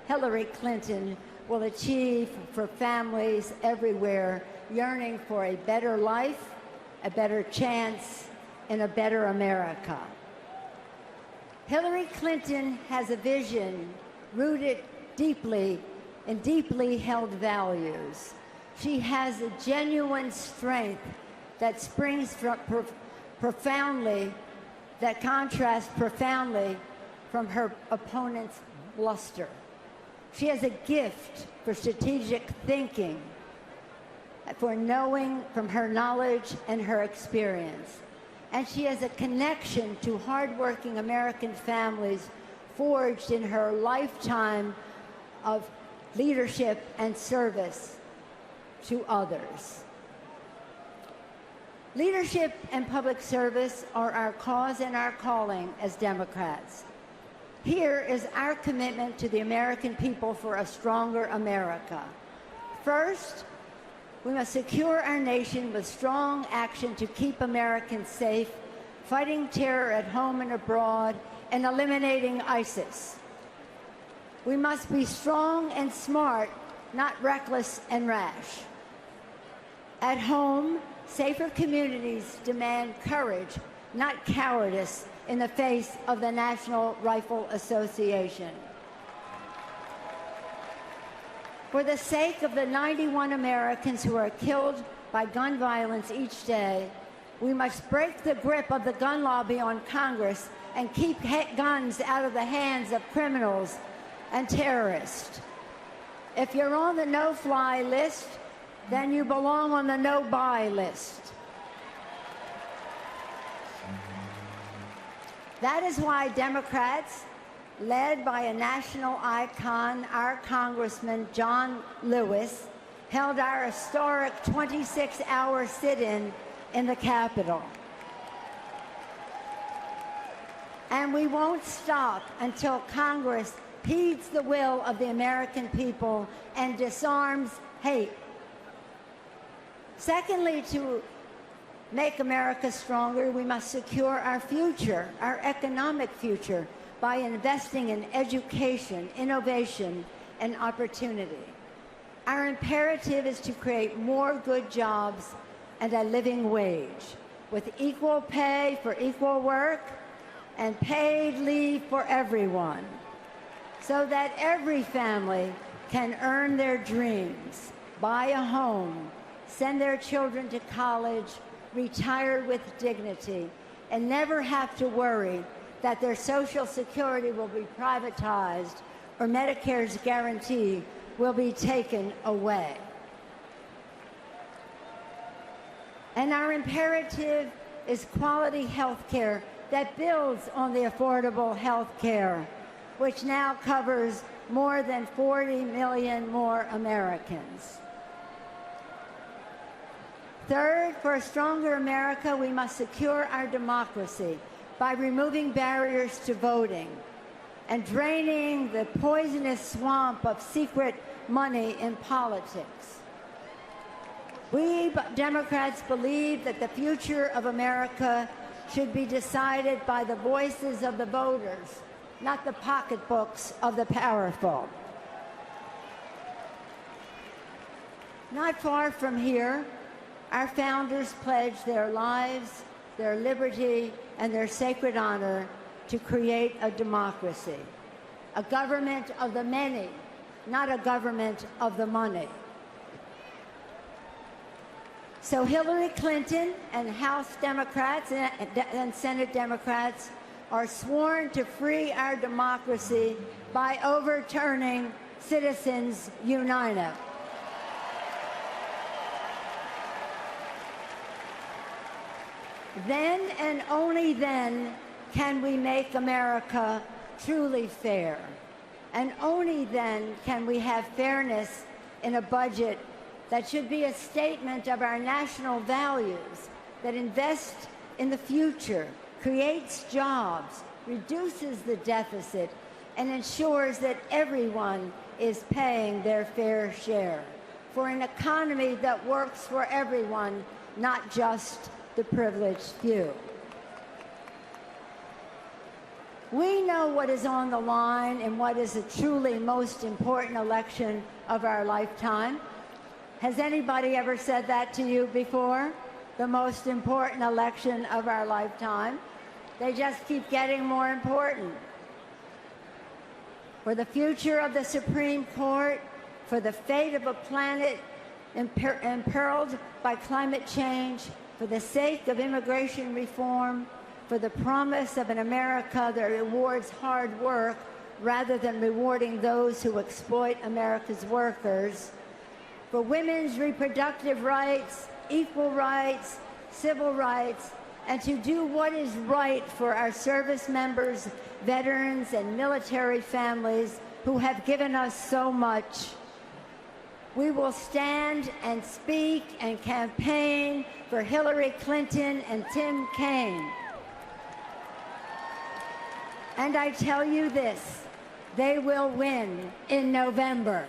Hillary Clinton will achieve for families everywhere yearning for a better life, a better chance, and a better America. Hillary Clinton has a vision rooted deeply in deeply held values. She has a genuine strength that springs from that contrasts profoundly from her opponent's bluster. She has a gift for strategic thinking, for knowing from her knowledge and her experience. And she has a connection to hardworking American families forged in her lifetime of leadership and service to others. Leadership and public service are our cause and our calling as Democrats. Here is our commitment to the American people for a stronger America. First, we must secure our nation with strong action to keep Americans safe, fighting terror at home and abroad, and eliminating ISIS. We must be strong and smart, not reckless and rash. At home, safer communities demand courage, not cowardice, in the face of the National Rifle Association. For the sake of the 91 Americans who are killed by gun violence each day, we must break the grip of the gun lobby on Congress and keep guns out of the hands of criminals and terrorists. If you're on the no-fly list, then you belong on the no-buy list. That is why Democrats, led by a national icon, our Congressman John Lewis, held our historic 26-hour sit-in in the Capitol. And we won't stop until Congress heeds the will of the American people and disarms hate. Secondly, to make America stronger, we must secure our future, our economic future, by investing in education, innovation, and opportunity. Our imperative is to create more good jobs and a living wage, with equal pay for equal work and paid leave for everyone, so that every family can earn their dreams, buy a home, send their children to college, retire with dignity, and never have to worry that their Social Security will be privatized or Medicare's guarantee will be taken away. And our imperative is quality health care that builds on the affordable health care, which now covers more than 40 million more Americans. Third, for a stronger America, we must secure our democracy by removing barriers to voting and draining the poisonous swamp of secret money in politics. We Democrats believe that the future of America should be decided by the voices of the voters, not the pocketbooks of the powerful. Not far from here, our founders pledged their lives, their liberty, and their sacred honor to create a democracy, a government of the many, not a government of the money. So Hillary Clinton and House Democrats and Senate Democrats are sworn to free our democracy by overturning Citizens United. Then and only then can we make America truly fair. And only then can we have fairness in a budget that should be a statement of our national values, that invests in the future, creates jobs, reduces the deficit, and ensures that everyone is paying their fair share, for an economy that works for everyone, not just the privileged few. We know what is on the line and what is the truly most important election of our lifetime. Has anybody ever said that to you before? The most important election of our lifetime. They just keep getting more important. For the future of the Supreme Court, for the fate of a planet imperiled by climate change, for the sake of immigration reform, for the promise of an America that rewards hard work rather than rewarding those who exploit America's workers, for women's reproductive rights, equal rights, civil rights, and to do what is right for our service members, veterans, and military families who have given us so much. We will stand and speak and campaign for Hillary Clinton and Tim Kaine. And I tell you this, they will win in November.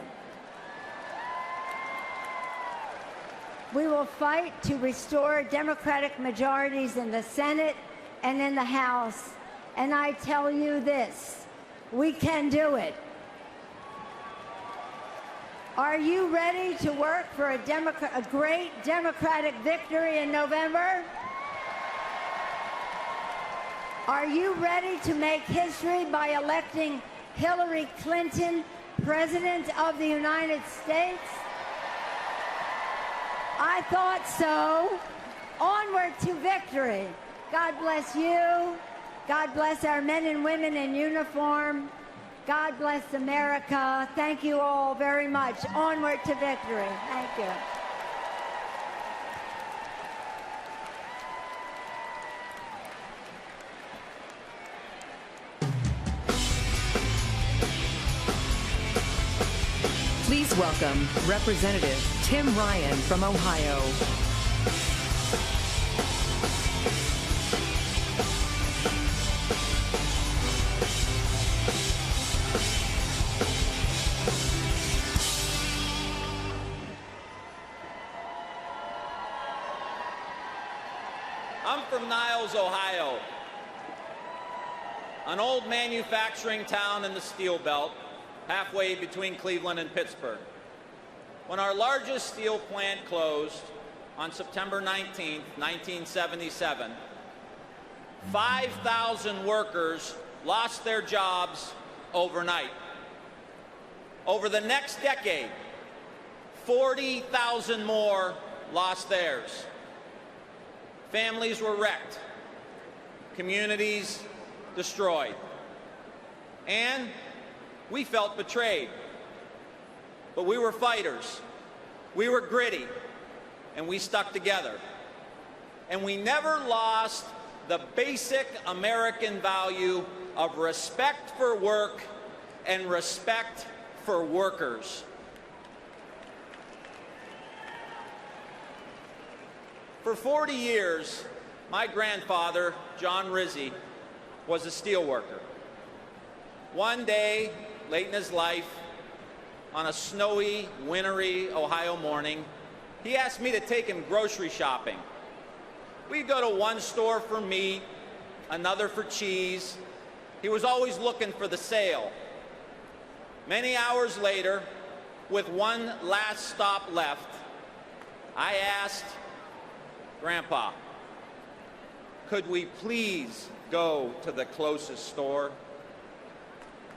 We will fight to restore Democratic majorities in the Senate and in the House. And I tell you this, we can do it. Are you ready to work for a great Democratic victory in November? Are you ready to make history by electing Hillary Clinton President of the United States? I thought so. Onward to victory. God bless you. God bless our men and women in uniform. God bless America. Thank you all very much. Onward to victory. Thank you. Please welcome Representative Tim Ryan from Ohio. I'm from Niles, Ohio, an old manufacturing town in the Steel Belt, halfway between Cleveland and Pittsburgh. When our largest steel plant closed on September 19, 1977, 5,000 workers lost their jobs overnight. Over the next decade, 40,000 more lost theirs. Families were wrecked, communities destroyed, and we felt betrayed. But we were fighters, we were gritty, and we stuck together. And we never lost the basic American value of respect for work and respect for workers. For 40 years, my grandfather, John Rizzi, was a steelworker. One day, late in his life, on a snowy, wintry Ohio morning, he asked me to take him grocery shopping. We'd go to one store for meat, another for cheese. He was always looking for the sale. Many hours later, with one last stop left, I asked, "Grandpa, could we please go to the closest store?"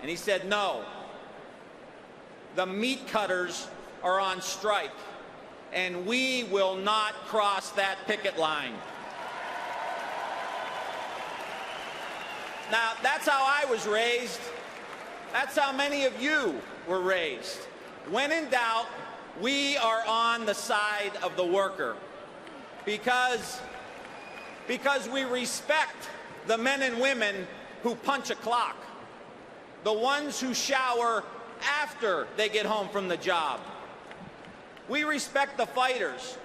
And he said, "No. The meat cutters are on strike, and we will not cross that picket line." Now, that's how I was raised. That's how many of you were raised. When in doubt, we are on the side of the worker because we respect the men and women who punch a clock, the ones who shower after they get home from the job. We respect the fighters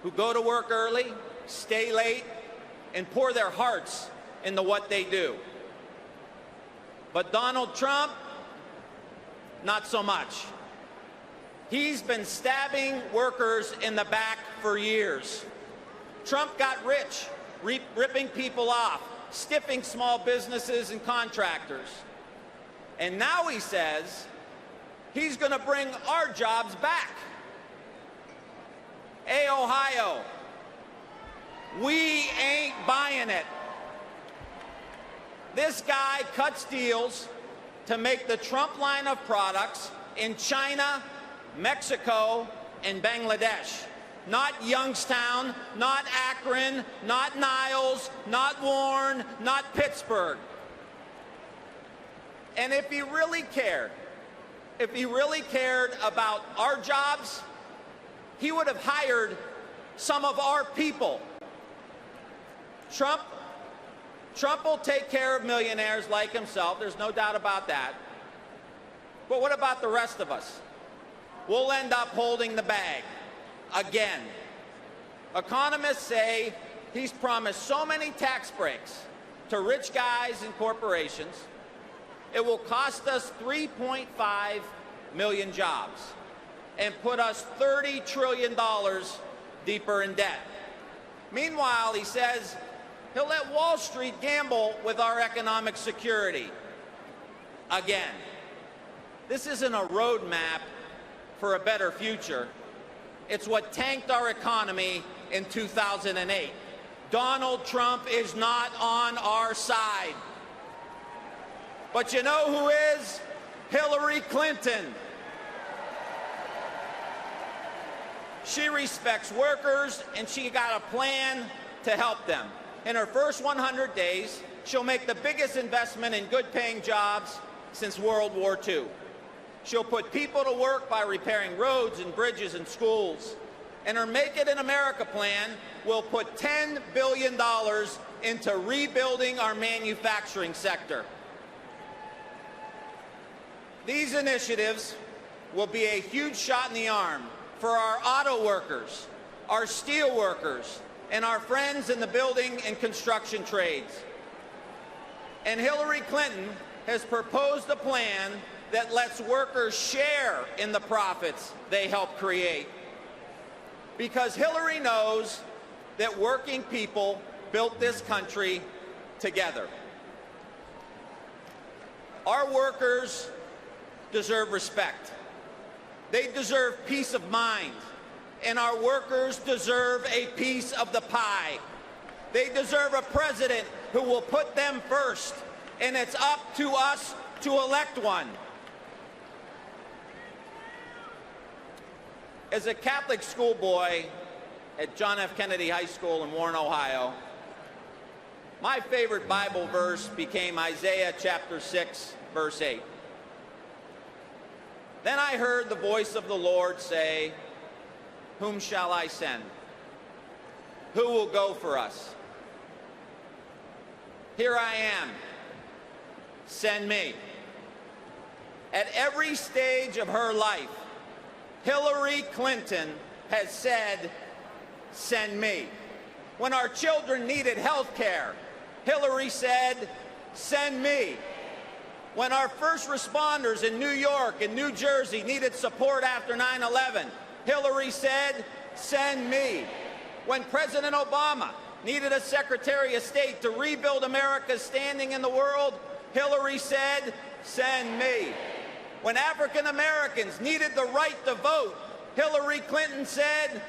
who go to work early, stay late, and pour their hearts into what they do. But Donald Trump, not so much. He's been stabbing workers in the back for years. Trump got rich, ripping people off, stiffing small businesses and contractors. And now he says he's going to bring our jobs back. Hey, Ohio, we ain't buying it. This guy cuts deals to make the Trump line of products in China, Mexico, and Bangladesh. Not Youngstown, not Akron, not Niles, not Warren, not Pittsburgh. And if he really cared about our jobs, he would have hired some of our people. Trump will take care of millionaires like himself. There's no doubt about that. But what about the rest of us? We'll end up holding the bag again. Economists say he's promised so many tax breaks to rich guys and corporations, it will cost us 3.5 million jobs and put us $30 trillion deeper in debt. Meanwhile, he says he'll let Wall Street gamble with our economic security. Again, this isn't a roadmap for a better future. It's what tanked our economy in 2008. Donald Trump is not on our side. But you know who is? Hillary Clinton. She respects workers, and she got a plan to help them. In her first 100 days, she'll make the biggest investment in good-paying jobs since World War II. She'll put people to work by repairing roads and bridges and schools. And her Make It in America plan will put $10 billion into rebuilding our manufacturing sector. These initiatives will be a huge shot in the arm for our auto workers, our steel workers, and our friends in the building and construction trades. And Hillary Clinton has proposed a plan that lets workers share in the profits they help create. Because Hillary knows that working people built this country together. Our workers deserve respect. They deserve peace of mind. And our workers deserve a piece of the pie. They deserve a president who will put them first. And it's up to us to elect one. As a Catholic schoolboy at John F. Kennedy High School in Warren, Ohio, my favorite Bible verse became Isaiah chapter 6, verse 8. Then I heard the voice of the Lord say, "Whom shall I send? Who will go for us? Here I am. Send me." At every stage of her life, Hillary Clinton has said, "Send me." When our children needed health care, Hillary said, "Send me." When our first responders in New York and New Jersey needed support after 9/11, Hillary said, "Send me." When President Obama needed a Secretary of State to rebuild America's standing in the world, Hillary said, "Send me." When African Americans needed the right to vote, Hillary Clinton said,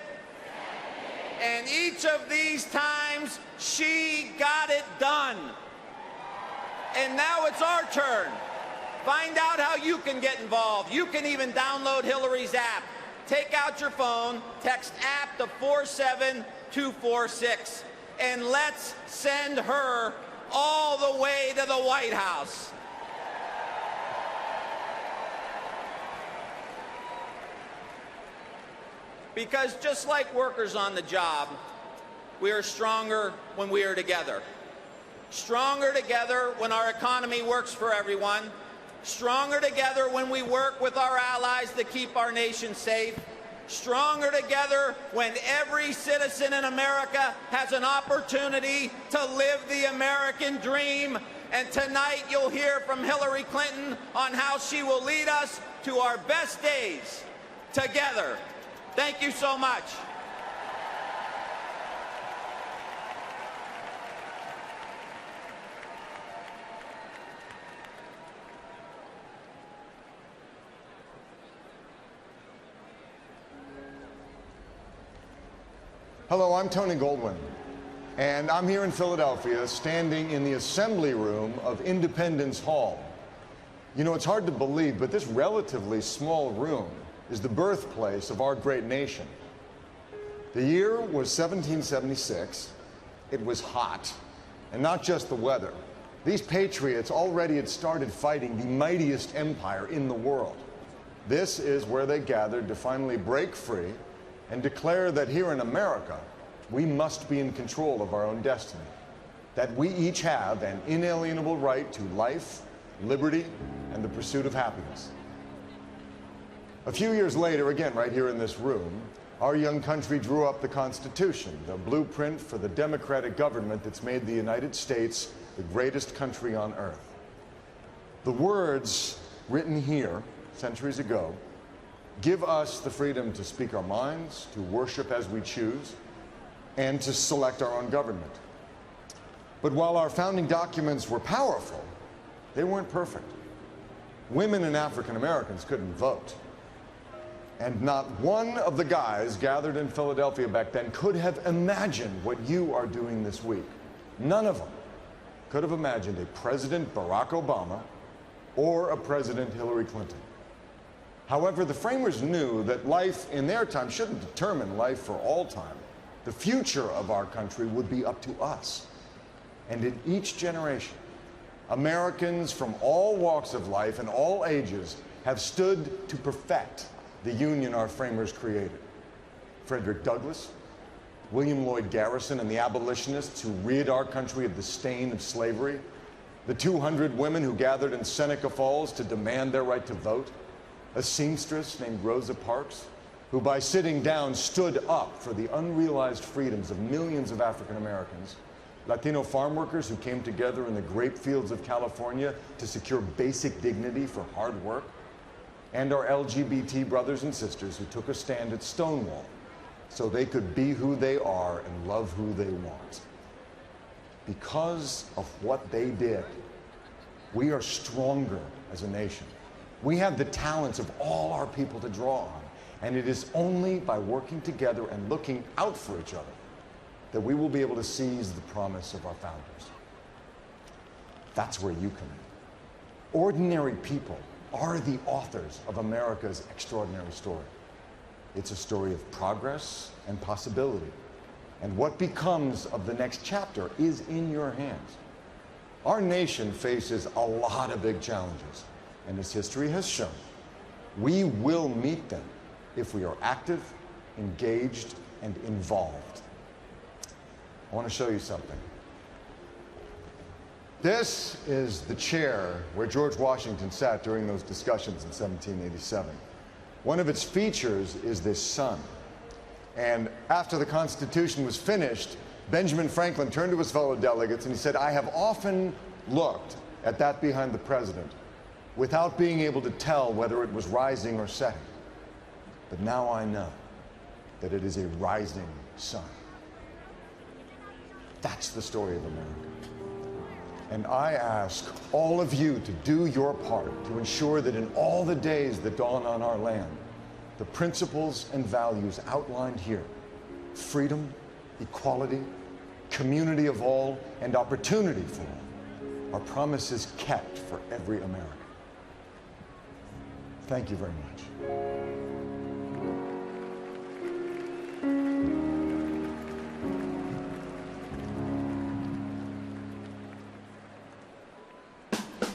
and each of these times, she got it done. And now it's our turn. Find out how you can get involved. You can even download Hillary's app. Take out your phone, text app to 47246, and let's send her all the way to the White House. Because just like workers on the job, we are stronger when we are together. Stronger together when our economy works for everyone. Stronger together when we work with our allies to keep our nation safe. Stronger together when every citizen in America has an opportunity to live the American dream. And tonight you'll hear from Hillary Clinton on how she will lead us to our best days together. Thank you so much. Hello, I'm Tony Goldwyn, and I'm here in Philadelphia, standing in the assembly room of Independence Hall. You know, it's hard to believe, but this relatively small room is the birthplace of our great nation. The year was 1776. It was hot, and not just the weather. These patriots already had started fighting the mightiest empire in the world. This is where they gathered to finally break free and declare that here in America, we must be in control of our own destiny, that we each have an inalienable right to life, liberty, and the pursuit of happiness. A few years later, again right here in this room, our young country drew up the Constitution, the blueprint for the democratic government that's made the United States the greatest country on earth. The words written here centuries ago give us the freedom to speak our minds, to worship as we choose, and to select our own government. But while our founding documents were powerful, they weren't perfect. Women and African Americans couldn't vote. And not one of the guys gathered in Philadelphia back then could have imagined what you are doing this week. None of them could have imagined a President Barack Obama or a President Hillary Clinton. However, the framers knew that life in their time shouldn't determine life for all time. The future of our country would be up to us. And in each generation, Americans from all walks of life and all ages have stood to perfect the union our framers created. Frederick Douglass, William Lloyd Garrison, and the abolitionists who rid our country of the stain of slavery, the 200 women who gathered in Seneca Falls to demand their right to vote, a seamstress named Rosa Parks, who by sitting down stood up for the unrealized freedoms of millions of African Americans, Latino farm workers who came together in the grape fields of California to secure basic dignity for hard work, and our LGBT brothers and sisters who took a stand at Stonewall so they could be who they are and love who they want. Because of what they did, we are stronger as a nation. We have the talents of all our people to draw on, and it is only by working together and looking out for each other that we will be able to seize the promise of our founders. That's where you come in. Ordinary people are the authors of America's extraordinary story. It's a story of progress and possibility, and what becomes of the next chapter is in your hands. Our nation faces a lot of big challenges, and as history has shown, we will meet them if we are active, engaged, and involved. I want to show you something. This is the chair where George Washington sat during those discussions in 1787. One of its features is this sun. And after the Constitution was finished, Benjamin Franklin turned to his fellow delegates and he said, "I have often looked at that behind the president without being able to tell whether it was rising or setting. But now I know that it is a rising sun." That's the story of America. And I ask all of you to do your part to ensure that in all the days that dawn on our land, the principles and values outlined here, freedom, equality, community of all, and opportunity for all, are promises kept for every American. Thank you very much.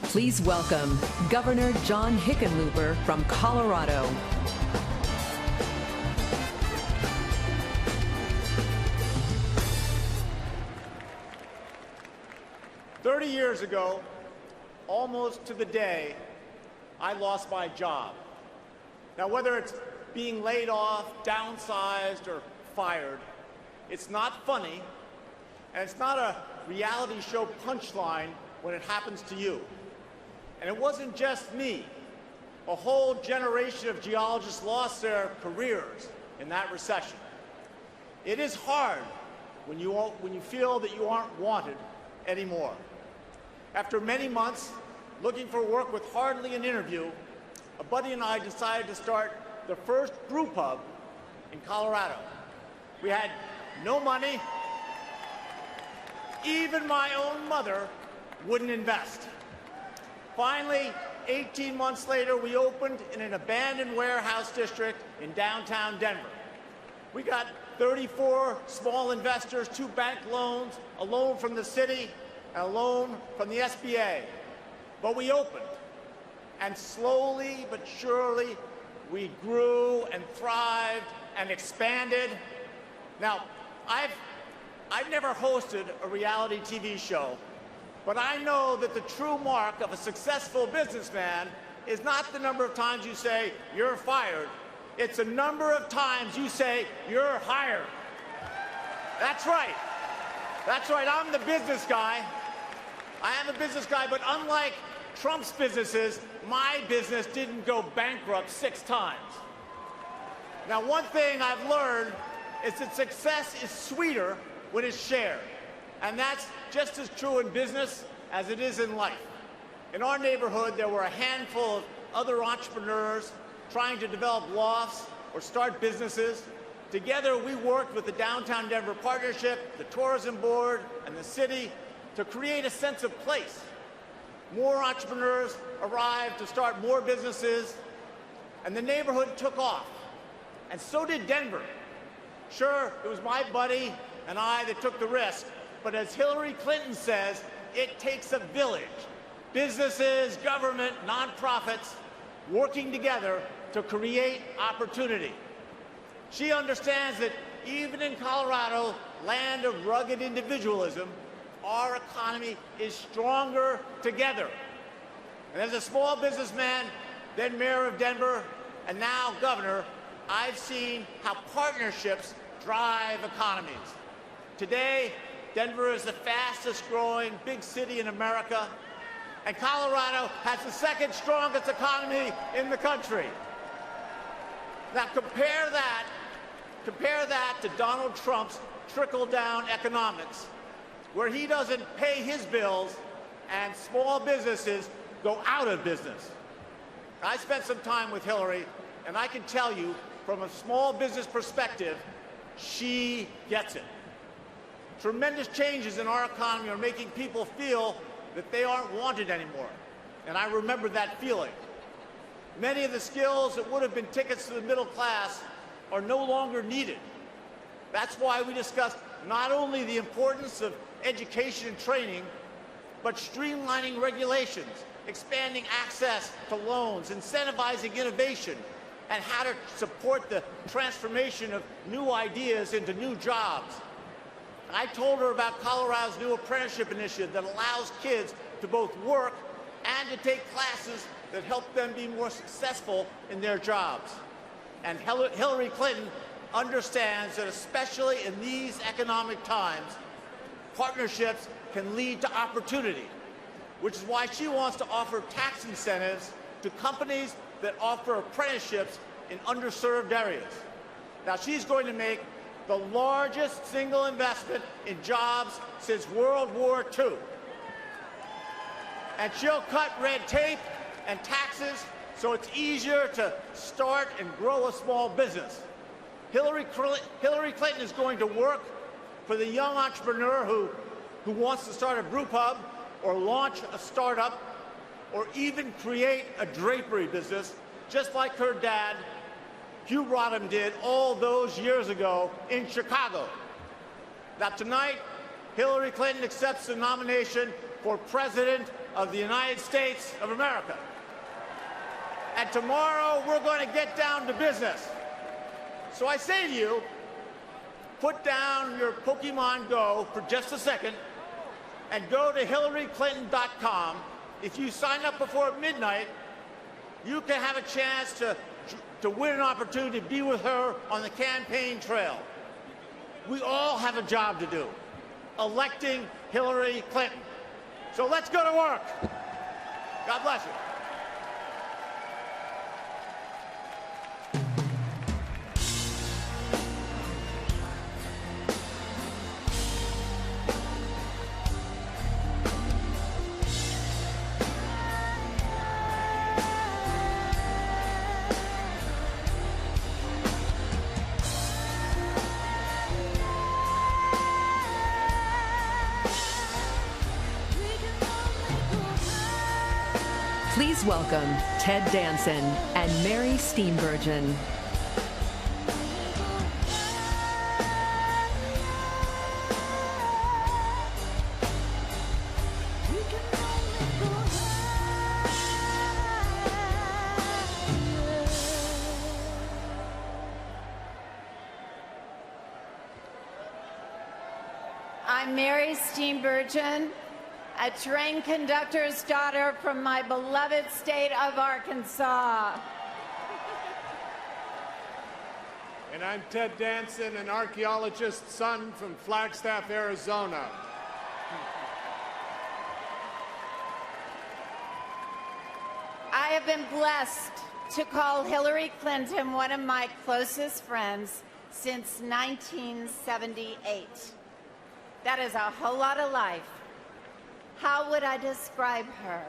Please welcome Governor John Hickenlooper from Colorado. Years ago, almost to the day, I lost my job. Now, whether it's being laid off, downsized, or fired, it's not funny, and it's not a reality show punchline when it happens to you. And it wasn't just me. A whole generation of geologists lost their careers in that recession. It is hard when you feel that you aren't wanted anymore. After many months looking for work with hardly an interview, a buddy and I decided to start the first brew pub in Colorado. We had no money. Even my own mother wouldn't invest. Finally, 18 months later, we opened in an abandoned warehouse district in downtown Denver. We got 34 small investors, 2 bank loans, a loan from the city, and a loan from the SBA. But we opened, and slowly but surely, we grew and thrived and expanded. Now, I've never hosted a reality TV show, but I know that the true mark of a successful businessman is not the number of times you say, "You're fired." It's the number of times you say, "You're hired." That's right. That's right. I'm the business guy. I am a business guy, but unlike Trump's businesses, my business didn't go bankrupt 6 times. Now, one thing I've learned is that success is sweeter when it's shared. And that's just as true in business as it is in life. In our neighborhood, there were a handful of other entrepreneurs trying to develop lofts or start businesses. Together, we worked with the Downtown Denver Partnership, the Tourism Board, and the city to create a sense of place. More entrepreneurs arrived to start more businesses, and the neighborhood took off. And so did Denver. Sure, it was my buddy and I that took the risk, but as Hillary Clinton says, it takes a village. Businesses, government, nonprofits working together to create opportunity. She understands that even in Colorado, land of rugged individualism, our economy is stronger together. And as a small businessman, then mayor of Denver, and now governor, I've seen how partnerships drive economies. Today, Denver is the fastest growing big city in America, and Colorado has the 2nd strongest economy in the country. Now compare that to Donald Trump's trickle-down economics, where he doesn't pay his bills and small businesses go out of business. I spent some time with Hillary, and I can tell you, from a small business perspective, she gets it. Tremendous changes in our economy are making people feel that they aren't wanted anymore, and I remember that feeling. Many of the skills that would have been tickets to the middle class are no longer needed. That's why we discussed not only the importance of education and training, but streamlining regulations, expanding access to loans, incentivizing innovation, and how to support the transformation of new ideas into new jobs. I told her about Colorado's new apprenticeship initiative that allows kids to both work and to take classes that help them be more successful in their jobs. And Hillary Clinton understands that especially in these economic times, partnerships can lead to opportunity, which is why she wants to offer tax incentives to companies that offer apprenticeships in underserved areas. Now, she's going to make the largest single investment in jobs since World War II. And she'll cut red tape and taxes so it's easier to start and grow a small business. Hillary Clinton is going to work for the young entrepreneur who wants to start a brew pub or launch a startup or even create a drapery business, just like her dad, Hugh Rodham, did all those years ago in Chicago. Now tonight, Hillary Clinton accepts the nomination for President of the United States of America. And tomorrow, we're going to get down to business. So I say to you, put down your Pokemon Go for just a second and go to HillaryClinton.com. If you sign up before midnight, you can have a chance to win an opportunity to be with her on the campaign trail. We all have a job to do, electing Hillary Clinton. So let's go to work. God bless you. welcome Ted Danson and Mary Steenburgen. I'm Mary Steenburgen, a train conductor's daughter from my beloved state of Arkansas. And I'm Ted Danson, an archaeologist's son from Flagstaff, Arizona. I have been blessed to call Hillary Clinton one of my closest friends since 1978. That is a whole lot of life. How would I describe her?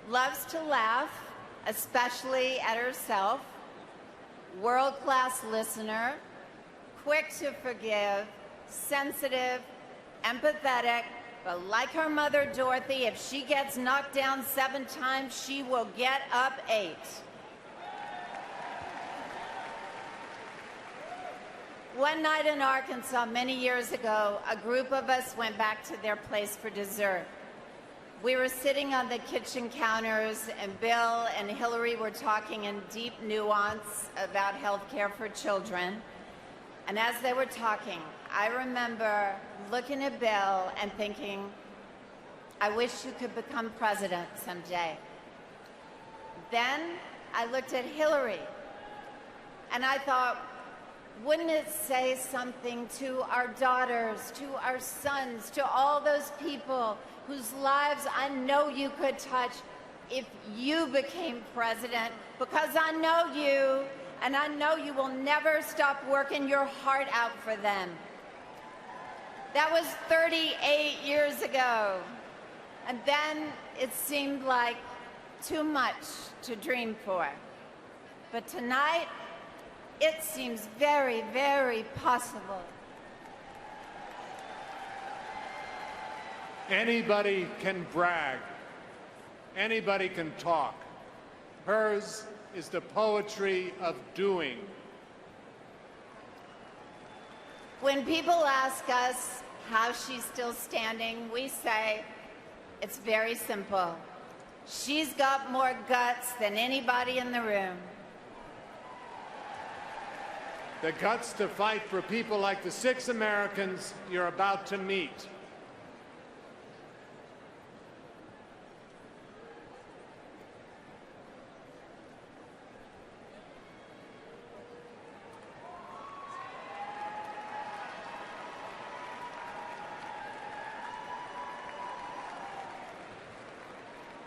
Loves to laugh, especially at herself. World-class listener, quick to forgive, sensitive, empathetic, but like her mother, Dorothy, if she gets knocked down 7 times, she will get up 8. One night in Arkansas many years ago, a group of us went back to their place for dessert. We were sitting on the kitchen counters, and Bill and Hillary were talking in deep nuance about health care for children. And as they were talking, I remember looking at Bill and thinking, I wish you could become president someday. Then I looked at Hillary, and I thought, wouldn't it say something to our daughters, to our sons, to all those people whose lives I know you could touch if you became president? Because I know you, and I know you will never stop working your heart out for them. That was 38 years ago. And then it seemed like too much to dream for. But tonight, it seems very, very possible. Anybody can brag. Anybody can talk. Hers is the poetry of doing. When people ask us how she's still standing, we say, it's very simple. She's got more guts than anybody in the room. The guts to fight for people like the 6 Americans you're about to meet.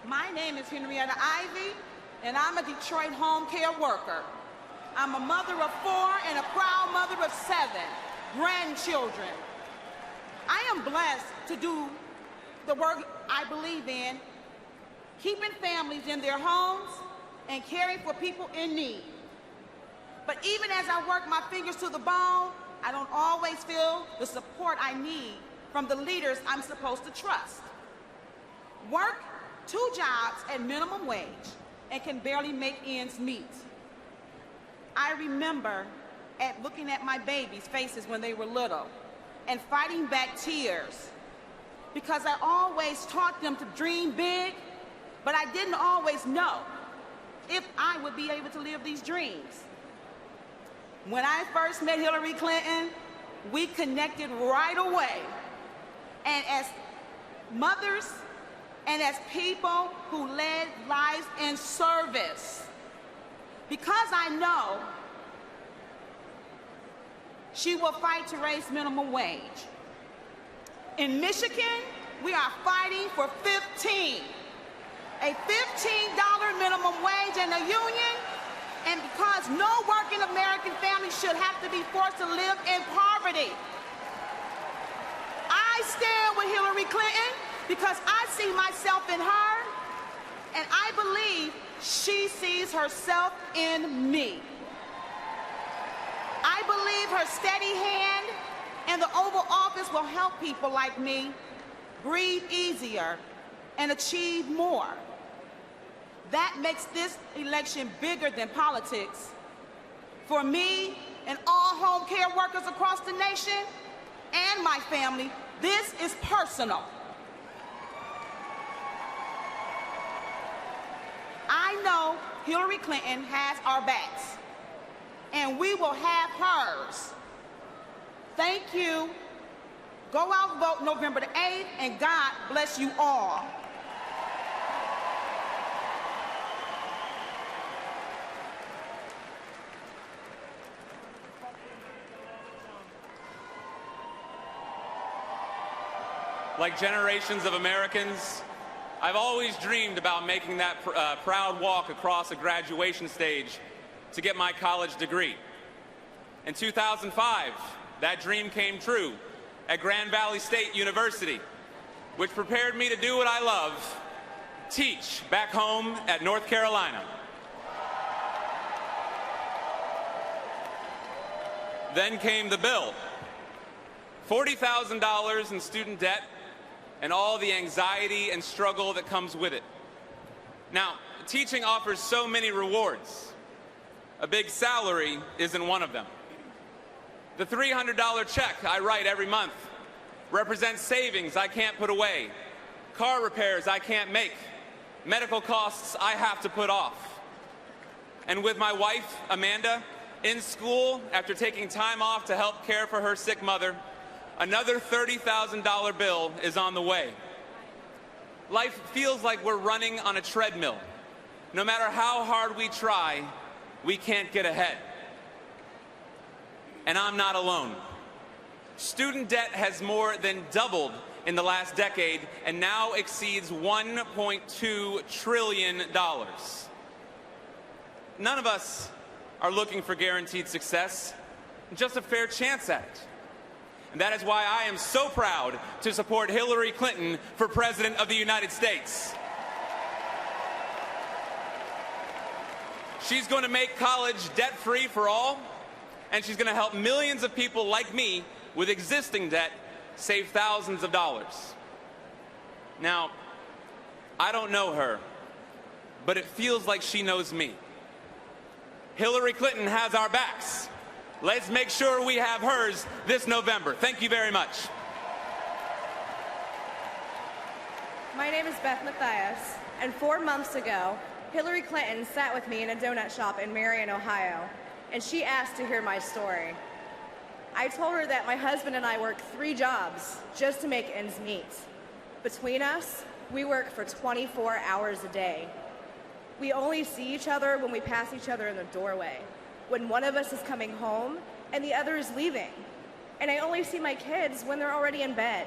My name is Henrietta Ivy, and I'm a Detroit home care worker. I'm a mother of 4 and a proud mother of 7 grandchildren. I am blessed to do the work I believe in, keeping families in their homes and caring for people in need. But even as I work my fingers to the bone, I don't always feel the support I need from the leaders I'm supposed to trust. Work 2 jobs at minimum wage and can barely make ends meet. I remember looking at my babies' faces when they were little and fighting back tears because I always taught them to dream big, but I didn't always know if I would be able to live these dreams. When I first met Hillary Clinton, we connected right away. And as mothers and as people who led lives in service, because I know she will fight to raise minimum wage. In Michigan, we are fighting for 15, a $15 minimum wage in a union, and because no working American family should have to be forced to live in poverty. I stand with Hillary Clinton because I see myself in her, and I believe she sees herself in me. I believe her steady hand and the Oval Office will help people like me breathe easier and achieve more. That makes this election bigger than politics. For me and all home care workers across the nation and my family, this is personal. I know Hillary Clinton has our backs, and we will have hers. Thank you. Go out and vote November the 8th, and God bless you all. Like generations of Americans, I've always dreamed about making that proud walk across a graduation stage to get my college degree. In 2005, that dream came true at Grand Valley State University, which prepared me to do what I love, teach back home at North Carolina. Then came the bill, $40,000 in student debt, and all the anxiety and struggle that comes with it. Now, teaching offers so many rewards. A big salary isn't one of them. The $300 check I write every month represents savings I can't put away, car repairs I can't make, medical costs I have to put off. And with my wife, Amanda, in school after taking time off to help care for her sick mother, another $30,000 bill is on the way. Life feels like we're running on a treadmill. No matter how hard we try, we can't get ahead. And I'm not alone. Student debt has more than doubled in the last decade and now exceeds $1.2 trillion. None of us are looking for guaranteed success, just a fair chance at it. And that is why I am so proud to support Hillary Clinton for President of the United States. She's going to make college debt-free for all, and she's going to help millions of people like me with existing debt save thousands of dollars. Now, I don't know her, but it feels like she knows me. Hillary Clinton has our backs. Let's make sure we have hers this November. Thank you very much. My name is Beth Mathias, and 4 months ago, Hillary Clinton sat with me in a donut shop in Marion, Ohio, and she asked to hear my story. I told her that my husband and I work 3 jobs just to make ends meet. Between us, we work for 24 hours a day. We only see each other when we pass each other in the doorway, when one of us is coming home and the other is leaving. And I only see my kids when they're already in bed.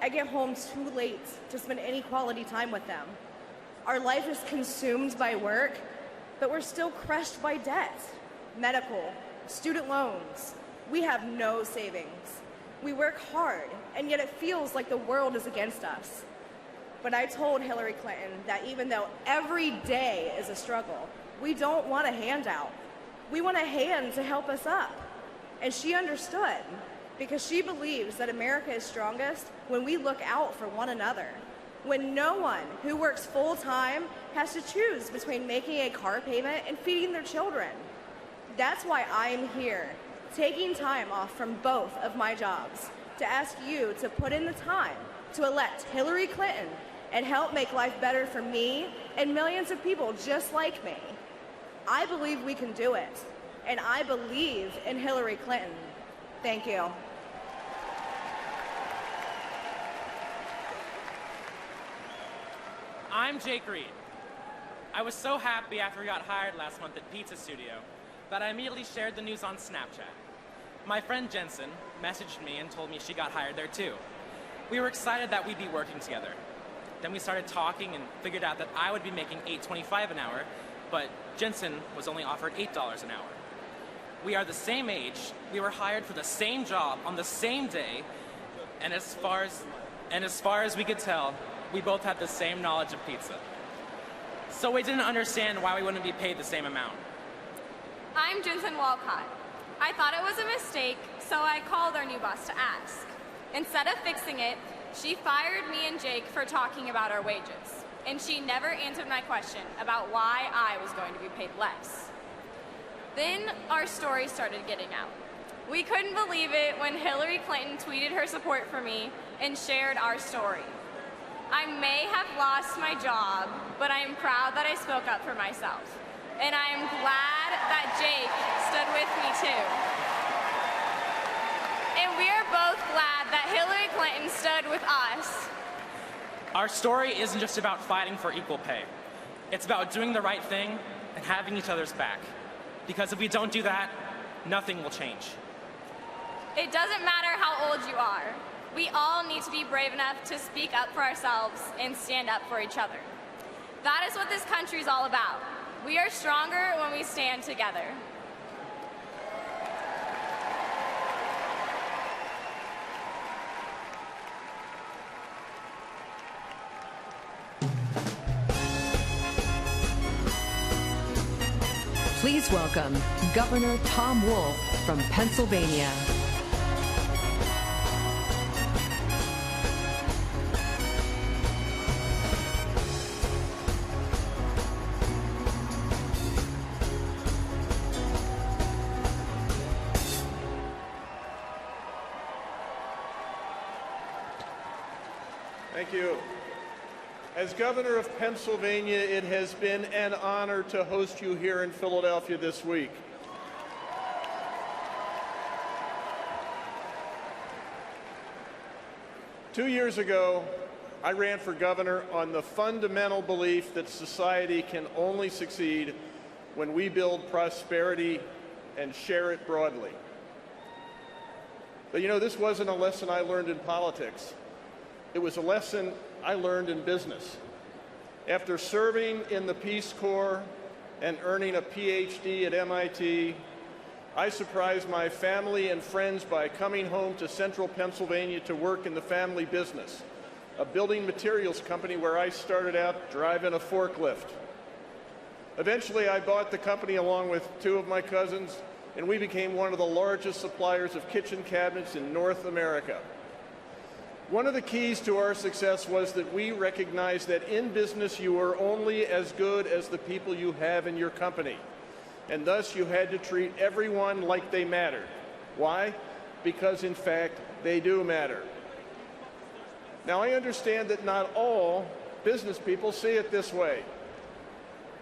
I get home too late to spend any quality time with them. Our life is consumed by work, but we're still crushed by debt, medical, student loans. We have no savings. We work hard, and yet it feels like the world is against us. But I told Hillary Clinton that even though every day is a struggle, we don't want a handout. We want a hand to help us up. And she understood, because she believes that America is strongest when we look out for one another. When no one who works full-time has to choose between making a car payment and feeding their children. That's why I'm here, taking time off from both of my jobs to ask you to put in the time to elect Hillary Clinton and help make life better for me and millions of people just like me. I believe we can do it, and I believe in Hillary Clinton. Thank you. I'm Jake Reed. I was so happy after we got hired last month at Pizza Studio that I immediately shared the news on Snapchat. My friend Jensen messaged me and told me she got hired there too. We were excited that we'd be working together. Then we started talking and figured out that I would be making $8.25 an hour, but Jensen was only offered $8 an hour. We are the same age, we were hired for the same job on the same day, and as far as we could tell, we both had the same knowledge of pizza. So we didn't understand why we wouldn't be paid the same amount. I'm Jensen Walcott. I thought it was a mistake, so I called our new boss to ask. Instead of fixing it, she fired me and Jake for talking about our wages. and she never answered my question about why I was going to be paid less. Then our story started getting out. We couldn't believe it when Hillary Clinton tweeted her support for me and shared our story. I may have lost my job, but I am proud that I spoke up for myself. And I am glad that Jake stood with me too. And we are both glad that Hillary Clinton stood with us. Our story isn't just about fighting for equal pay. It's about doing the right thing and having each other's back. Because if we don't do that, nothing will change. It doesn't matter how old you are. We all need to be brave enough to speak up for ourselves and stand up for each other. That is what this country is all about. We are stronger when we stand together. Please welcome Governor Tom Wolf from Pennsylvania. Thank you. As Governor of Pennsylvania, it has been an honor to host you here in Philadelphia this week. Two years ago, I ran for governor on the fundamental belief that society can only succeed when we build prosperity and share it broadly. But you know, this wasn't a lesson I learned in politics. It was a lesson I learned in business. After serving in the Peace Corps and earning a PhD at MIT, I surprised my family and friends by coming home to central Pennsylvania to work in the family business, a building materials company where I started out driving a forklift. Eventually, I bought the company along with two of my cousins, and we became one of the largest suppliers of kitchen cabinets in North America. One of the keys to our success was that we recognized that in business you are only as good as the people you have in your company. And thus you had to treat everyone like they mattered. Why? Because in fact, they do matter. Now I understand that not all business people see it this way.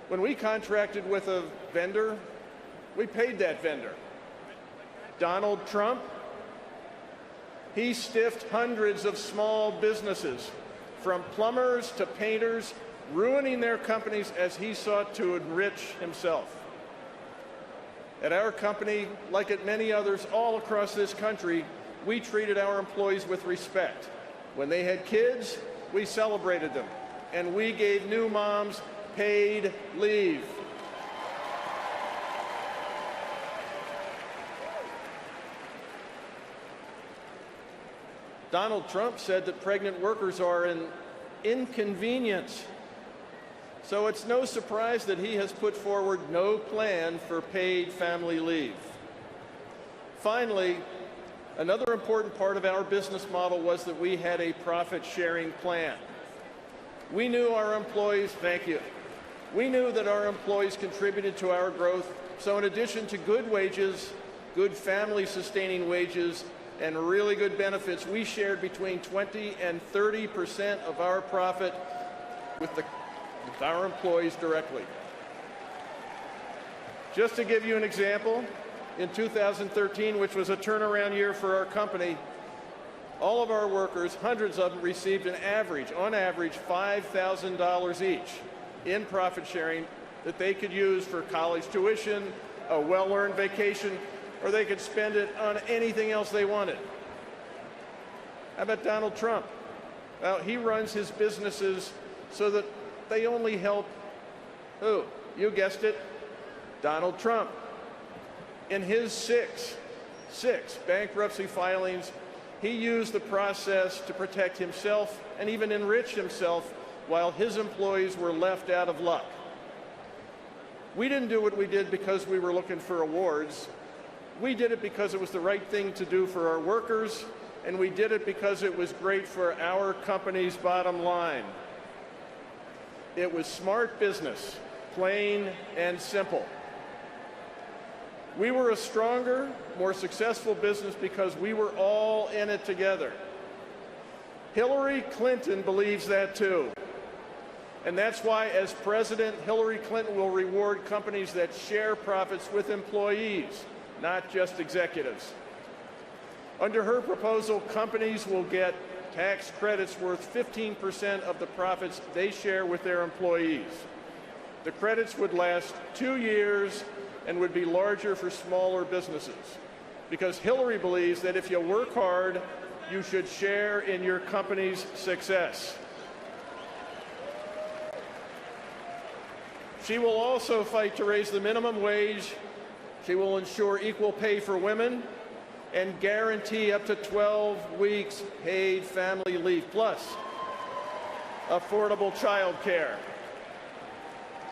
When we contracted with a vendor, we paid that vendor. Donald Trump, he stiffed hundreds of small businesses, from plumbers to painters, ruining their companies as he sought to enrich himself. At our company, like at many others all across this country, we treated our employees with respect. When they had kids, we celebrated them, and we gave new moms paid leave. Donald Trump said that pregnant workers are an inconvenience. So it's no surprise that he has put forward no plan for paid family leave. Finally, another important part of our business model was that we had a profit-sharing plan. We knew our employees, thank you. We knew that our employees contributed to our growth, so in addition to good wages, good family-sustaining wages, and really good benefits, we shared between 20 and 30% of our profit with our employees directly. Just to give you an example, in 2013, which was a turnaround year for our company, all of our workers, hundreds of them, received on average, $5,000 each in profit sharing that they could use for college tuition, a well-earned vacation, or they could spend it on anything else they wanted. How about Donald Trump? Well, he runs his businesses so that they only help who? You guessed it, Donald Trump. In his six bankruptcy filings, he used the process to protect himself and even enrich himself while his employees were left out of luck. We didn't do what we did because we were looking for awards. We did it because it was the right thing to do for our workers, and we did it because it was great for our company's bottom line. It was smart business, plain and simple. We were a stronger, more successful business because we were all in it together. Hillary Clinton believes that too. And that's why, as president, Hillary Clinton will reward companies that share profits with employees, not just executives. Under her proposal, companies will get tax credits worth 15% of the profits they share with their employees. The credits would last 2 years and would be larger for smaller businesses, because Hillary believes that if you work hard, you should share in your company's success. She will also fight to raise the minimum wage. She will ensure equal pay for women and guarantee up to 12 weeks paid family leave, plus affordable child care.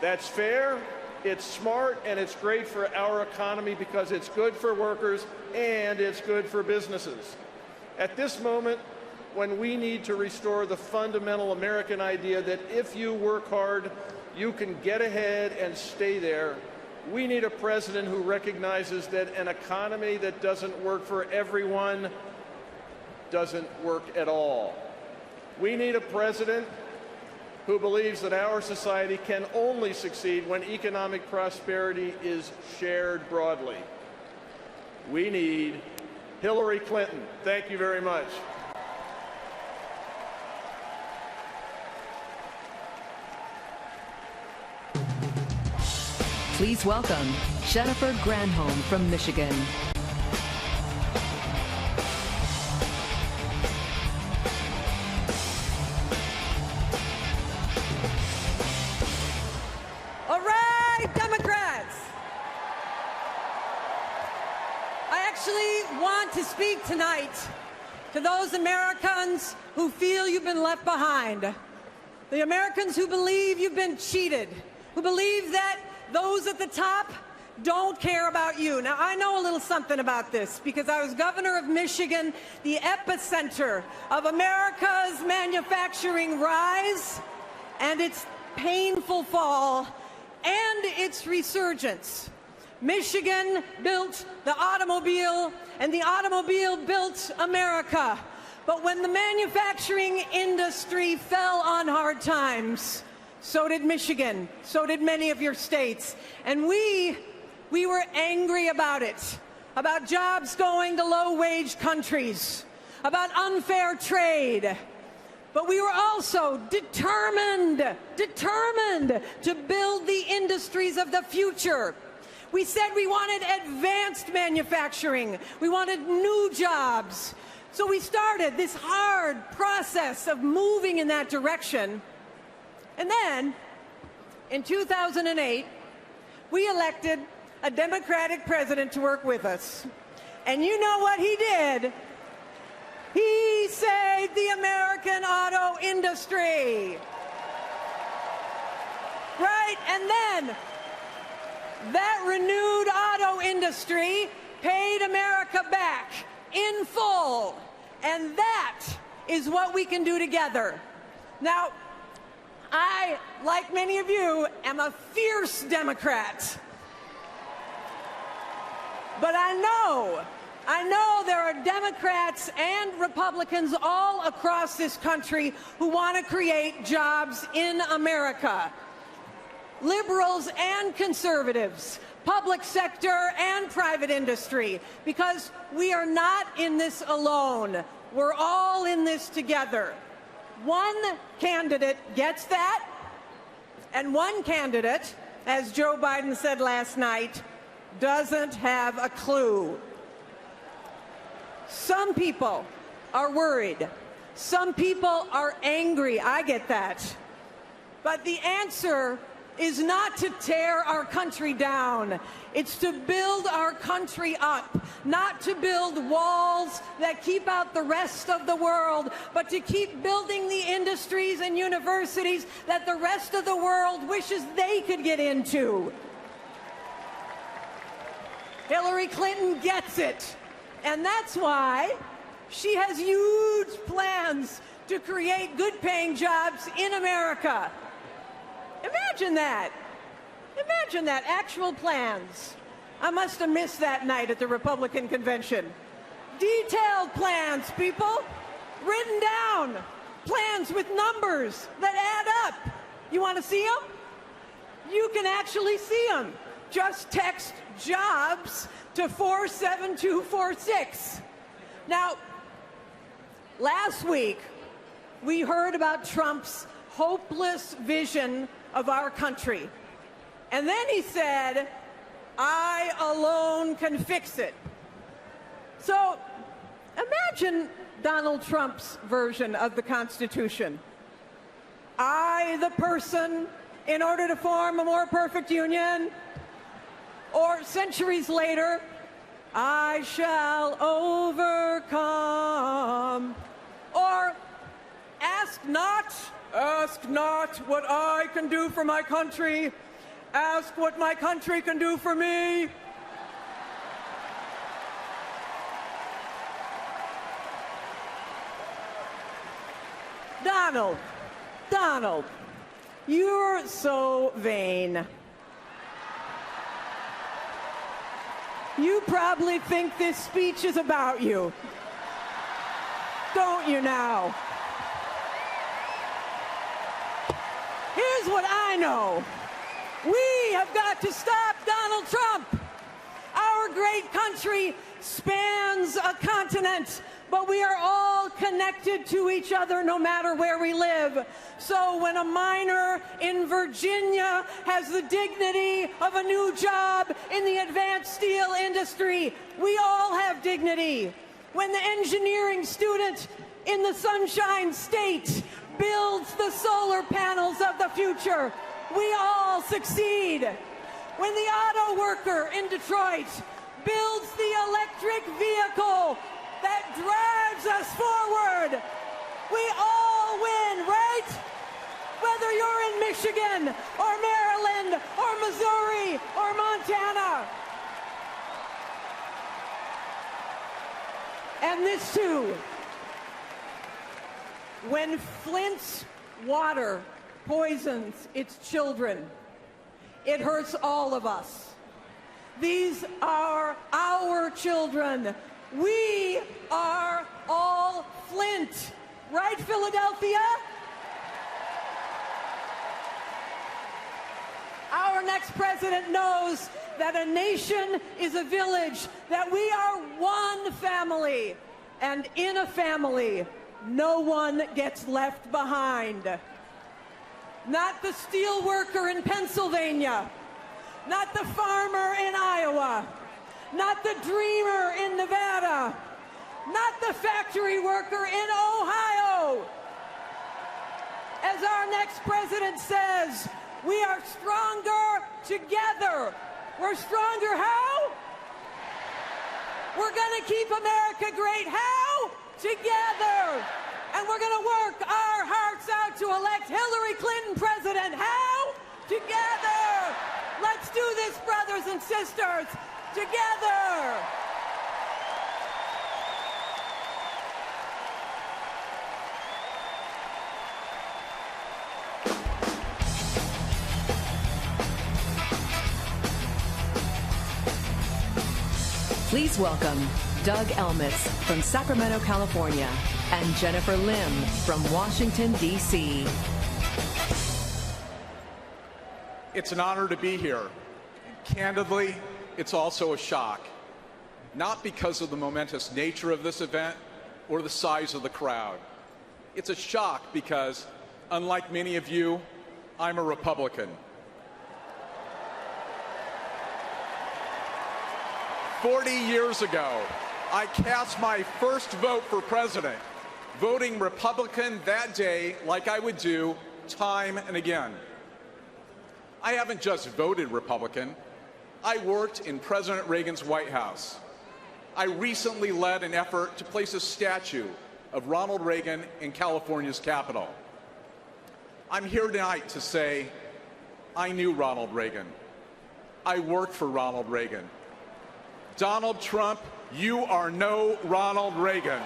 That's fair, it's smart, and it's great for our economy because it's good for workers and it's good for businesses. At this moment, when we need to restore the fundamental American idea that if you work hard, you can get ahead and stay there, we need a president who recognizes that an economy that doesn't work for everyone doesn't work at all. We need a president who believes that our society can only succeed when economic prosperity is shared broadly. We need Hillary Clinton. Thank you very much. Please welcome Jennifer Granholm from Michigan. All right, Democrats. I actually want to speak tonight to those Americans who feel you've been left behind. The Americans who believe you've been cheated, who believe that those at the top don't care about you. Now, I know a little something about this because I was governor of Michigan, the epicenter of America's manufacturing rise and its painful fall and its resurgence. Michigan built the automobile, and the automobile built America. But when the manufacturing industry fell on hard times, so did Michigan, so did many of your states. And we were angry about it, about jobs going to low-wage countries, about unfair trade. But we were also determined to build the industries of the future. We said we wanted advanced manufacturing. We wanted new jobs. So we started this hard process of moving in that direction. And then, in 2008, we elected a Democratic president to work with us. And you know what he did? He saved the American auto industry. Right? And then, that renewed auto industry paid America back in full. And that is what we can do together. Now, I, like many of you, am a fierce Democrat. But I know there are Democrats and Republicans all across this country who want to create jobs in America. Liberals and conservatives, public sector and private industry, because we are not in this alone. We're all in this together. One candidate gets that, and one candidate, as Joe Biden said last night, doesn't have a clue. Some people are worried. Some people are angry. I get that. But the answer is not to tear our country down. It's to build our country up, not to build walls that keep out the rest of the world, but to keep building the industries and universities that the rest of the world wishes they could get into. Hillary Clinton gets it, and that's why she has huge plans to create good-paying jobs in America. Imagine that. Imagine that, actual plans. I must have missed that night at the Republican convention. Detailed plans, people. Written down. Plans with numbers that add up. You want to see them? You can actually see them. Just text jobs to 47246. Now, last week, we heard about Trump's hopeless vision of our country. And then he said, I alone can fix it. So imagine Donald Trump's version of the Constitution. I, the person, in order to form a more perfect union. Or centuries later, I shall overcome. Or ask not what I can do for my country. Ask what my country can do for me. Donald, you're so vain. You probably think this speech is about you. Don't you now? Here's what I know. We have got to stop Donald Trump. Our great country spans a continent, but we are all connected to each other no matter where we live. So when a miner in Virginia has the dignity of a new job in the advanced steel industry, we all have dignity. When the engineering student in the Sunshine State builds the solar panels of the future, we all succeed. When the auto worker in Detroit builds the electric vehicle that drives us forward, we all win, right? Whether you're in Michigan or Maryland or Missouri or Montana. And this too, when Flint's water poisons its children, it hurts all of us. These are our children. We are all Flint. Right, Philadelphia? Our next president knows that a nation is a village, that we are one family, and in a family, no one gets left behind. Not the steel worker in Pennsylvania, not the farmer in Iowa, not the dreamer in Nevada, not the factory worker in Ohio. As our next president says, we are stronger together. We're stronger how? We're going to keep America great how? Together. And we're going to work our hearts out to elect Hillary Clinton president. How? Together. Let's do this, brothers and sisters. Together. Please welcome Doug Elmitz from Sacramento, California, and Jennifer Lim from Washington, D.C. It's an honor to be here. Candidly, it's also a shock. Not because of the momentous nature of this event or the size of the crowd. It's a shock because, unlike many of you, I'm a Republican. 40 years ago, I cast my first vote for president, voting Republican that day like I would do time and again. I haven't just voted Republican. I worked in President Reagan's White House. I recently led an effort to place a statue of Ronald Reagan in California's Capitol. I'm here tonight to say I knew Ronald Reagan. I worked for Ronald Reagan. Donald Trump, you are no Ronald Reagan.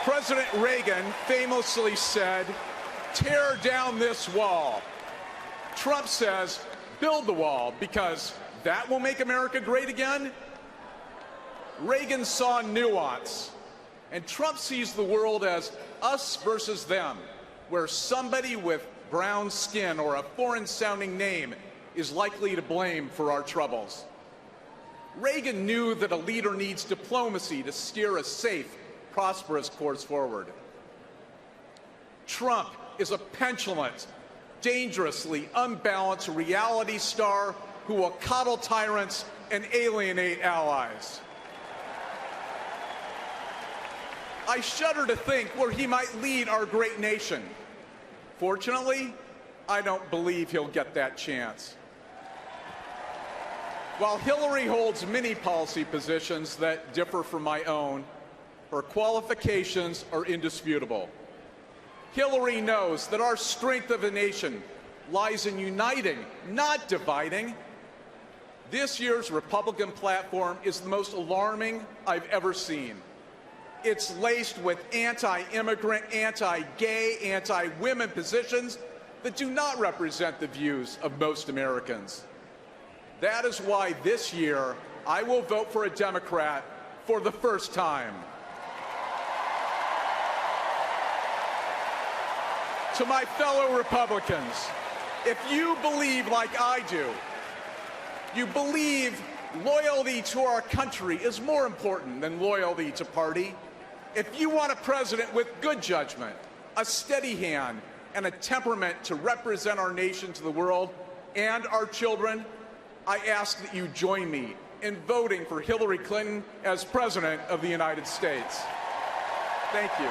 President Reagan famously said, "Tear down this wall." Trump says, "Build the wall, because that will make America great again." Reagan saw nuance, and Trump sees the world as us versus them, where somebody with brown skin or a foreign-sounding name is likely to blame for our troubles. Reagan knew that a leader needs diplomacy to steer a safe, prosperous course forward. Trump is a petulant, dangerously unbalanced reality star who will coddle tyrants and alienate allies. I shudder to think where he might lead our great nation. Fortunately, I don't believe he'll get that chance. While Hillary holds many policy positions that differ from my own, her qualifications are indisputable. Hillary knows that our strength of a nation lies in uniting, not dividing. This year's Republican platform is the most alarming I've ever seen. It's laced with anti-immigrant, anti-gay, anti-women positions that do not represent the views of most Americans. That is why this year I will vote for a Democrat for the first time. To my fellow Republicans, if you believe like I do, you believe loyalty to our country is more important than loyalty to party, if you want a president with good judgment, a steady hand, and a temperament to represent our nation to the world and our children, I ask that you join me in voting for Hillary Clinton as President of the United States. Thank you.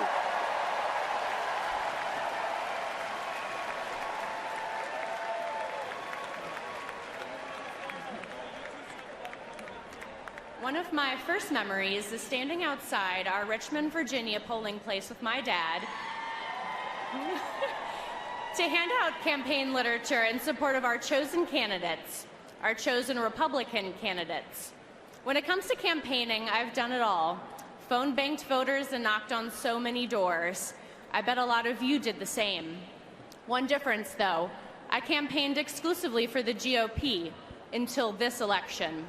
One of my first memories is standing outside our Richmond, Virginia polling place with my dad to hand out campaign literature in support of our chosen candidates, our chosen Republican candidates. When it comes to campaigning, I've done it all. Phone-banked voters and knocked on so many doors. I bet a lot of you did the same. One difference, though, I campaigned exclusively for the GOP until this election.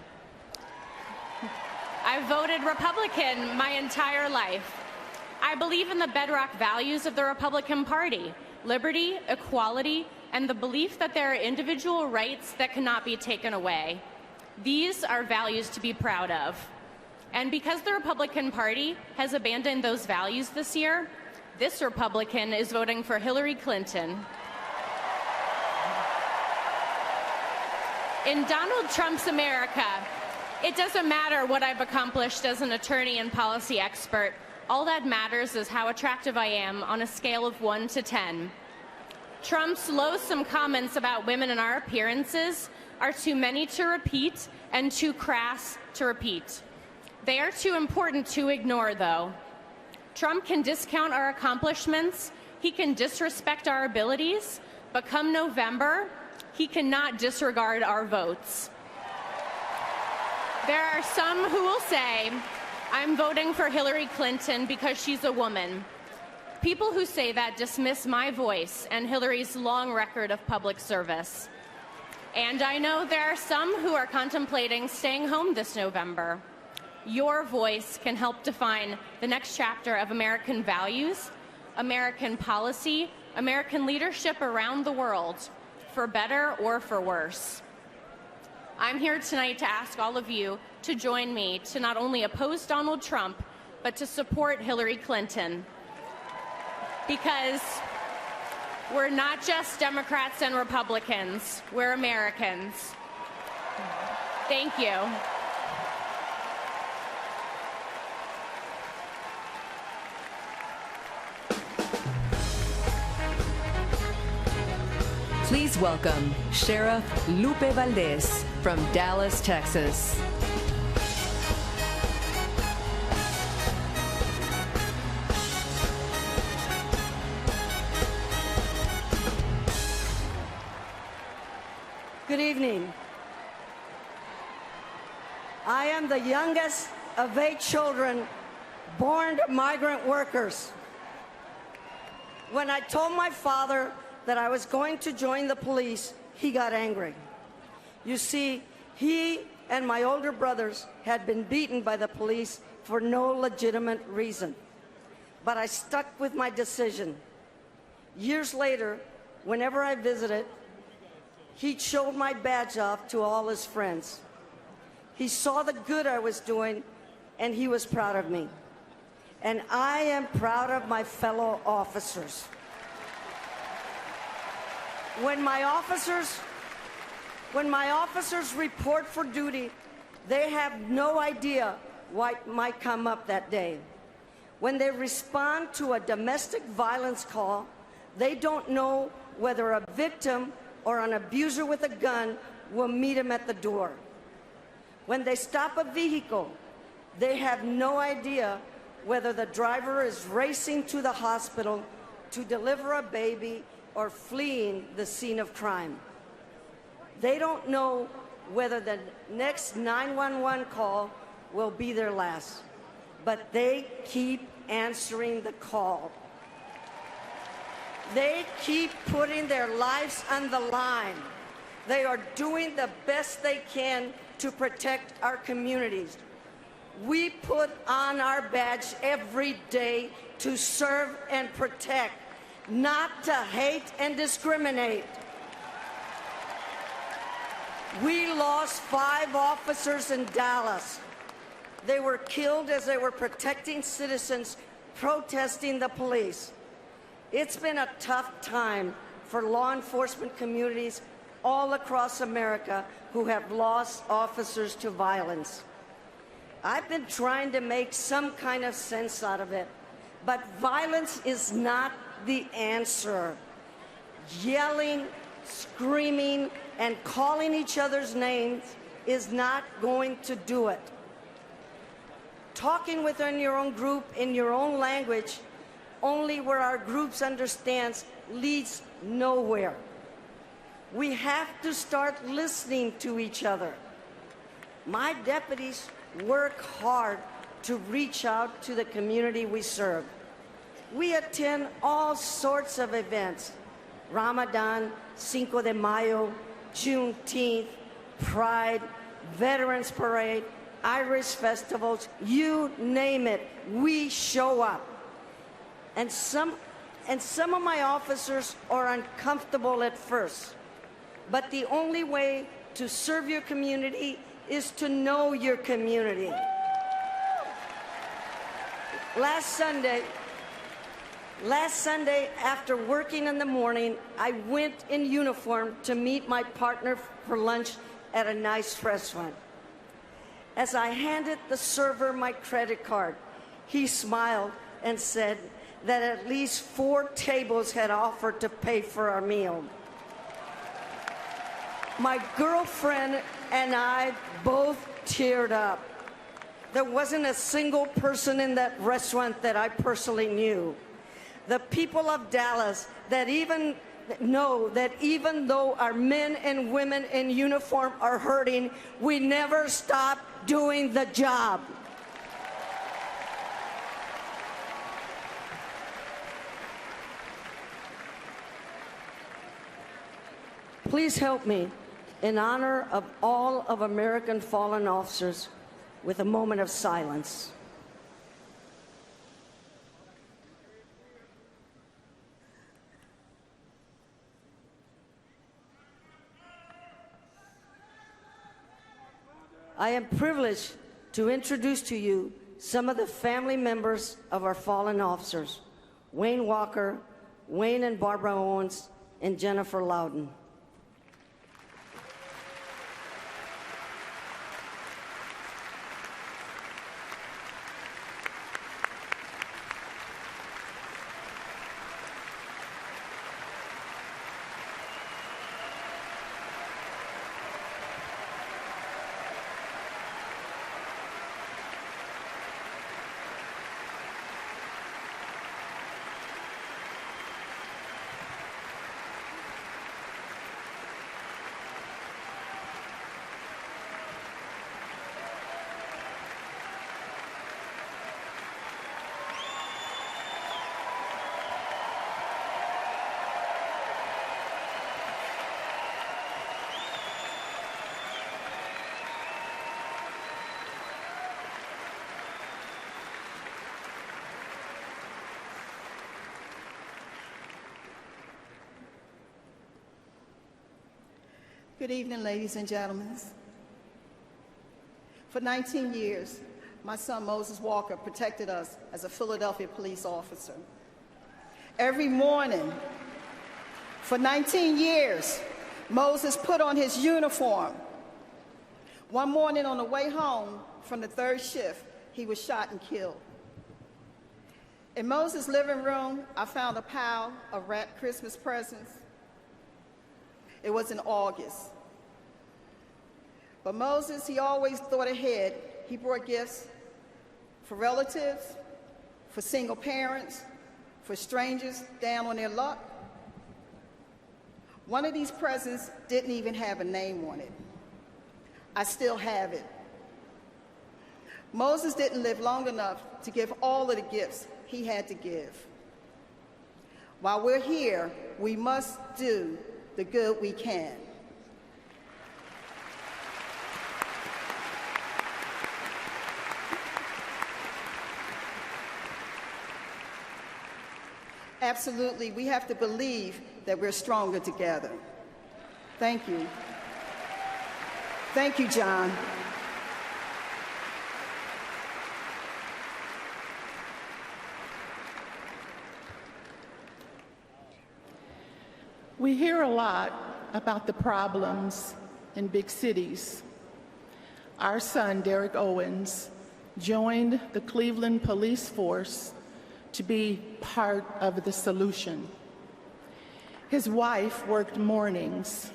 I've voted Republican my entire life. I believe in the bedrock values of the Republican Party: liberty, equality, and the belief that there are individual rights that cannot be taken away. These are values to be proud of. And because the Republican Party has abandoned those values this year, this Republican is voting for Hillary Clinton. In Donald Trump's America, it doesn't matter what I've accomplished as an attorney and policy expert. All that matters is how attractive I am on a scale of 1 to 10. Trump's loathsome comments about women and our appearances are too many to repeat and too crass to repeat. They are too important to ignore, though. Trump can discount our accomplishments, he can disrespect our abilities, but come November, he cannot disregard our votes. There are some who will say, I'm voting for Hillary Clinton because she's a woman. People who say that dismiss my voice and Hillary's long record of public service. And I know there are some who are contemplating staying home this November. Your voice can help define the next chapter of American values, American policy, American leadership around the world, for better or for worse. I'm here tonight to ask all of you to join me to not only oppose Donald Trump, but to support Hillary Clinton. Because we're not just Democrats and Republicans, we're Americans. Thank you. Please welcome Sheriff Lupe Valdez from Dallas, Texas. Good evening. I am the youngest of 8 children born migrant workers. When I told my father that I was going to join the police, he got angry. You see, he and my older brothers had been beaten by the police for no legitimate reason. But I stuck with my decision. Years later, whenever I visited, he showed my badge off to all his friends. He saw the good I was doing, and he was proud of me. And I am proud of my fellow officers. When my officers report for duty, they have no idea what might come up that day. When they respond to a domestic violence call, they don't know whether a victim or an abuser with a gun will meet him at the door. When they stop a vehicle, they have no idea whether the driver is racing to the hospital to deliver a baby or fleeing the scene of crime. They don't know whether the next 911 call will be their last, but they keep answering the call. They keep putting their lives on the line. They are doing the best they can to protect our communities. We put on our badge every day to serve and protect, not to hate and discriminate. We lost 5 officers in Dallas. They were killed as they were protecting citizens protesting the police. It's been a tough time for law enforcement communities all across America who have lost officers to violence. I've been trying to make some kind of sense out of it, but violence is not the answer. Yelling, screaming, and calling each other's names is not going to do it. Talking within your own group in your own language, only where our groups understands, leads nowhere. We have to start listening to each other. My deputies work hard to reach out to the community we serve. We attend all sorts of events: Ramadan, Cinco de Mayo, Juneteenth, Pride, Veterans Parade, Irish festivals, you name it, we show up. And some of my officers are uncomfortable at first, but the only way to serve your community is to know your community. Last Sunday, after working in the morning, I went in uniform to meet my partner for lunch at a nice restaurant. As I handed the server my credit card, he smiled and said that at least 4 tables had offered to pay for our meal. My girlfriend and I both teared up. There wasn't a single person in that restaurant that I personally knew. The people of Dallas that even know that even though our men and women in uniform are hurting, we never stop doing the job. Please help me in honor of all of American fallen officers with a moment of silence. I am privileged to introduce to you some of the family members of our fallen officers: Wayne Walker, Wayne and Barbara Owens, and Jennifer Loudon. Good evening, ladies and gentlemen. For 19 years, my son Moses Walker protected us as a Philadelphia police officer. Every morning, for 19 years, Moses put on his uniform. One morning on the way home from the third shift, he was shot and killed. In Moses' living room, I found a pile of wrapped Christmas presents. It was in August. But Moses, he always thought ahead. He brought gifts for relatives, for single parents, for strangers down on their luck. One of these presents didn't even have a name on it. I still have it. Moses didn't live long enough to give all of the gifts he had to give. While we're here, we must do the good we can. Absolutely, we have to believe that we're stronger together. Thank you. Thank you, John. We hear a lot about the problems in big cities. Our son, Derek Owens, joined the Cleveland police force to be part of the solution. His wife worked mornings,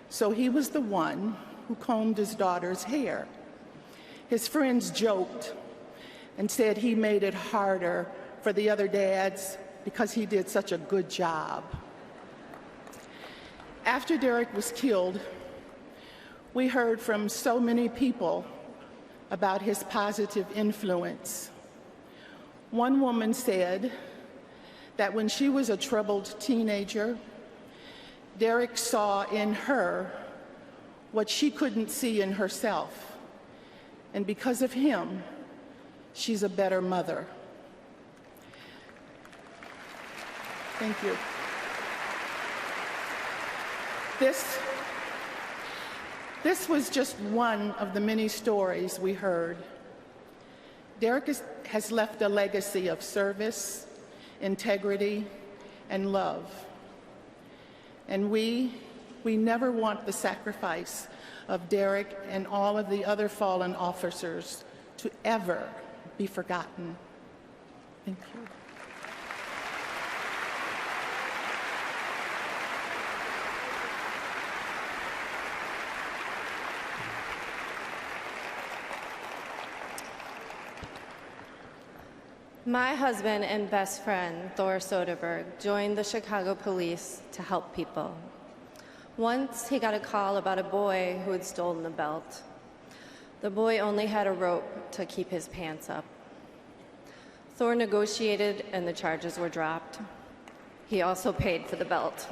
so he was the one who combed his daughter's hair. His friends joked and said he made it harder for the other dads because he did such a good job. After Derek was killed, we heard from so many people about his positive influence. One woman said that when she was a troubled teenager, Derek saw in her what she couldn't see in herself. And because of him, she's a better mother. Thank you. This was just one of the many stories we heard. Derek has left a legacy of service, integrity, and love. And we never want the sacrifice of Derek and all of the other fallen officers to ever be forgotten. Thank you. My husband and best friend, Thor Soderberg, joined the Chicago police to help people. Once he got a call about a boy who had stolen a belt. The boy only had a rope to keep his pants up. Thor negotiated and the charges were dropped. He also paid for the belt.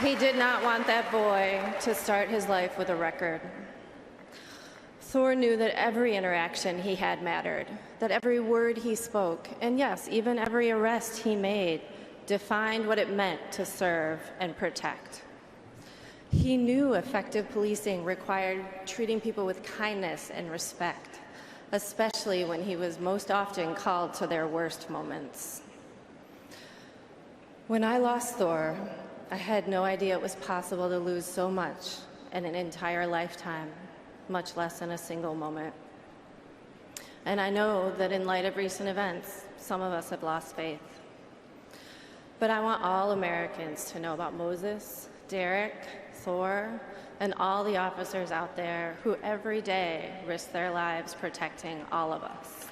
He did not want that boy to start his life with a record. Thor knew that every interaction he had mattered, that every word he spoke, and yes, even every arrest he made, defined what it meant to serve and protect. He knew effective policing required treating people with kindness and respect, especially when he was most often called to their worst moments. When I lost Thor, I had no idea it was possible to lose so much in an entire lifetime, much less in a single moment. And I know that in light of recent events, some of us have lost faith. But I want all Americans to know about Moses, Derek, Thor, and all the officers out there who every day risk their lives protecting all of us.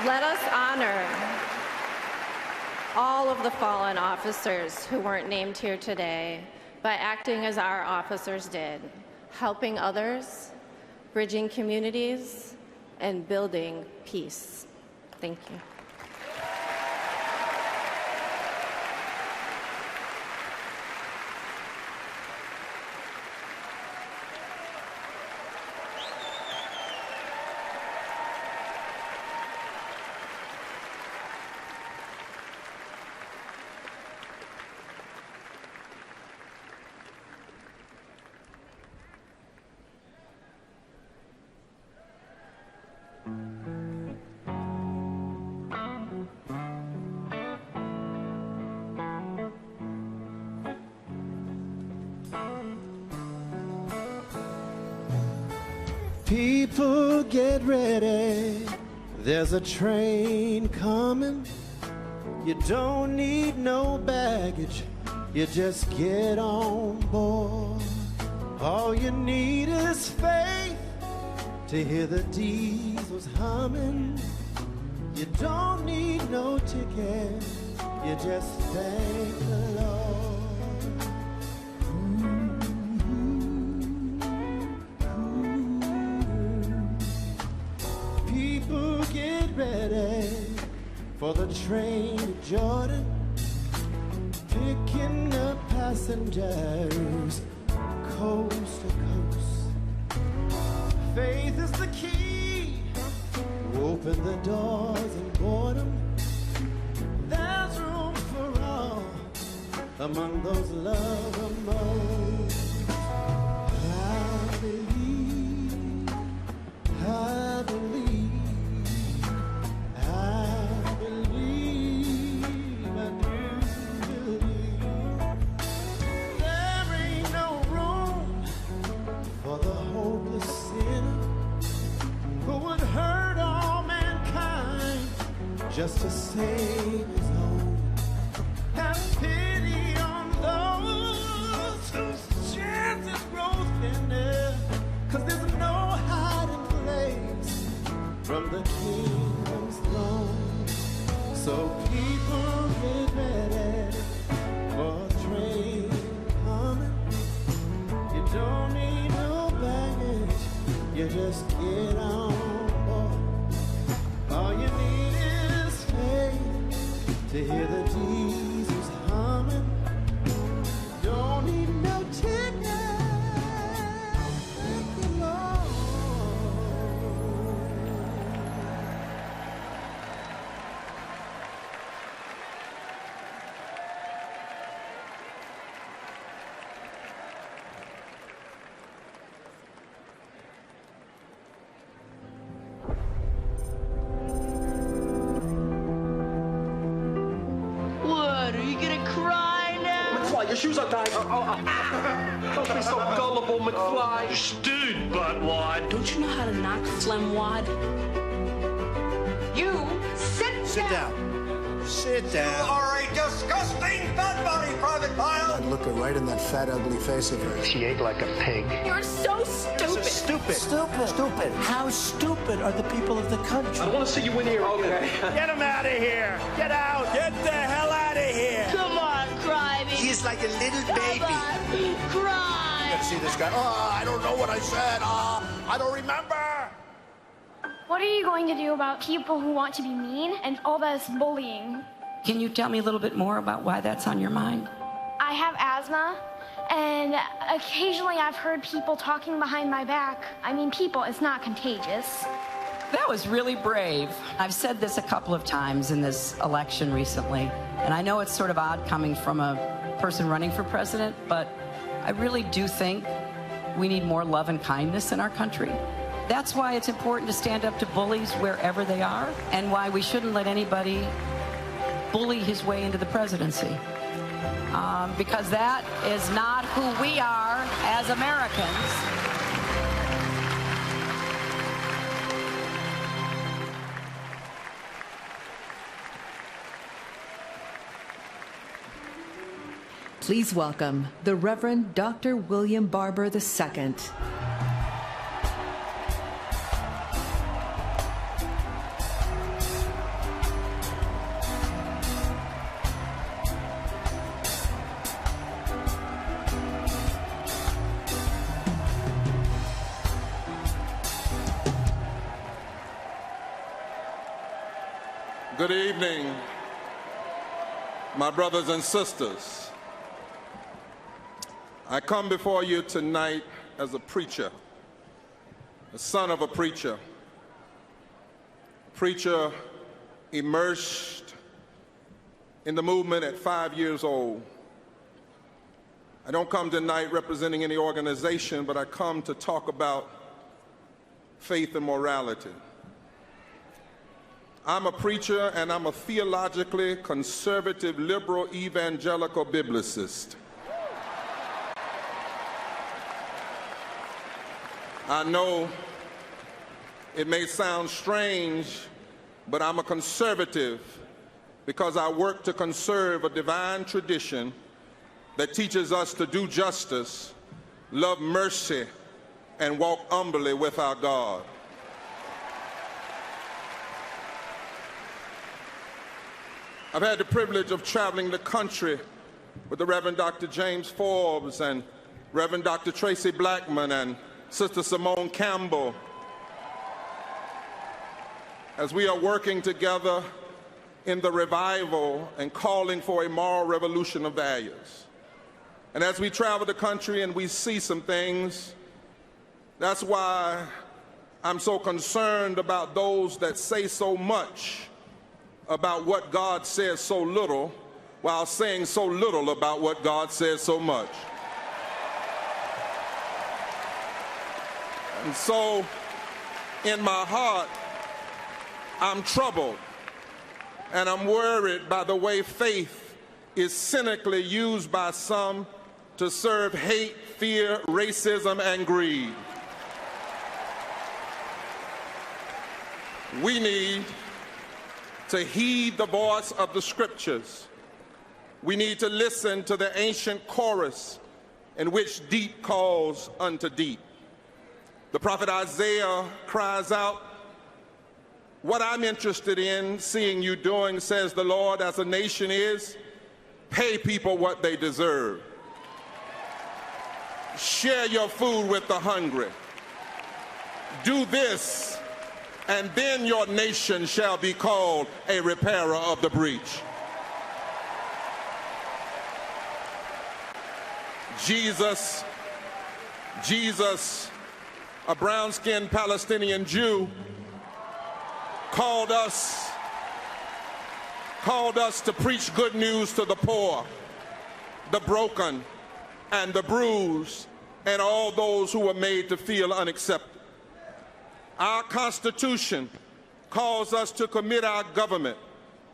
Let us honor all of the fallen officers who weren't named here today by acting as our officers did, helping others, bridging communities, and building peace. Thank you. People get ready, there's a train coming. You don't need no baggage, you just get on board. All you need is faith to hear the diesels humming. You don't need no ticket, you just thank the Lord. People get ready for the train to Jordan, picking up passengers coast to coast. Faith is the key, open the doors and board 'em. There's room for all among those love most. I believe, I believe. Just to save his own. Have pity on those whose chances grow thinner, 'cause there's no hiding place from the kingdom's throne. So people get ready for a train coming. You don't need no baggage, you just get on board. All you need to hear the diesels humming. Don't need no ticket. Thank you, Lord. Your shoes are tied. Don't be so gullible, McFly. Stewed buttwad. Don't you know how to knock phlegm wad? You sit down. Sit down. You are a disgusting fat body, Private Pile. I'd look her right in that fat, ugly face of hers. She ate like a pig. You're so stupid. Stupid. How stupid are the people of the country? I want to see you in here. Okay. Get him out of here. Get out. Get the hell out of here. Come on, cry me. He's like a little baby. Cry. You gotta see this guy. Oh, I don't know what I said. I don't remember. What are you going to do about people who want to be mean and all this bullying? Can you tell me a little bit more about why that's on your mind? I have asthma, and occasionally I've heard people talking behind my back. I mean, people, it's not contagious. That was really brave. I've said this a couple of times in this election recently, and I know it's sort of odd coming from a person running for president, but I really do think we need more love and kindness in our country. That's why it's important to stand up to bullies wherever they are, and why we shouldn't let anybody bully his way into the presidency. Because that is not who we are as Americans. Please welcome the Reverend Dr. William Barber II. Good evening, my brothers and sisters. I come before you tonight as a preacher, the son of a preacher immersed in the movement at 5 years old. I don't come tonight representing any organization, but I come to talk about faith and morality. I'm a preacher, and I'm a theologically conservative, liberal, evangelical biblicist. I know it may sound strange, but I'm a conservative because I work to conserve a divine tradition that teaches us to do justice, love mercy, and walk humbly with our God. I've had the privilege of traveling the country with the Reverend Dr. James Forbes and Reverend Dr. Tracy Blackman and Sister Simone Campbell as we are working together in the revival and calling for a moral revolution of values. And as we travel the country and we see some things, that's why I'm so concerned about those that say so much about what God says so little while saying so little about what God says so much. And so, in my heart, I'm troubled and I'm worried by the way faith is cynically used by some to serve hate, fear, racism, and greed. We need to heed the voice of the scriptures. We need to listen to the ancient chorus in which deep calls unto deep. The prophet Isaiah cries out, "What I'm interested in seeing you doing, says the Lord, as a nation is, pay people what they deserve. Share your food with the hungry. Do this, and then your nation shall be called a repairer of the breach." Jesus, a brown-skinned Palestinian Jew, called us to preach good news to the poor, the broken, and the bruised, and all those who were made to feel unaccepted. Our Constitution calls us to commit our government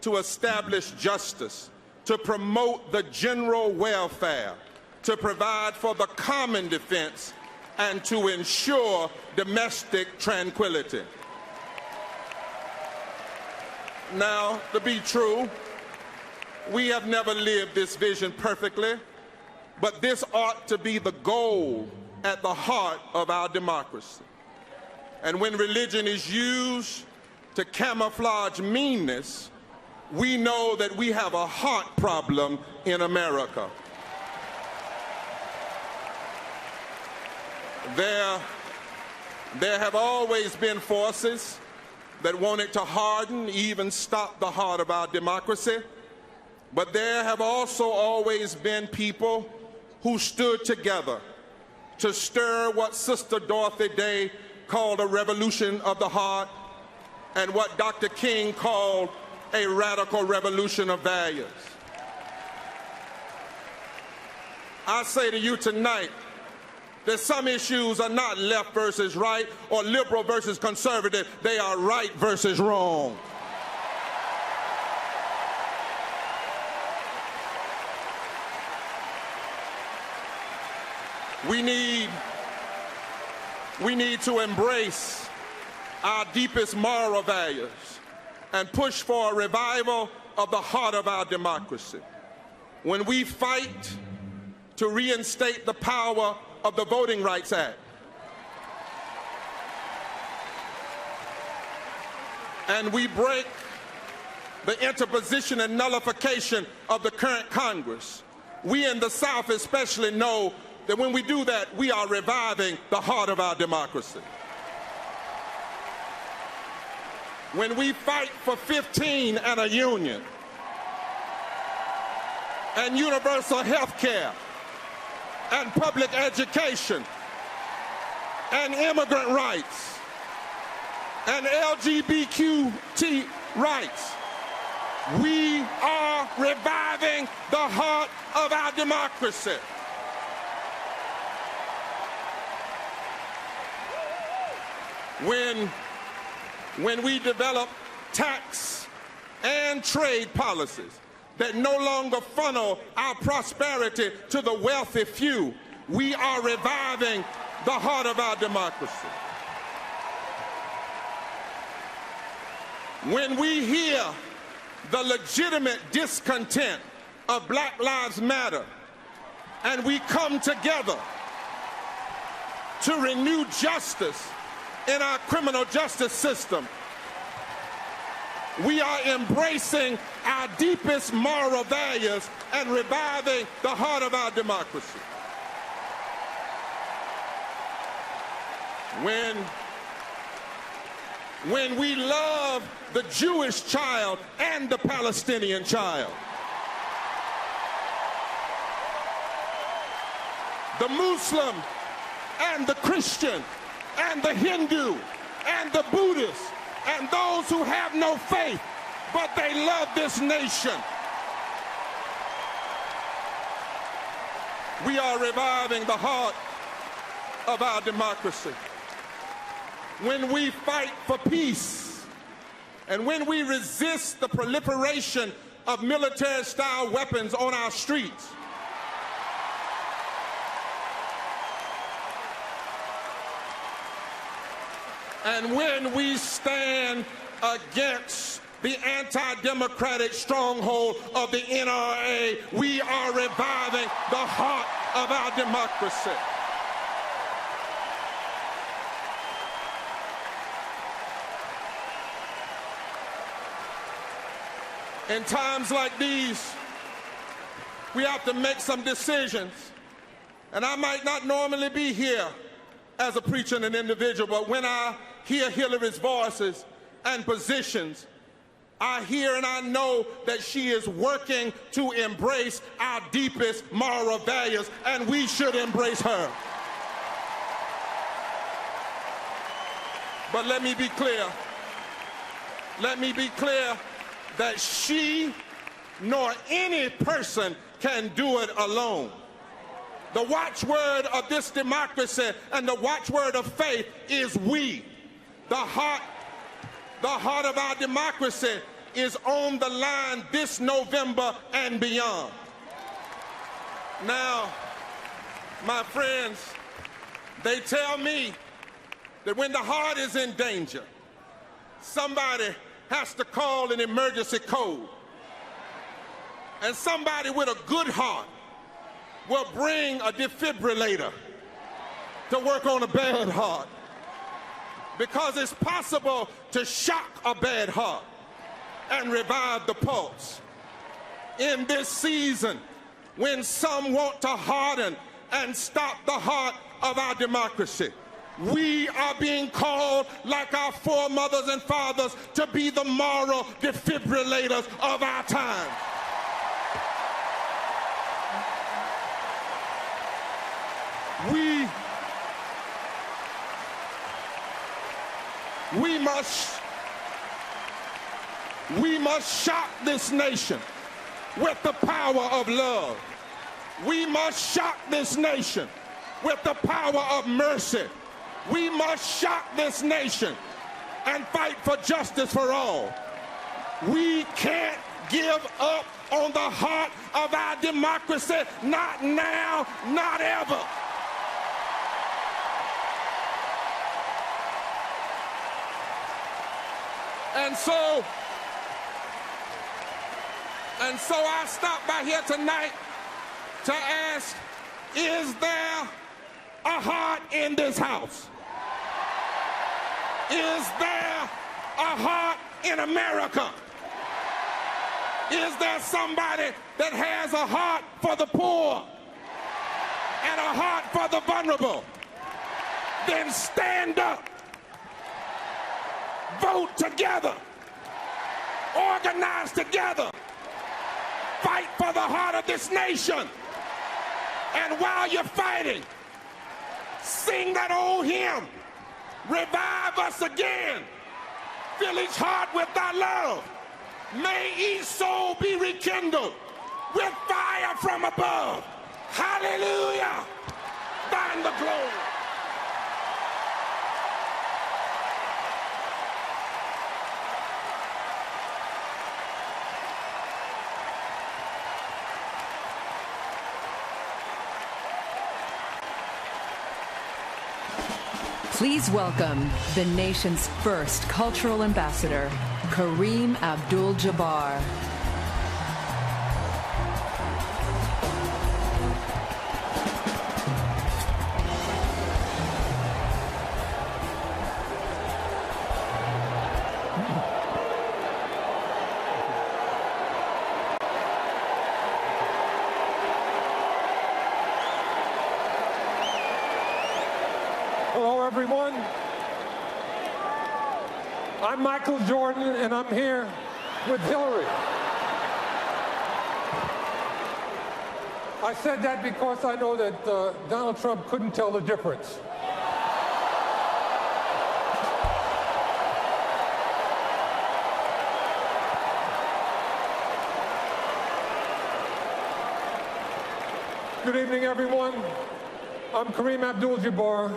to establish justice, to promote the general welfare, to provide for the common defense, and to ensure domestic tranquility. Now, to be true, we have never lived this vision perfectly, but this ought to be the goal at the heart of our democracy. And when religion is used to camouflage meanness, we know that we have a heart problem in America. There have always been forces that wanted to harden, even stop the heart of our democracy. But there have also always been people who stood together to stir what Sister Dorothy Day called a revolution of the heart, and what Dr. King called a radical revolution of values. I say to you tonight that some issues are not left versus right or liberal versus conservative. They are right versus wrong. We need to embrace our deepest moral values and push for a revival of the heart of our democracy. When we fight to reinstate the power of the Voting Rights Act, and we break the interposition and nullification of the current Congress, we in the South especially know that when we do that, we are reviving the heart of our democracy. when we fight for 15 and a union, and universal health care, and public education, and immigrant rights, and LGBTQ rights, we are reviving the heart of our democracy. When we develop tax and trade policies that no longer funnel our prosperity to the wealthy few, we are reviving the heart of our democracy. When we hear the legitimate discontent of Black Lives Matter and we come together to renew justice in our criminal justice system, we are embracing our deepest moral values and reviving the heart of our democracy. When we love the Jewish child and the Palestinian child, the Muslim and the Christian and the Hindu and the Buddhist and those who have no faith, but they love this nation. We are reviving the heart of our democracy. When we fight for peace and when we resist the proliferation of military-style weapons on our streets, and when we stand against the anti-democratic stronghold of the NRA, we are reviving the heart of our democracy. In times like these, we have to make some decisions. And I might not normally be here as a preacher and an individual, but when I hear Hillary's voices and positions, I hear and I know that she is working to embrace our deepest moral values, and we should embrace her. But let me be clear. Let me be clear that she nor any person can do it alone. The watchword of this democracy and the watchword of faith is we. The heart of our democracy is on the line this November and beyond. Now, my friends, they tell me that when the heart is in danger, somebody has to call an emergency code. And somebody with a good heart will bring a defibrillator to work on a bad heart. Because it's possible to shock a bad heart and revive the pulse. In this season, when some want to harden and stop the heart of our democracy, we are being called, like our foremothers and fathers, to be the moral defibrillators of our time. We must shock this nation with the power of love. We must shock this nation with the power of mercy. We must shock this nation and fight for justice for all. We can't give up on the heart of our democracy, not now, not ever. And so I stopped by here tonight to ask, is there a heart in this house? Is there a heart in America? Is there somebody that has a heart for the poor and a heart for the vulnerable? Then stand up. vote together, organize together, fight for the heart of this nation. And while you're fighting, sing that old hymn, revive us again, fill each heart with thy love. May each soul be rekindled with fire from above. Hallelujah! Thine the glory. Please welcome the nation's first cultural ambassador, Kareem Abdul-Jabbar. Hello, everyone. I'm Michael Jordan, and I'm here with Hillary. I said that because I know that Donald Trump couldn't tell the difference. Good evening, everyone. I'm Kareem Abdul-Jabbar.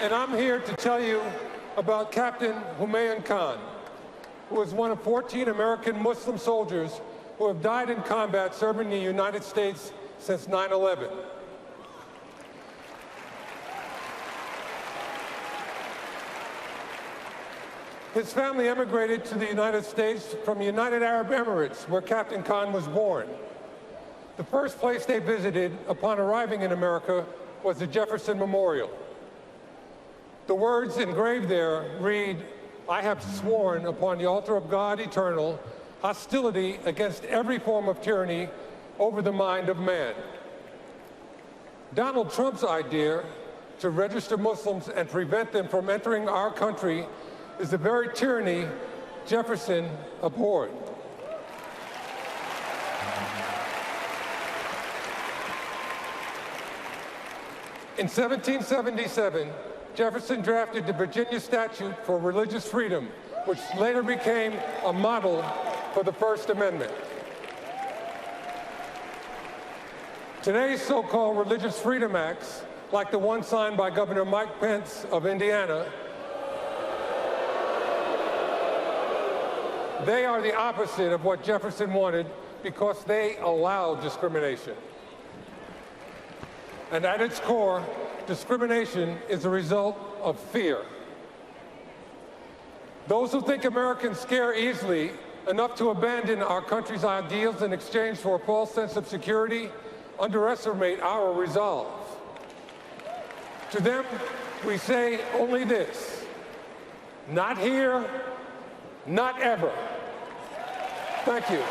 And I'm here to tell you about Captain Humayun Khan, who is one of 14 American Muslim soldiers who have died in combat serving the United States since 9/11. His family emigrated to the United States from the United Arab Emirates, where Captain Khan was born. The first place they visited upon arriving in America was the Jefferson Memorial. The words engraved there read, "I have sworn upon the altar of God eternal, hostility against every form of tyranny over the mind of man." Donald Trump's idea to register Muslims and prevent them from entering our country is the very tyranny Jefferson abhorred. In 1777, Jefferson drafted the Virginia Statute for Religious Freedom, which later became a model for the First Amendment. Today's so-called Religious Freedom Acts, like the one signed by Governor Mike Pence of Indiana, they are the opposite of what Jefferson wanted because they allow discrimination. And at its core, discrimination is a result of fear. Those who think Americans scare easily enough to abandon our country's ideals in exchange for a false sense of security underestimate our resolve. To them, we say only this: not here, not ever. Thank you.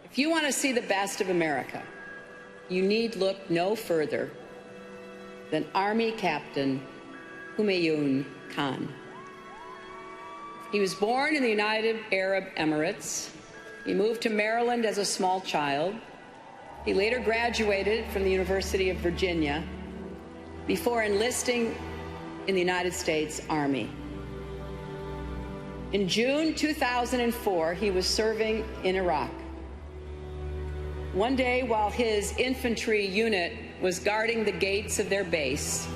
If you want to see the best of America, you need look no further than Army Captain Humayun Khan. He was born in the United Arab Emirates. He moved to Maryland as a small child. He later graduated from the University of Virginia before enlisting in the United States Army. In June 2004, he was serving in Iraq. One day, while his infantry unit was guarding the gates of their base,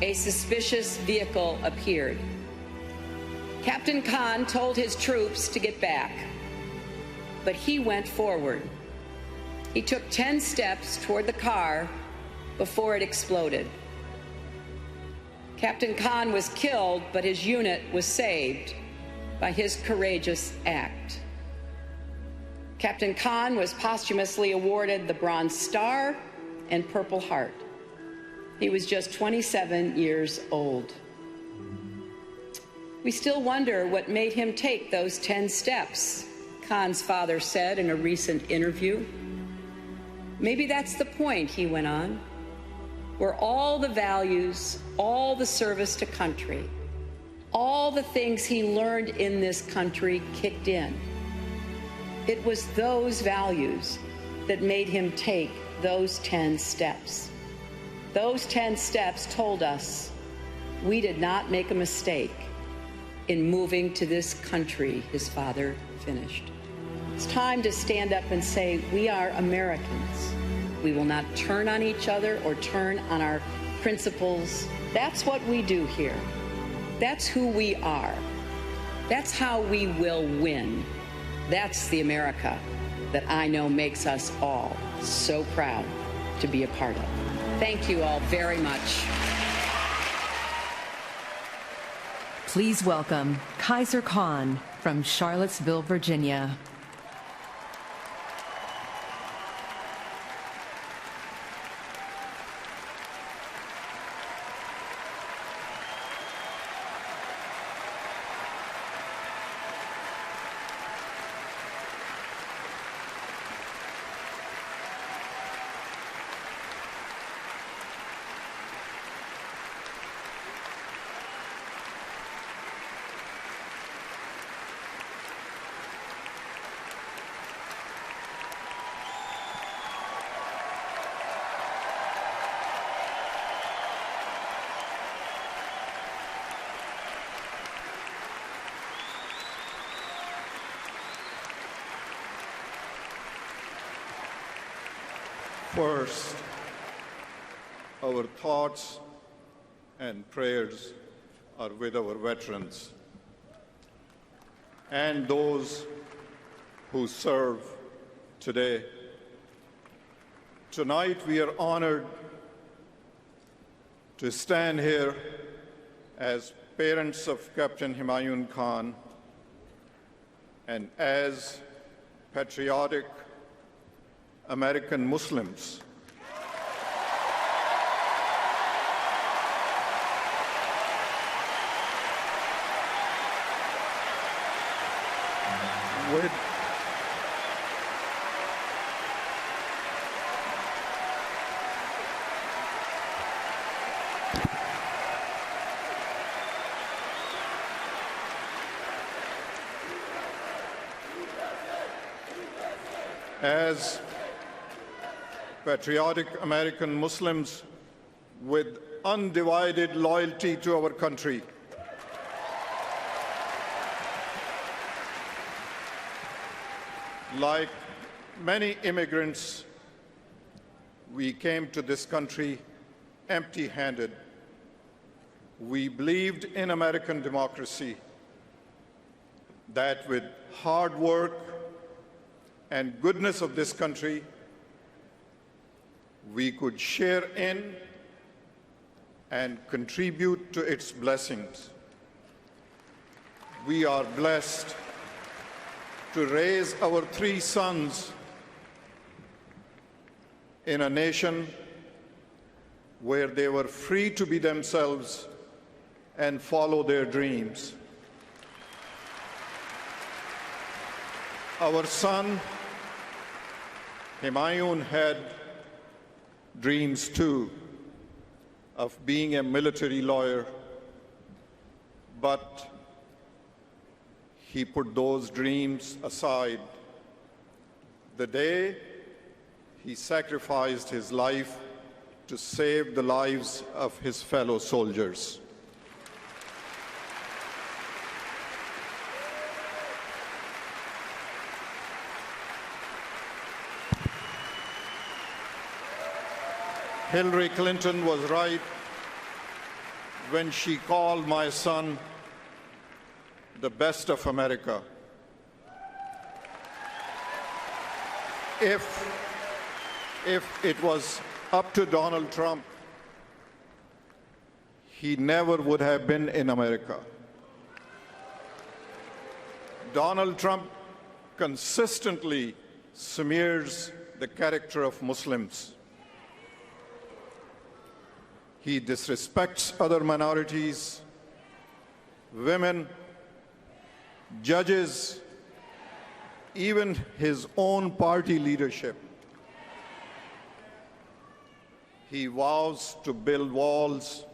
a suspicious vehicle appeared. Captain Khan told his troops to get back, but he went forward. He took 10 steps toward the car before it exploded. Captain Khan was killed, but his unit was saved by his courageous act. Captain Khan was posthumously awarded the Bronze Star and Purple Heart. He was just 27 years old. We still wonder what made him take those 10 steps, Khan's father said in a recent interview. Maybe that's the point, he went on, where all the values, all the service to country, all the things he learned in this country kicked in. It was those values that made him take those 10 steps. Those 10 steps told us we did not make a mistake in moving to this country, his father finished. It's time to stand up and say, we are Americans. We will not turn on each other or turn on our principles. That's what we do here. That's who we are. That's how we will win. That's the America that I know makes us all so proud to be a part of. Thank you all very much. Please welcome Kaiser Khan from Charlottesville, Virginia. First, our thoughts and prayers are with our veterans and those who serve today. Tonight, we are honored to stand here as parents of Captain Humayun Khan and as patriotic American Muslims. As patriotic American Muslims with undivided loyalty to our country. Like many immigrants, we came to this country empty-handed. We believed in American democracy, that with hard work and goodness of this country, we could share in and contribute to its blessings. We are blessed to raise our 3 sons in a nation where they were free to be themselves and follow their dreams. Our son, Humayun, had dreams too of being a military lawyer, but he put those dreams aside the day he sacrificed his life to save the lives of his fellow soldiers. Hillary Clinton was right when she called my son the best of America. If it was up to Donald Trump, he never would have been in America. Donald Trump consistently smears the character of Muslims. He disrespects other minorities, women, judges, even his own party leadership. He vows to build walls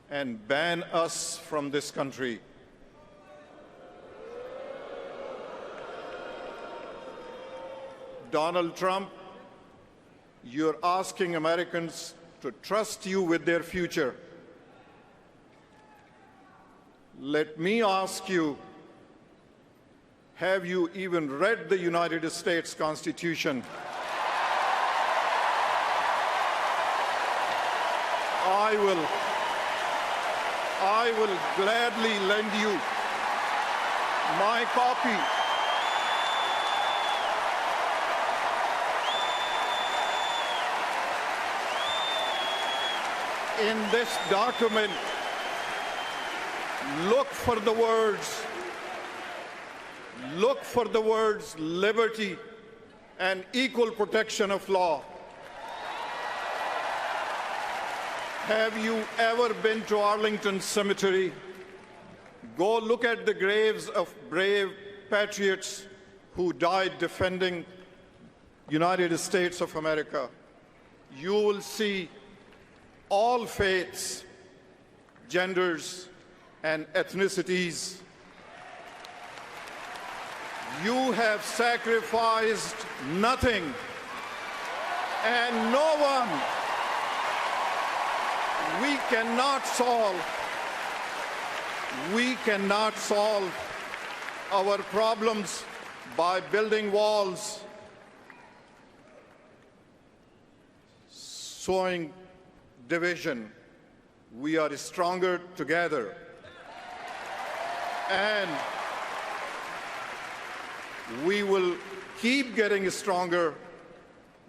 and ban us from this country. Donald Trump, you're asking Americans to trust you with their future. Let me ask you, have you even read the United States Constitution? I will gladly lend you my copy. In this document, look for the words liberty and equal protection of law. Have you ever been to Arlington Cemetery? Go look at the graves of brave patriots who died defending United States of America. You will see all faiths, genders, and ethnicities. You have sacrificed nothing and no one. We cannot solve our problems by building walls, sowing division. We are stronger together. And we will keep getting stronger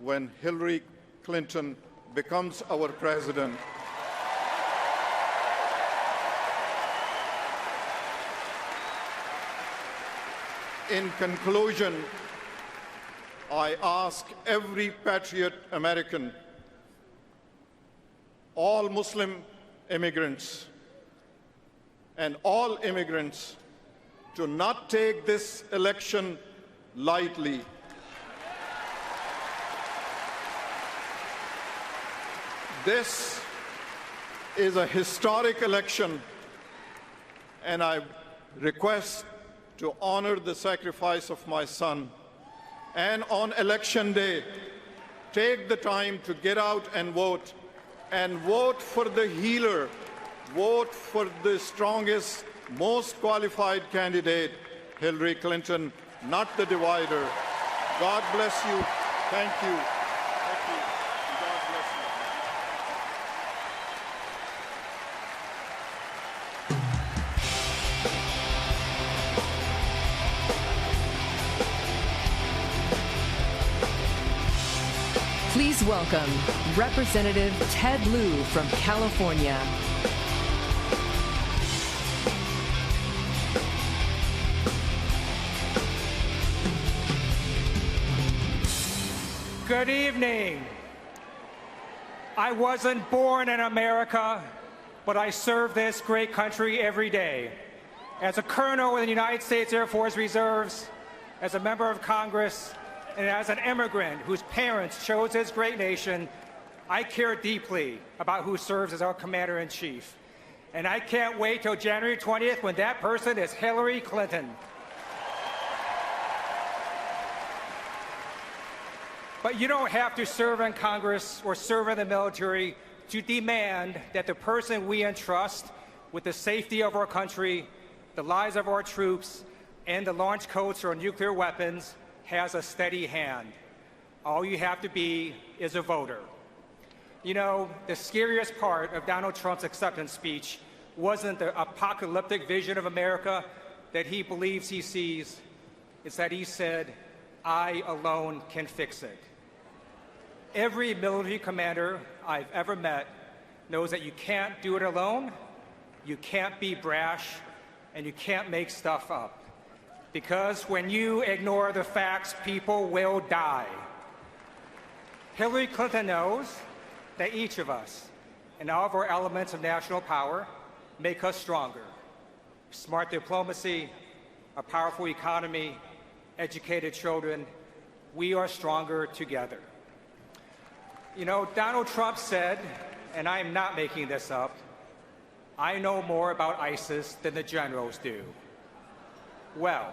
when Hillary Clinton becomes our president. In conclusion, I ask every patriot American, all Muslim immigrants, and all immigrants to not take this election lightly. This is a historic election, and I request to honor the sacrifice of my son. And on election day, take the time to get out and vote for the healer, vote for the strongest, most qualified candidate, Hillary Clinton, not the divider. God bless you. Thank you. Thank you. God bless you. Please welcome Representative Ted Lieu from California. Good evening. I wasn't born in America, but I serve this great country every day. As a colonel in the United States Air Force Reserves, as a member of Congress, and as an immigrant whose parents chose this great nation, I care deeply about who serves as our commander-in-chief. And I can't wait till January 20th when that person is Hillary Clinton. But you don't have to serve in Congress or serve in the military to demand that the person we entrust with the safety of our country, the lives of our troops, and the launch codes for nuclear weapons has a steady hand. All you have to be is a voter. You know, the scariest part of Donald Trump's acceptance speech wasn't the apocalyptic vision of America that he believes he sees. It's that he said, "I alone can fix it." Every military commander I've ever met knows that you can't do it alone, you can't be brash, and you can't make stuff up. Because when you ignore the facts, people will die. Hillary Clinton knows that each of us, and all of our elements of national power make us stronger. Smart diplomacy, a powerful economy, educated children, we are stronger together. You know, Donald Trump said, and I am not making this up, I know more about ISIS than the generals do. Well,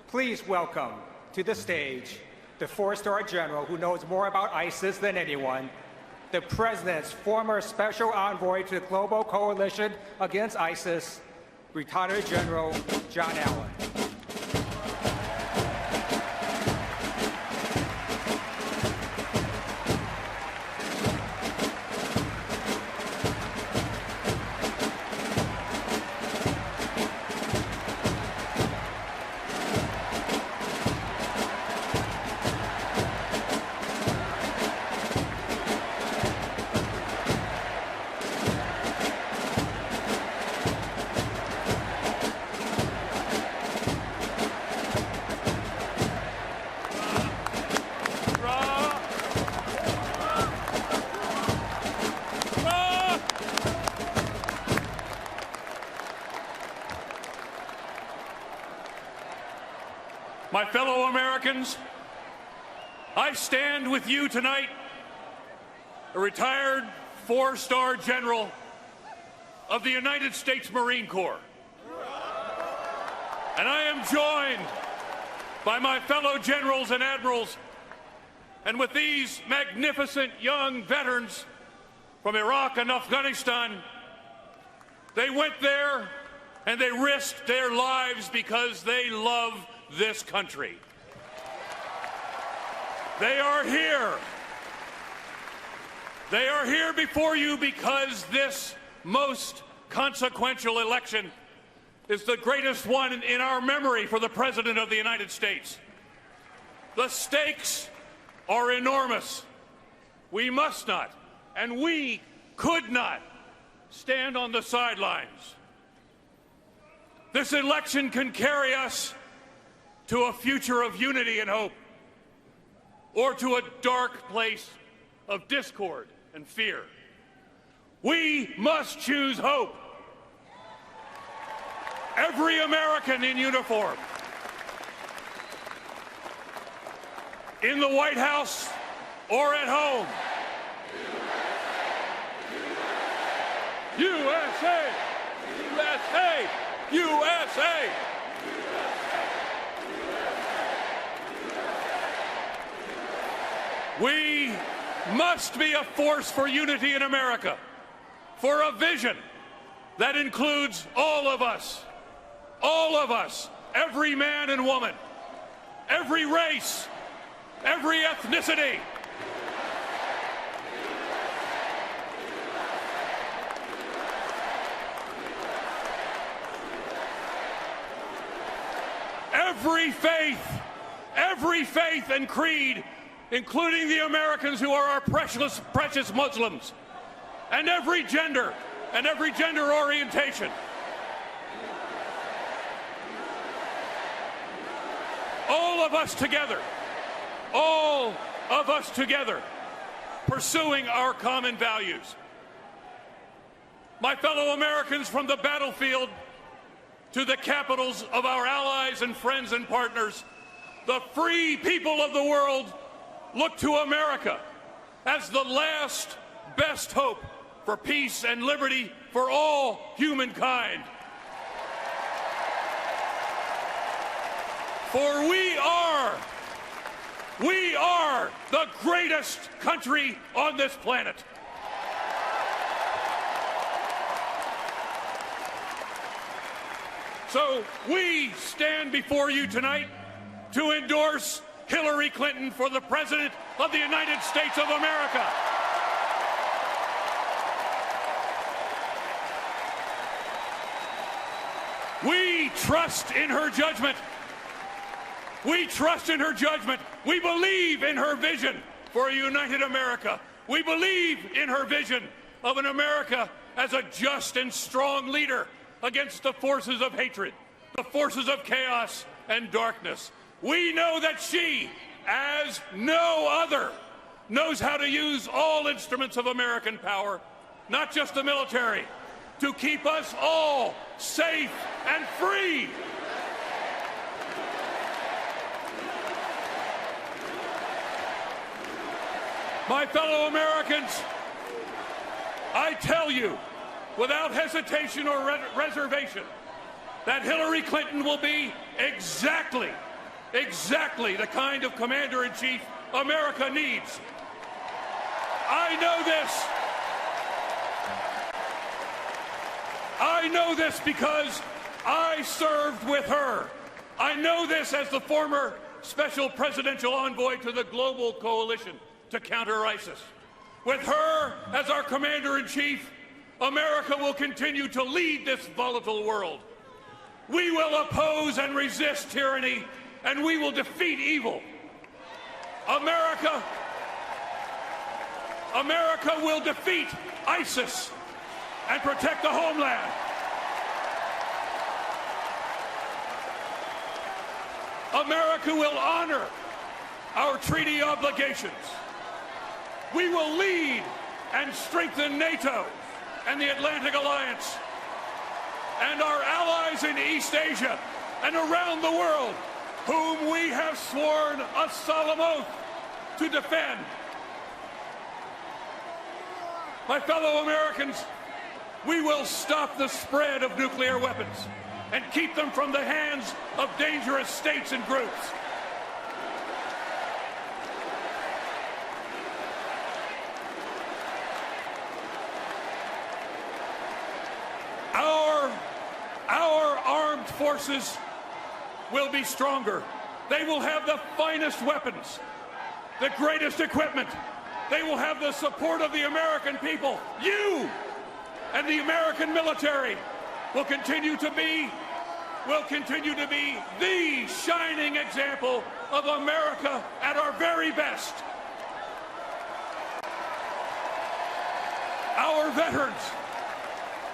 please welcome to the stage the four-star general who knows more about ISIS than anyone, the President's former special envoy to the Global Coalition Against ISIS, retired General John Allen. My fellow Americans, I stand with you tonight, a retired four-star general of the United States Marine Corps. And I am joined by my fellow generals and admirals, and with these magnificent young veterans from Iraq and Afghanistan. They went there and they risked their lives because they love this country. They are here. They are here before you because this most consequential election is the greatest one in our memory for the President of the United States. The stakes are enormous. We must not, and we could not, stand on the sidelines. This election can carry us to a future of unity and hope, or to a dark place of discord and fear. We must choose hope. Every American in uniform, in the White House or at home. USA! USA! USA! We must be a force for unity in America, for a vision that includes all of us, every man and woman, every race, every ethnicity. Every faith and creed, including the Americans who are our precious Muslims, and every gender orientation. All of us together, pursuing our common values. My fellow Americans, from the battlefield to the capitals of our allies and friends and partners, the free people of the world look to America as the last best hope for peace and liberty for all humankind. For we are the greatest country on this planet. So we stand before you tonight to endorse Hillary Clinton for the President of the United States of America. We trust in her judgment. We trust in her judgment. We believe in her vision for a united America. We believe in her vision of an America as a just and strong leader against the forces of hatred, the forces of chaos and darkness. We know that she, as no other, knows how to use all instruments of American power not just the military, to keep us all safe and free. My fellow Americans, I tell you, without hesitation or reservation, that Hillary Clinton will be exactly the kind of commander-in-chief America needs. I know this. I know this because I served with her. I know this as the former special presidential envoy to the global coalition to counter ISIS. With her as our commander-in-chief, America will continue to lead this volatile world. We will oppose and resist tyranny, and we will defeat evil. America will defeat ISIS and protect the homeland. America will honor our treaty obligations. We will lead and strengthen NATO and the Atlantic Alliance and our allies in East Asia and around the world, whom we have sworn a solemn oath to defend. My fellow Americans, we will stop the spread of nuclear weapons and keep them from the hands of dangerous states and groups. Our armed forces will be stronger. They will have the finest weapons, the greatest equipment. They will have the support of the American people. You and the American military will continue to be the shining example of America at our very best.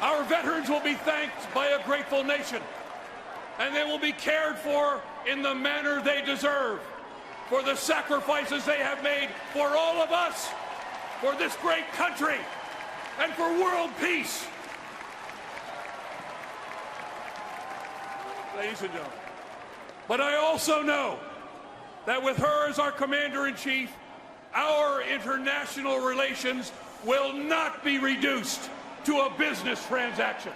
Our veterans will be thanked by a grateful nation, and they will be cared for in the manner they deserve for the sacrifices they have made for all of us, for this great country, and for world peace. Ladies and gentlemen, but I also know that with her as our commander-in-chief, our international relations will not be reduced to a business transaction.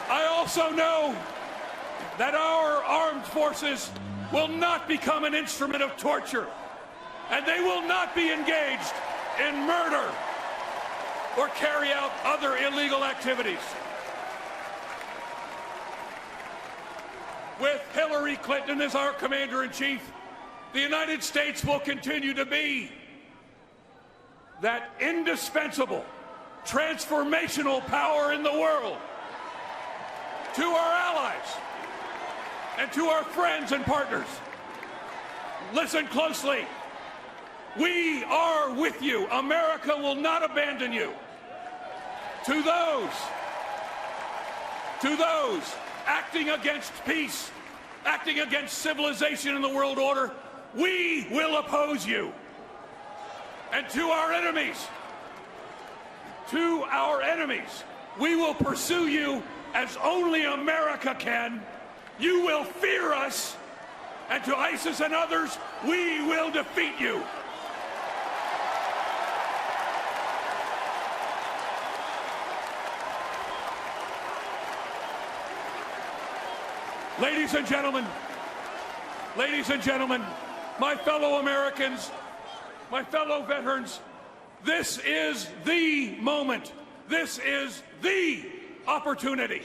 I also know that our armed forces will not become an instrument of torture, and they will not be engaged in murder or carry out other illegal activities. With Hillary Clinton as our commander-in-chief, the United States will continue to be that indispensable, transformational power in the world to our allies and to our friends and partners. Listen closely. We are with you. America will not abandon you. To those acting against peace, acting against civilization and the world order, we will oppose you. And to our enemies, we will pursue you as only America can. You will fear us, and to ISIS and others, we will defeat you. Ladies and gentlemen, my fellow Americans, my fellow veterans, this is the moment. This is the opportunity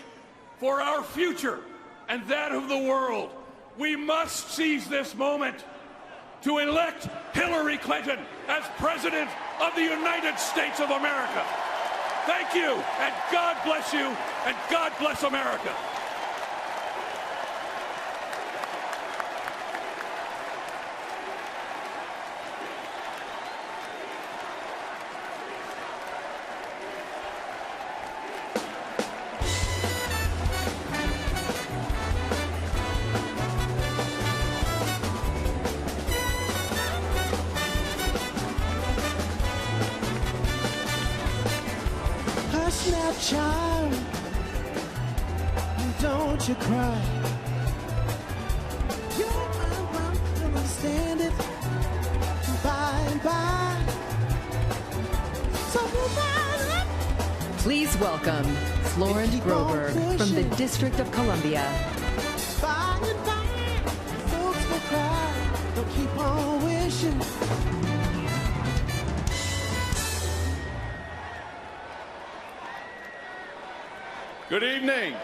for our future and that of the world. We must seize this moment to elect Hillary Clinton as President of the United States of America. Thank you, and God bless you, and God bless America. Hush now, child, don't you cry. Your mama will understand it by and by. So Please welcome Florence Grover from the District of Columbia. by and by, folks will cry. They'll keep on wishing. Good evening.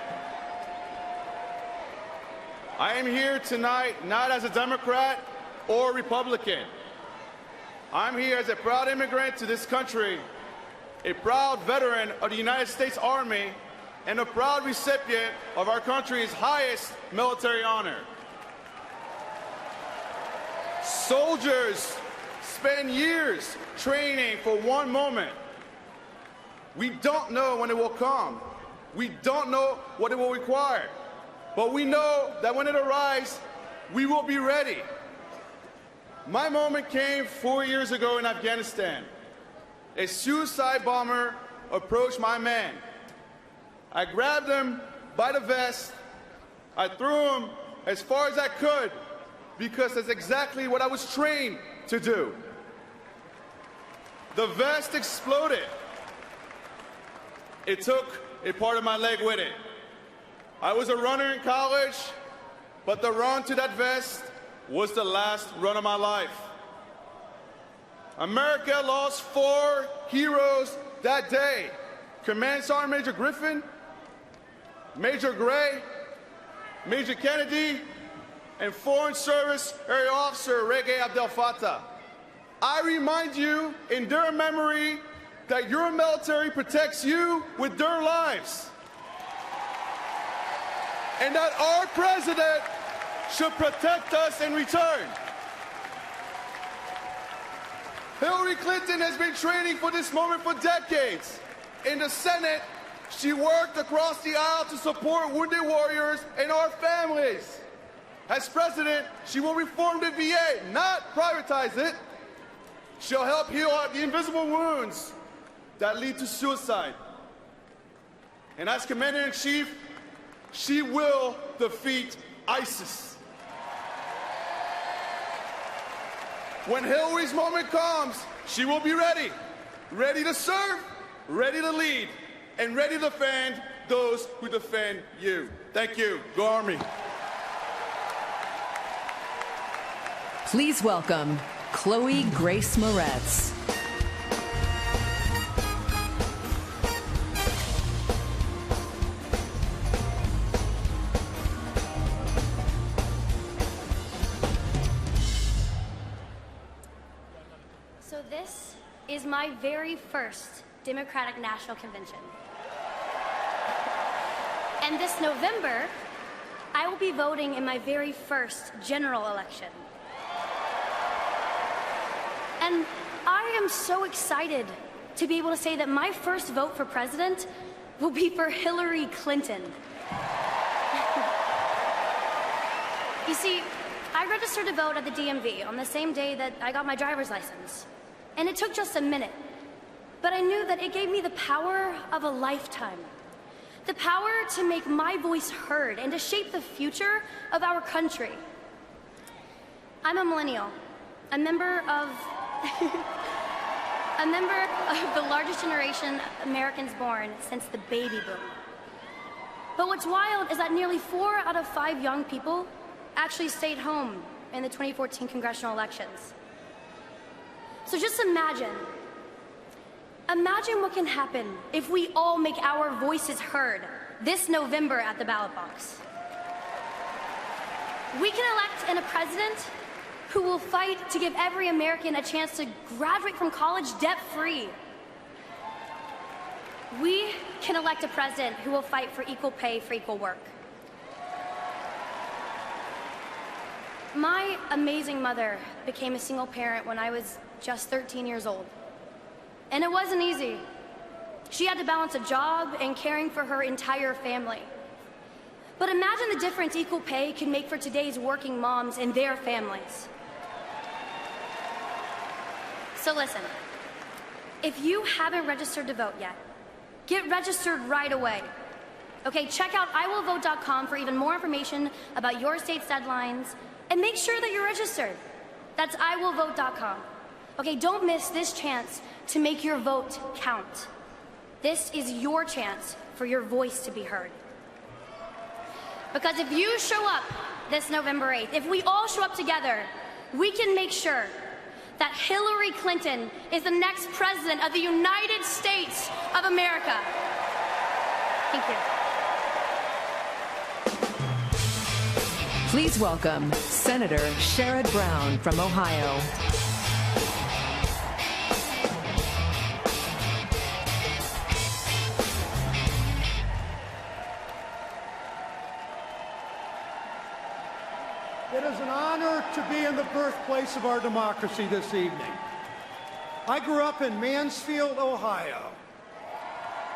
I am here tonight not as a Democrat or Republican. I'm here as a proud immigrant to this country, a proud veteran of the United States Army, and a proud recipient of our country's highest military honor. Soldiers spend years training for one moment. We don't know when it will come. We don't know what it will require. But we know that when it arrives, we will be ready. My moment came 4 years ago in Afghanistan. A suicide bomber approached my man. I grabbed him by the vest. I threw him as far as I could because that's exactly what I was trained to do. The vest exploded. It took a part of my leg with it. I was a runner in college, but the run to that vest was the last run of my life. America lost 4 heroes that day. Command Sergeant Major Griffin, Major Gray, Major Kennedy, and Foreign Service Area Officer Reggae Abdel Fattah. I remind you in their memory that your military protects you with their lives. And that our president should protect us in return. Hillary Clinton has been training for this moment for decades. In the Senate, she worked across the aisle to support wounded warriors and our families. As president, she will reform the VA, not privatize it. She'll help heal the invisible wounds that lead to suicide. And as Commander-in-Chief, she will defeat ISIS. When Hillary's moment comes, she will be ready. Ready to serve, ready to lead, and ready to defend those who defend you. Thank you. Go Army. Please welcome Chloe Grace Moretz. So this is my very first Democratic National Convention. And this November, I will be voting in my very first general election. And I am so excited to be able to say that my first vote for president will be for Hillary Clinton. You see, I registered to vote at the DMV on the same day that I got my driver's license. And it took just a minute. But I knew that it gave me the power of a lifetime. The power to make my voice heard and to shape the future of our country. I'm a millennial, a member of the largest generation Americans born since the baby boom. But what's wild is that nearly 4 out of 5 young people actually stayed home in the 2014 congressional elections. So just imagine what can happen if we all make our voices heard this November at the ballot box. We can elect a president who will fight to give every American a chance to graduate from college debt-free. We can elect a president who will fight for equal pay for equal work. My amazing mother became a single parent when I was just 13 years old. And it wasn't easy. She had to balance a job and caring for her entire family. But imagine the difference equal pay can make for today's working moms and their families. So listen, if you haven't registered to vote yet, get registered right away. Okay, check out iwillvote.com for even more information about your state's deadlines, and make sure that you're registered. That's iwillvote.com. Okay, don't miss this chance to make your vote count. This is your chance for your voice to be heard. Because if you show up this November 8th, if we all show up together, we can make sure that Hillary Clinton is the next president of the United States of America. Thank you. Please welcome Senator Sherrod Brown from Ohio. It is an honor to be in the birthplace of our democracy this evening. I grew up in Mansfield, Ohio.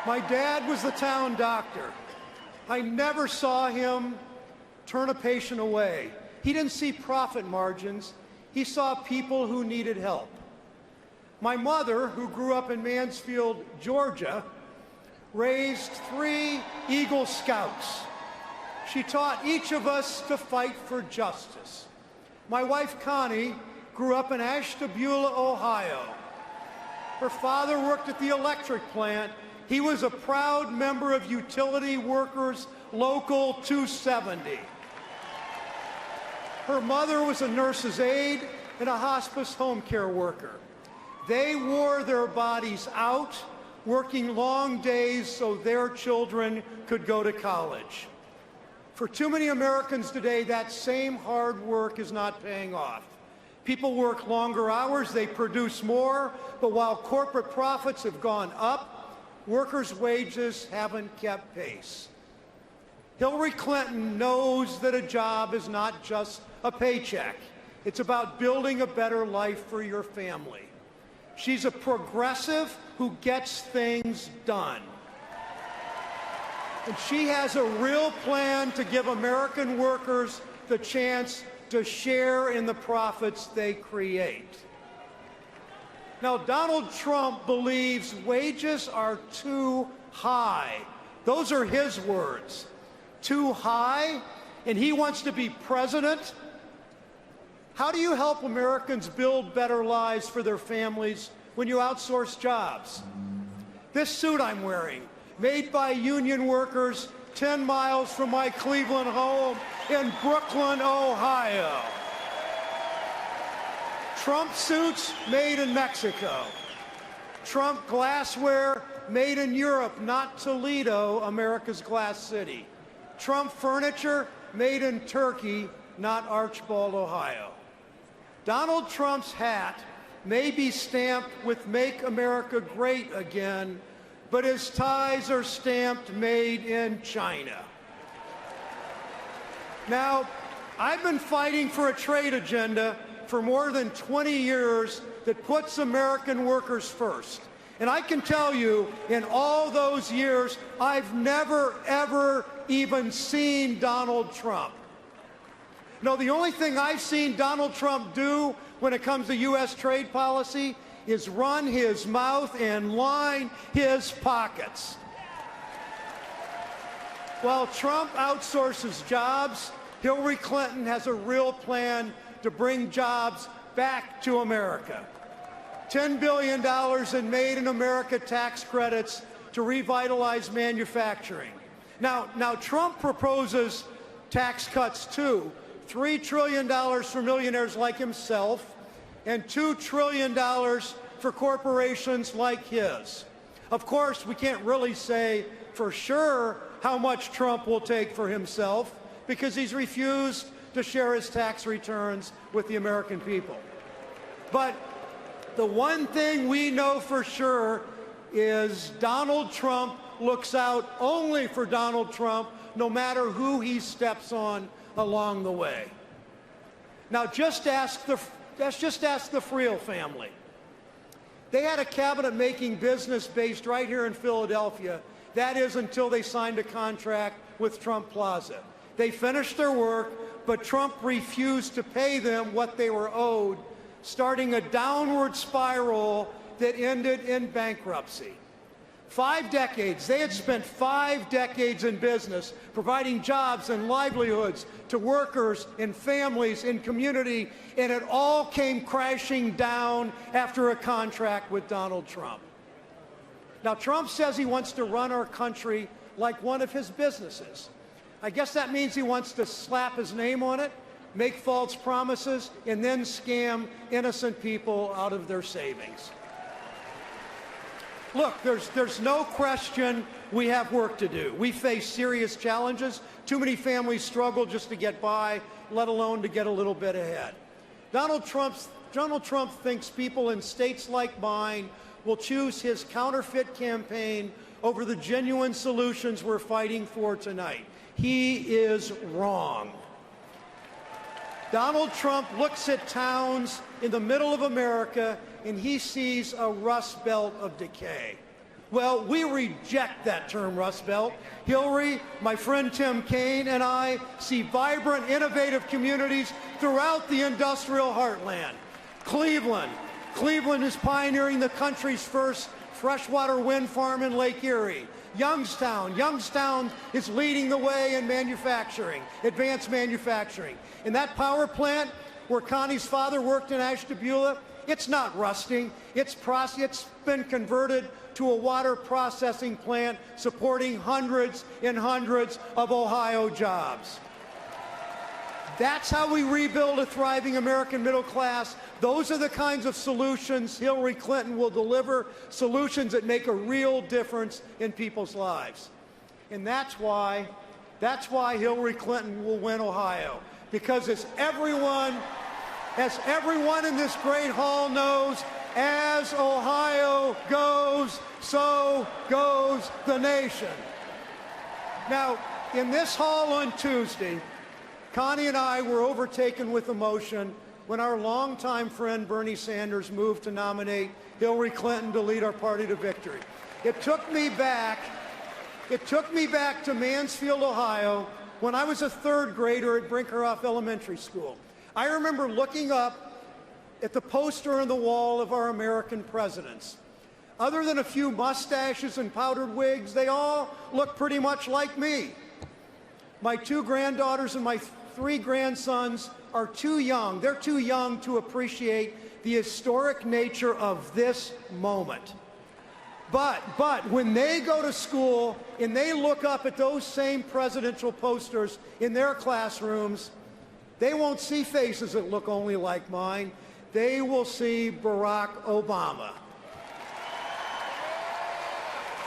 My dad was the town doctor. I never saw him turn a patient away. He didn't see profit margins. He saw people who needed help. My mother, who grew up in Mansfield, Georgia, raised 3 Eagle Scouts. She taught each of us to fight for justice. My wife, Connie, grew up in Ashtabula, Ohio. Her father worked at the electric plant. He was a proud member of Utility Workers Local 270. Her mother was a nurse's aide and a hospice home care worker. They wore their bodies out, working long days so their children could go to college. For too many Americans today, that same hard work is not paying off. People work longer hours, they produce more, but while corporate profits have gone up, workers' wages haven't kept pace. Hillary Clinton knows that a job is not just a paycheck. It's about building a better life for your family. She's a progressive who gets things done. And she has a real plan to give American workers the chance to share in the profits they create. Now, Donald Trump believes wages are too high. Those are his words. Too high, and he wants to be president. How do you help Americans build better lives for their families when you outsource jobs? This suit I'm wearing, made by union workers 10 miles from my Cleveland home in Brooklyn, Ohio. Trump suits made in Mexico. Trump glassware made in Europe, not Toledo, America's glass city. Trump furniture made in Turkey, not Archbald, Ohio. Donald Trump's hat may be stamped with "Make America Great Again," but his ties are stamped "Made in China." Now, I've been fighting for a trade agenda for more than 20 years that puts American workers first. And I can tell you, in all those years, I've never, ever even seen Donald Trump. No, the only thing I've seen Donald Trump do when it comes to U.S. trade policy is run his mouth and line his pockets. While Trump outsources jobs, Hillary Clinton has a real plan to bring jobs back to America. $10 billion in Made in America tax credits to revitalize manufacturing. Now Trump proposes tax cuts too. $3 trillion for millionaires like himself and $2 trillion for corporations like his. Of course, we can't really say for sure how much Trump will take for himself because he's refused to share his tax returns with the American people. But the one thing we know for sure is Donald Trump looks out only for Donald Trump, no matter who he steps on along the way. Now, let's just ask the Friel family. They had a cabinet-making business based right here in Philadelphia. That is until they signed a contract with Trump Plaza. They finished their work, but Trump refused to pay them what they were owed, starting a downward spiral that ended in bankruptcy. 5 decades. They had spent 5 decades in business, providing jobs and livelihoods to workers and families in community, and it all came crashing down after a contract with Donald Trump. Now, Trump says he wants to run our country like one of his businesses. I guess that means he wants to slap his name on it, make false promises, and then scam innocent people out of their savings. Look, there's no question we have work to do. We face serious challenges. Too many families struggle just to get by, let alone to get a little bit ahead. Donald Trump thinks people in states like mine will choose his counterfeit campaign over the genuine solutions we're fighting for tonight. He is wrong. Donald Trump looks at towns in the middle of America and he sees a rust belt of decay. Well, we reject that term, Rust Belt. Hillary, my friend Tim Kaine, and I see vibrant, innovative communities throughout the industrial heartland. Cleveland is pioneering the country's first freshwater wind farm in Lake Erie. Youngstown is leading the way in manufacturing, advanced manufacturing. And that power plant where Connie's father worked in Ashtabula, it's not rusting. It's been converted to a water processing plant supporting hundreds and hundreds of Ohio jobs. That's how we rebuild a thriving American middle class. Those are the kinds of solutions Hillary Clinton will deliver, solutions that make a real difference in people's lives. And that's why Hillary Clinton will win Ohio. Because as everyone in this great hall knows, as Ohio goes, so goes the nation. Now, in this hall on Tuesday, Connie and I were overtaken with emotion when our longtime friend Bernie Sanders moved to nominate Hillary Clinton to lead our party to victory. It took me back to Mansfield, Ohio, when I was a 3rd grader at Brinkerhoff Elementary School. I remember looking up at the poster on the wall of our American presidents. Other than a few mustaches and powdered wigs, they all look pretty much like me. My 2 granddaughters and my 3 grandsons are too young. They're too young to appreciate the historic nature of this moment. But when they go to school and they look up at those same presidential posters in their classrooms, they won't see faces that look only like mine. They will see Barack Obama.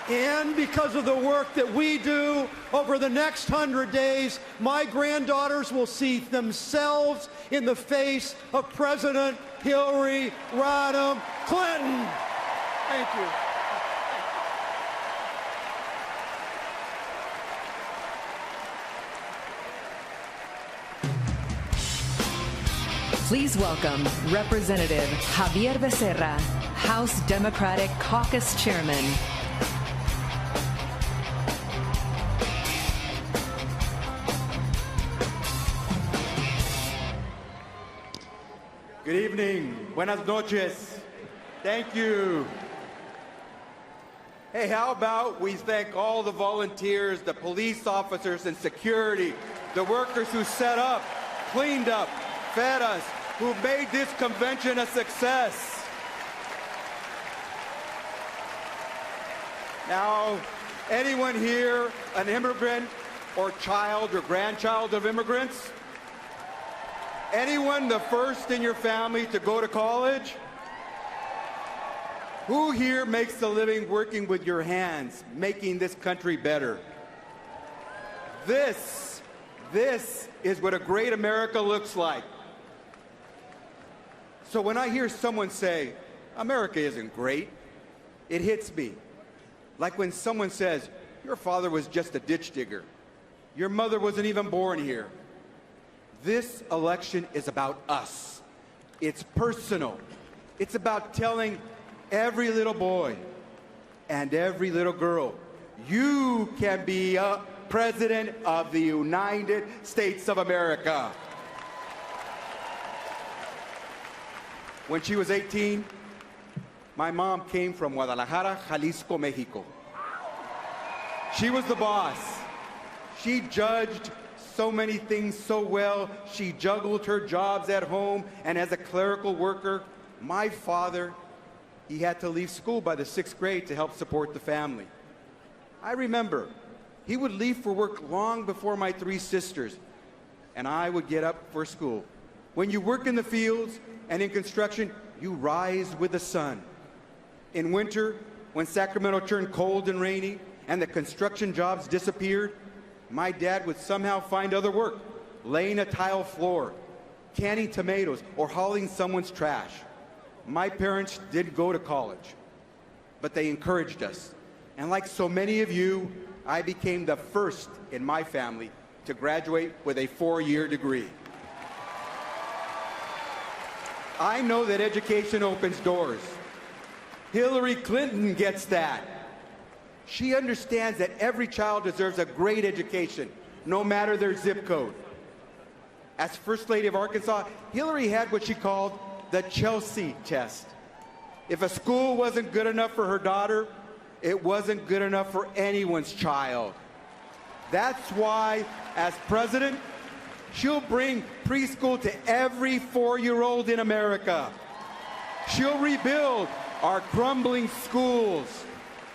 And because of the work that we do over the next 100 days, my granddaughters will see themselves in the face of President Hillary Rodham Clinton. Thank you. Please welcome Representative Javier Becerra, House Democratic Caucus Chairman. Good evening. Buenas noches. Thank you. Hey, how about we thank all the volunteers, the police officers and security, the workers who set up, cleaned up, fed us, who made this convention a success. Now, anyone here an immigrant or child or grandchild of immigrants? Anyone the first in your family to go to college? Who here makes a living working with your hands, making this country better? This is what a great America looks like. So when I hear someone say, America isn't great, it hits me. Like when someone says, your father was just a ditch digger. Your mother wasn't even born here. This election is about us. It's personal. It's about telling every little boy and every little girl, you can be a president of the United States of America. When she was 18, my mom came from Guadalajara, Jalisco, Mexico. She was the boss. She judged so many things so well. She juggled her jobs at home and as a clerical worker. My father, he had to leave school by the 6th grade to help support the family. I remember he would leave for work long before my 3 sisters, and I would get up for school. When you work in the fields and in construction, you rise with the sun. In winter, when Sacramento turned cold and rainy and the construction jobs disappeared, my dad would somehow find other work, laying a tile floor, canning tomatoes, or hauling someone's trash. My parents didn't go to college, but they encouraged us. And like so many of you, I became the first in my family to graduate with a 4-year degree. I know that education opens doors. Hillary Clinton gets that. She understands that every child deserves a great education, no matter their zip code. As First Lady of Arkansas, Hillary had what she called the Chelsea test. If a school wasn't good enough for her daughter, it wasn't good enough for anyone's child. That's why, as president, she'll bring preschool to every 4-year-old in America. She'll rebuild our crumbling schools.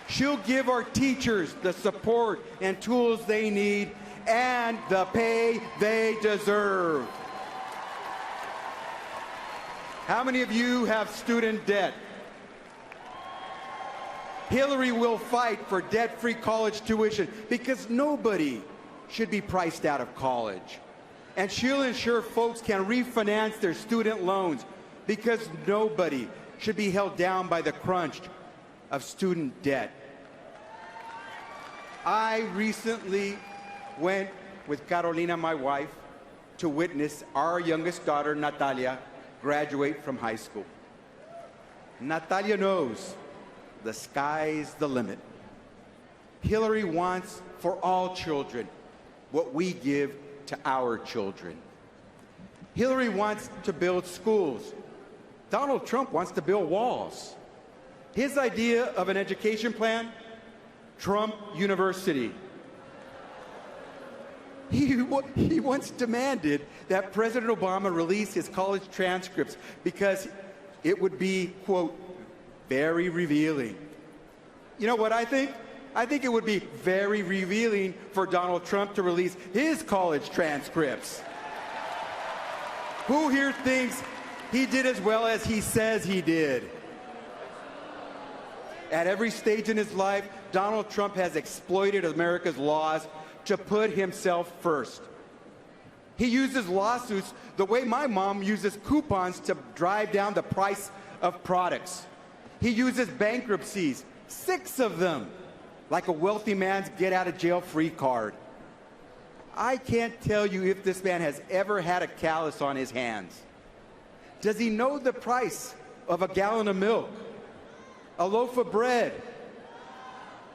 She'll give our teachers the support and tools they need and the pay they deserve. How many of you have student debt? Hillary will fight for debt-free college tuition because nobody should be priced out of college. And she'll ensure folks can refinance their student loans because nobody should be held down by the crunch of student debt. I recently went with Carolina, my wife, to witness our youngest daughter, Natalia, graduate from high school. Natalia knows the sky's the limit. Hillary wants for all children what we give to our children. Hillary wants to build schools. Donald Trump wants to build walls. His idea of an education plan, Trump University. He once demanded that President Obama release his college transcripts because it would be, quote, very revealing. You know what I think? I think it would be very revealing for Donald Trump to release his college transcripts. Who here thinks he did as well as he says he did? At every stage in his life, Donald Trump has exploited America's laws to put himself first. He uses lawsuits the way my mom uses coupons to drive down the price of products. He uses bankruptcies, 6 of them, like a wealthy man's get-out-of-jail-free card. I can't tell you if this man has ever had a callus on his hands. Does he know the price of a gallon of milk, a loaf of bread?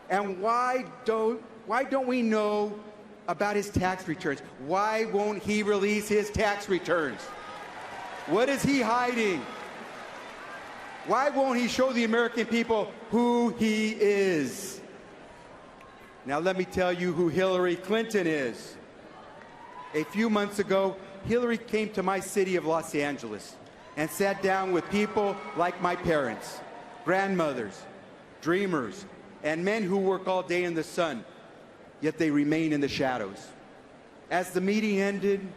And why don't we know about his tax returns? Why won't he release his tax returns? What is he hiding? Why won't he show the American people who he is? Now let me tell you who Hillary Clinton is. A few months ago, Hillary came to my city of Los Angeles and sat down with people like my parents, grandmothers, dreamers, and men who work all day in the sun, yet they remain in the shadows. As the meeting ended,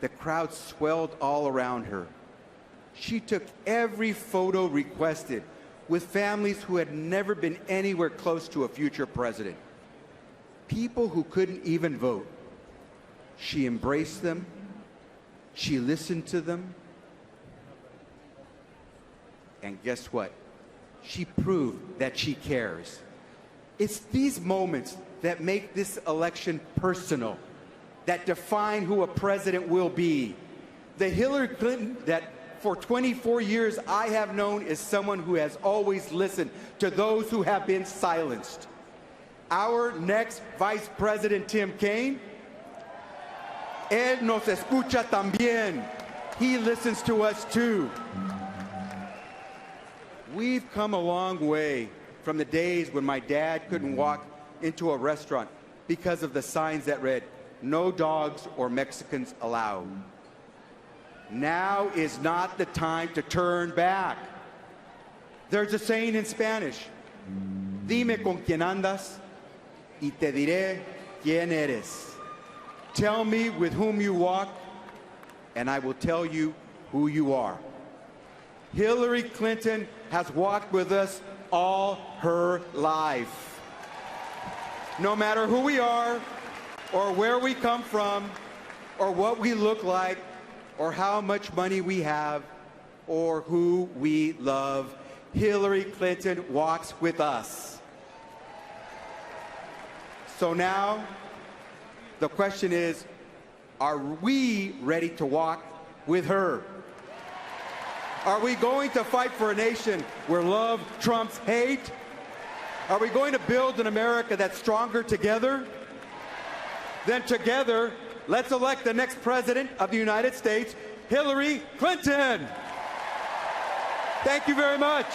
the crowd swelled all around her. She took every photo requested with families who had never been anywhere close to a future president. People who couldn't even vote. She embraced them. She listened to them. And guess what? She proved that she cares. It's these moments that make this election personal, that define who a president will be. The Hillary Clinton that for 24 years I have known is someone who has always listened to those who have been silenced. Our next Vice President, Tim Kaine, él nos escucha también. He listens to us too. We've come a long way from the days when my dad couldn't walk into a restaurant because of the signs that read, "No dogs or Mexicans allowed." Now is not the time to turn back. There's a saying in Spanish, "Dime con quién andas y te diré quién eres." Tell me with whom you walk, and I will tell you who you are. Hillary Clinton has walked with us all her life. No matter who we are, or where we come from, or what we look like, or how much money we have, or who we love, Hillary Clinton walks with us. So now, the question is, are we ready to walk with her? Are we going to fight for a nation where love trumps hate? Are we going to build an America that's stronger together? Then together, let's elect the next president of the United States, Hillary Clinton. Thank you very much.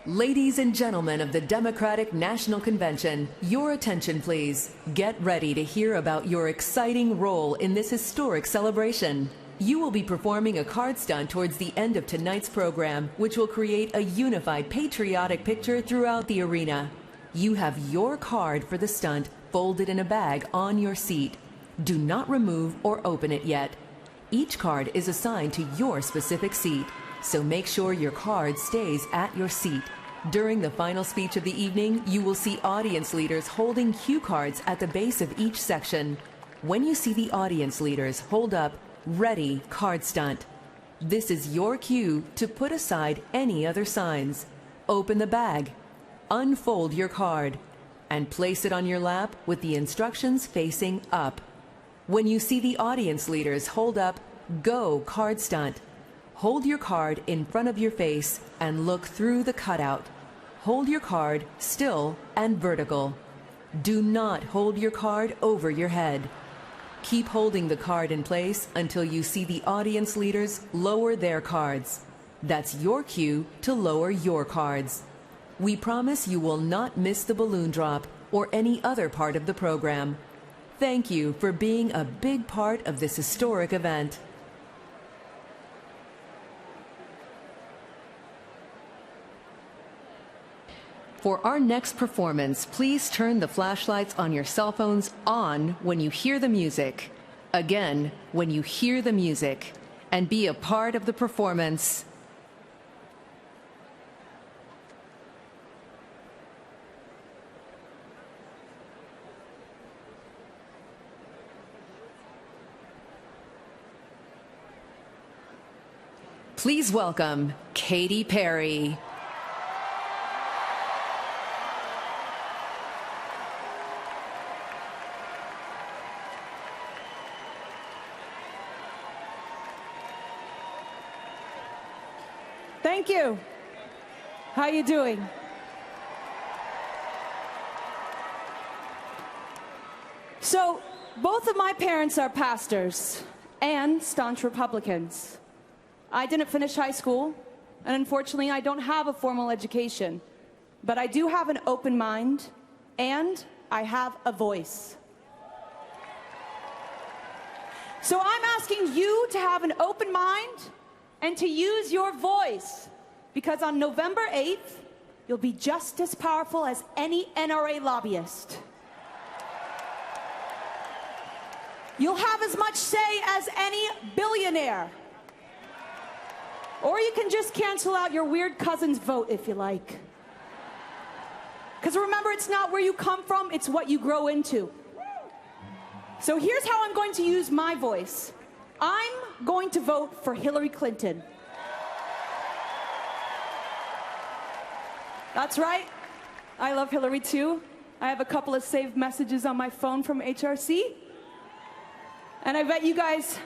Ladies and gentlemen of the Democratic National Convention, your attention please. Get ready to hear about your exciting role in this historic celebration. You will be performing a card stunt towards the end of tonight's program, which will create a unified patriotic picture throughout the arena. You have your card for the stunt folded in a bag on your seat. Do not remove or open it yet. Each card is assigned to your specific seat, so make sure your card stays at your seat. During the final speech of the evening, you will see audience leaders holding cue cards at the base of each section. When you see the audience leaders hold up "Ready Card Stunt," this is your cue to put aside any other signs. Open the bag, unfold your card, and place it on your lap with the instructions facing up. When you see the audience leaders hold up "Go Card Stunt," hold your card in front of your face and look through the cutout. Hold your card still and vertical. Do not hold your card over your head. Keep holding the card in place until you see the audience leaders lower their cards. That's your cue to lower your cards. We promise you will not miss the balloon drop or any other part of the program. Thank you for being a big part of this historic event. For our next performance, please turn the flashlights on your cell phones on when you hear the music. Again, when you hear the music, and be a part of the performance. Please welcome Katy Perry. Thank you. How you doing? So, both of my parents are pastors and staunch Republicans. I didn't finish high school, and unfortunately I don't have a formal education, but I do have an open mind, and I have a voice. So I'm asking you to have an open mind and to use your voice, because on November 8th, you'll be just as powerful as any NRA lobbyist. You'll have as much say as any billionaire. Or you can just cancel out your weird cousin's vote if you like. Because remember, it's not where you come from, it's what you grow into. So here's how I'm going to use my voice. I'm going to vote for Hillary Clinton. That's right. I love Hillary too. I have a couple of saved messages on my phone from HRC. And I bet you guys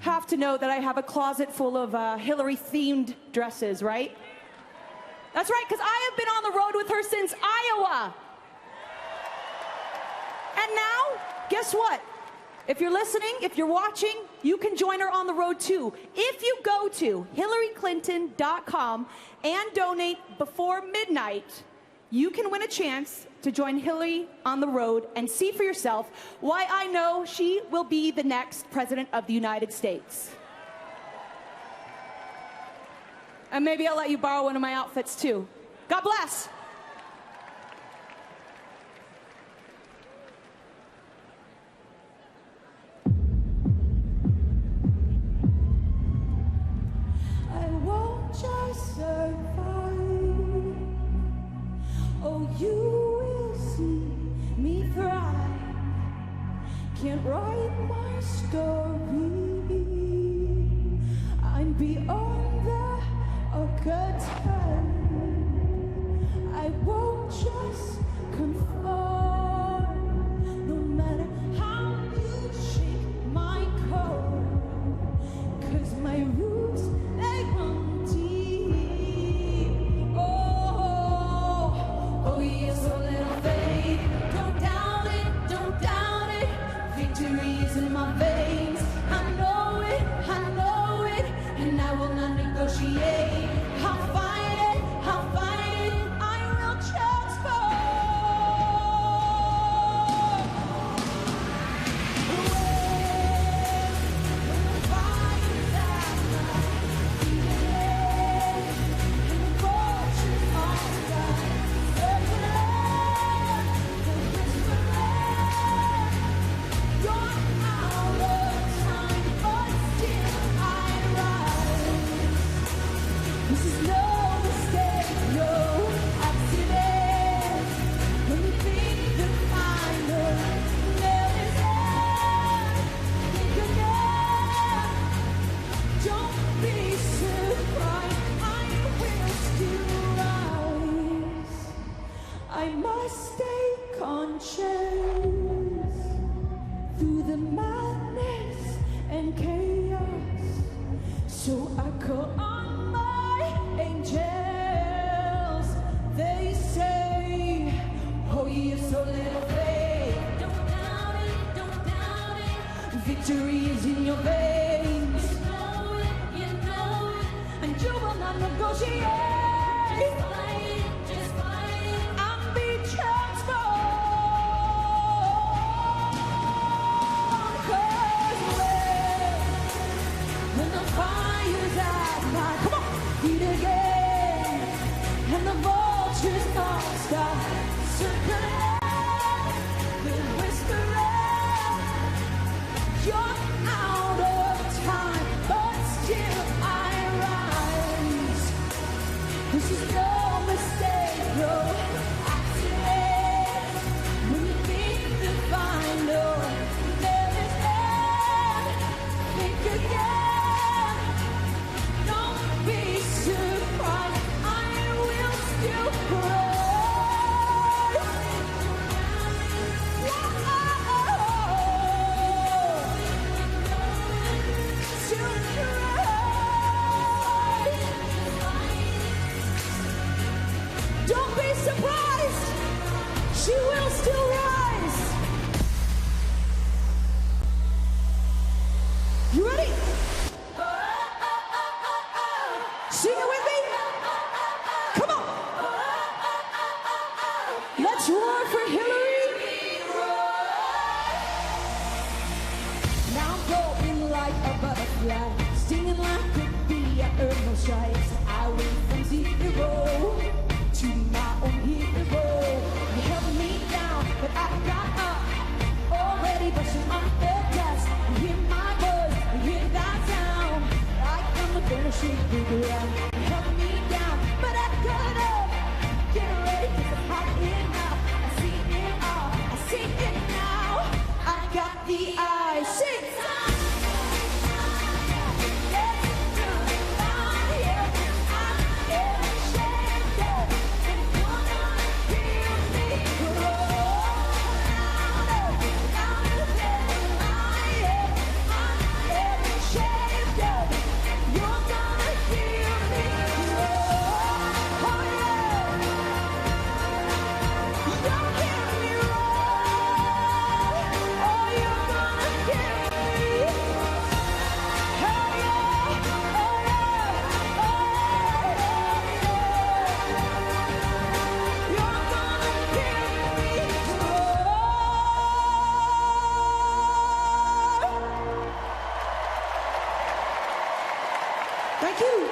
have to know that I have a closet full of Hillary-themed dresses, right? That's right, because I have been on the road with her since Iowa. And now, guess what? If you're listening, if you're watching, you can join her on the road too. If you go to HillaryClinton.com and donate before midnight, you can win a chance to join Hillary on the road and see for yourself why I know she will be the next President of the United States. And maybe I'll let you borrow one of my outfits too. God bless. I won't just survive. Oh, you will see me thrive. Can't write my story. I'm beyond a good time. I won't just conform. No matter how you shake my core. 'Cause my roots, they run deep. Oh, yes, a little faith. Don't doubt it, don't doubt it. Victory's in my veins. I know it, and I will not negotiate. I'll fight it, I will transform. When the fire's out, and the vultures all die, circling, whispering, you're out of time, but still I rise. This is no mistake, no accident. When you think the final nail is in, think again. Don't be surprised, I will still rise. I must stay conscious through the madness and chaos. So I call on my angels. They say, oh, you're so little faith. Don't doubt it, don't doubt it. Victory is in your veins. You know it, and you will not negotiate. Just fight it, I'm be transformed. 'Cause when the fire's out, now come on, beat again, and the vultures all stop circling, they're whispering, you're out of time, but still I rise. This is no mistake, no accident. When you think the final nail is in, think again. Don't be surprised, I will still rise. Still rise. Don't be surprised, she will still rise. You ready? Sing it with me. Come on. Let's roar for Hillary. Now I'm going like a butterfly, stinging like a bee. I earn no stripes. I went from zero to my own hero. You held me down, but I got up. Already brushing off the dust. You hear my voice, you hear that sound. I come to finish it through the ground. You held me down, but I got up. Get ready, 'cause I'm hot enough. I see it all, I see it now. I got the eyes. Sing. You're gonna hear me. Thank you.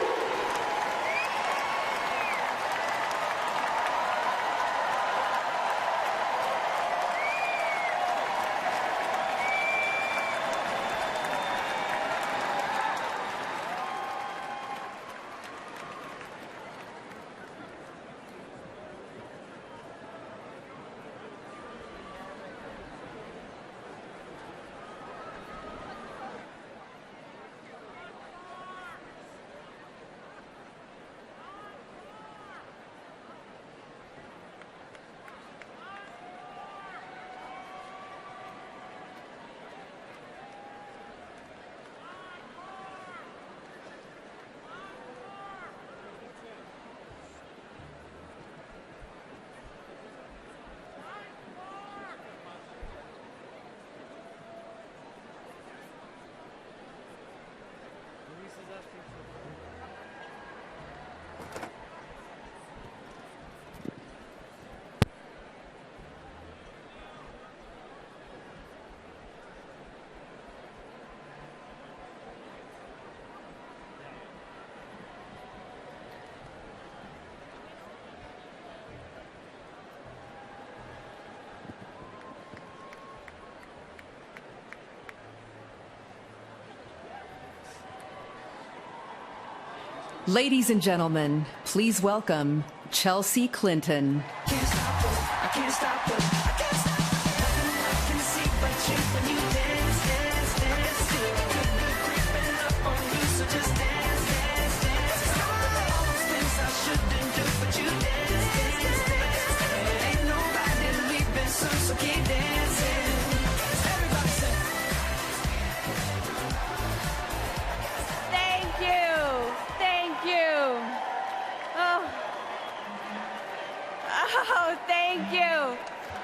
Ladies and gentlemen, please welcome Chelsea Clinton.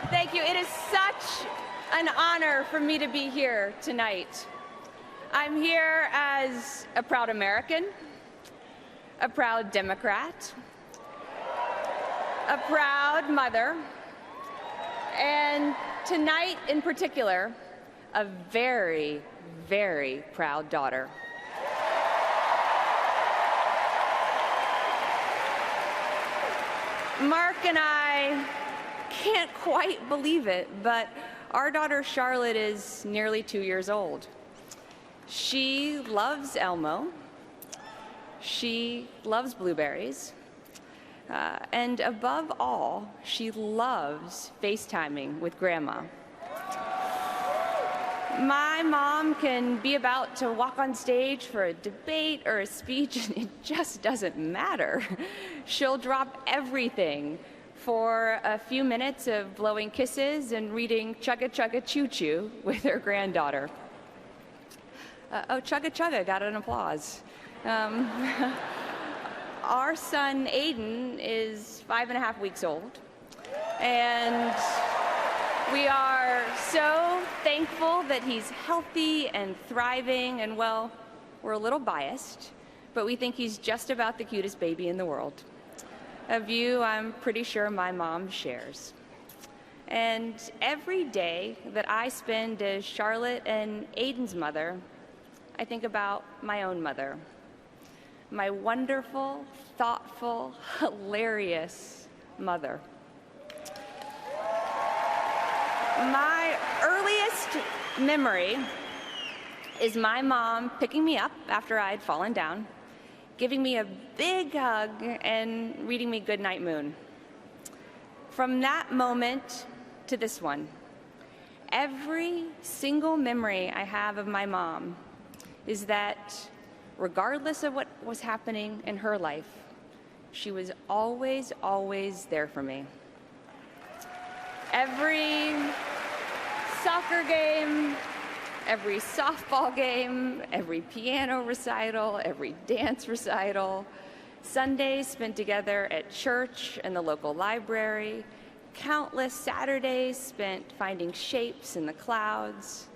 Thank you. It is such an honor for me to be here tonight. I'm here as a proud American, a proud Democrat, a proud mother, and tonight in particular, a very, very proud daughter. Mark and I can't quite believe it, but our daughter Charlotte is nearly 2 years old. She loves Elmo. She loves blueberries. And above all, she loves FaceTiming with Grandma. My mom can be about to walk on stage for a debate or a speech, and it just doesn't matter. She'll drop everything for a few minutes of blowing kisses and reading Chugga Chugga Choo Choo with her granddaughter. Oh, Chugga Chugga got an applause. Our son Aiden is 5.5 weeks old, and we are so thankful that he's healthy and thriving, and well, we're a little biased, but we think he's just about the cutest baby in the world. A view I'm pretty sure my mom shares. And every day that I spend as Charlotte and Aiden's mother, I think about my own mother. My wonderful, thoughtful, hilarious mother. My earliest memory is my mom picking me up after I'd fallen down, giving me a big hug, and reading me Goodnight Moon. From that moment to this one, every single memory I have of my mom is that regardless of what was happening in her life, she was always, always there for me. Every soccer game, every softball game, every piano recital, every dance recital, Sundays spent together at church and the local library, countless Saturdays spent finding shapes in the clouds,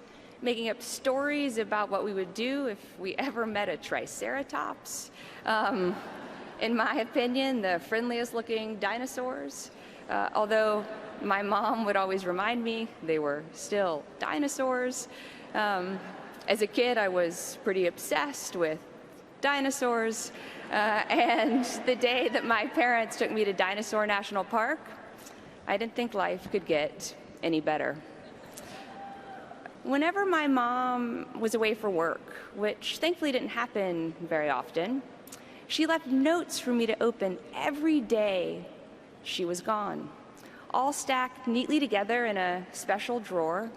making up stories about what we would do if we ever met a triceratops. In my opinion, the friendliest looking dinosaurs, although my mom would always remind me they were still dinosaurs. As a kid, I was pretty obsessed with dinosaurs, and the day that my parents took me to Dinosaur National Park, I didn't think life could get any better. Whenever my mom was away for work, which thankfully didn't happen very often, she left notes for me to open every day she was gone, all stacked neatly together in a special drawer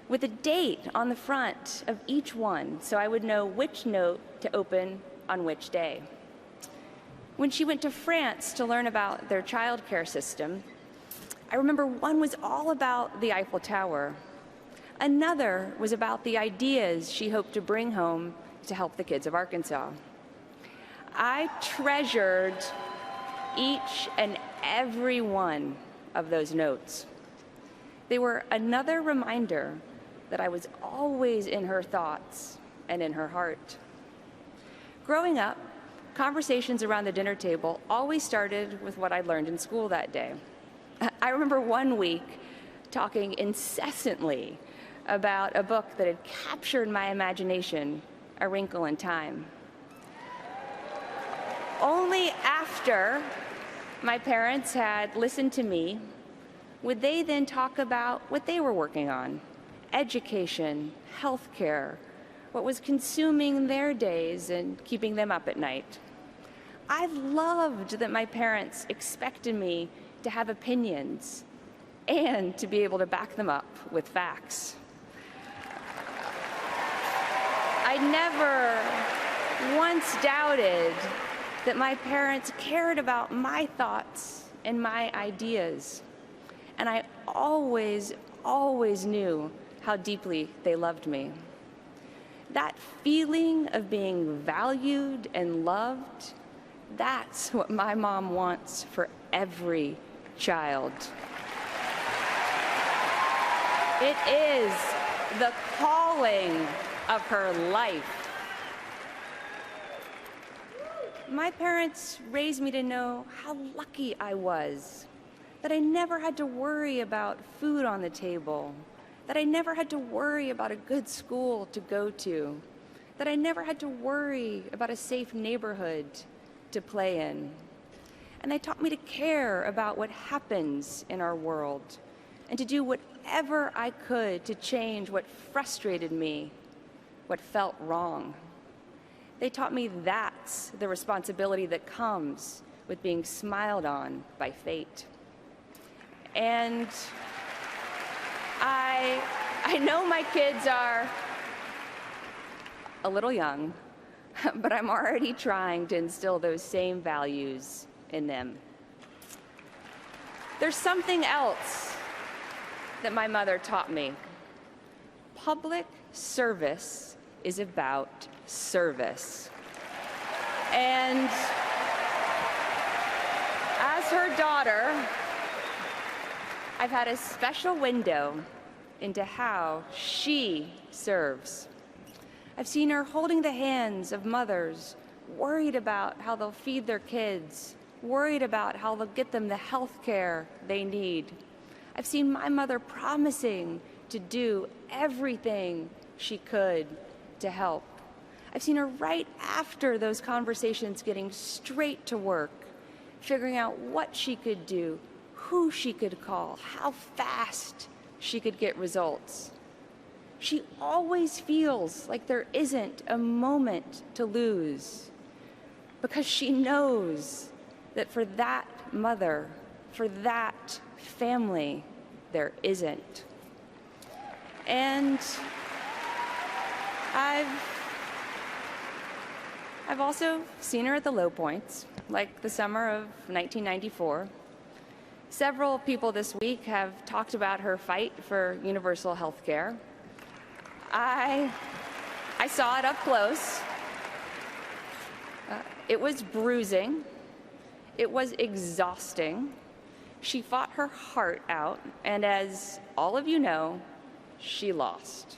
with a date on the front of each one so I would know which note to open on which day. When she went to France to learn about their childcare system, I remember one was all about the Eiffel Tower. Another was about the ideas she hoped to bring home to help the kids of Arkansas. I treasured each and every one of those notes. They were another reminder that I was always in her thoughts and in her heart. Growing up, conversations around the dinner table always started with what I learned in school that day. I remember one week talking incessantly about a book that had captured my imagination, A Wrinkle in Time. Only after my parents had listened to me would they then talk about what they were working on: education, healthcare, what was consuming their days and keeping them up at night. I loved that my parents expected me to have opinions and to be able to back them up with facts. I never once doubted that my parents cared about my thoughts and my ideas. And I always knew how deeply they loved me. That feeling of being valued and loved, that's what my mom wants for every child. It is the calling of her life. My parents raised me to know how lucky I was, that I never had to worry about food on the table, that I never had to worry about a good school to go to, that I never had to worry about a safe neighborhood to play in. And they taught me to care about what happens in our world and to do whatever I could to change what frustrated me, what felt wrong. They taught me that's the responsibility that comes with being smiled on by fate. And I know my kids are a little young, but I'm already trying to instill those same values in them. There's something else that my mother taught me. Public service is about service. And as her daughter, I've had a special window into how she serves. I've seen her holding the hands of mothers, worried about how they'll feed their kids, worried about how they'll get them the health care they need. I've seen my mother promising to do everything she could to help. I've seen her right after those conversations getting straight to work, figuring out what she could do, who she could call, how fast she could get results. She always feels like there isn't a moment to lose because she knows that for that mother, for that family, there isn't. And I've also seen her at the low points, like the summer of 1994. Several people this week have talked about her fight for universal health care. I saw it up close. It was bruising. It was exhausting. She fought her heart out, and as all of you know, she lost.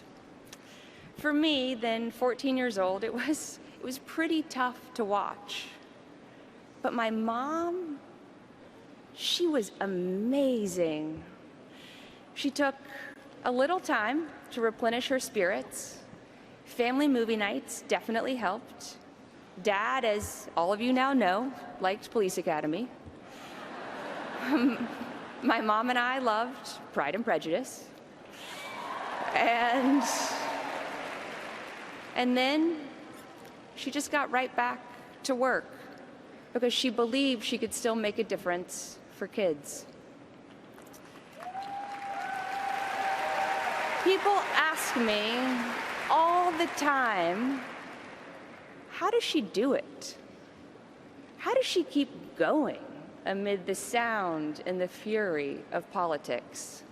For me, then 14 years old, it was pretty tough to watch. But my mom, she was amazing. She took a little time to replenish her spirits. Family movie nights definitely helped. Dad, as all of you now know, liked Police Academy. My mom and I loved Pride and Prejudice. And then she just got right back to work because she believed she could still make a difference for kids. People ask me all the time, how does she do it? How does she keep going amid the sound and the fury of politics?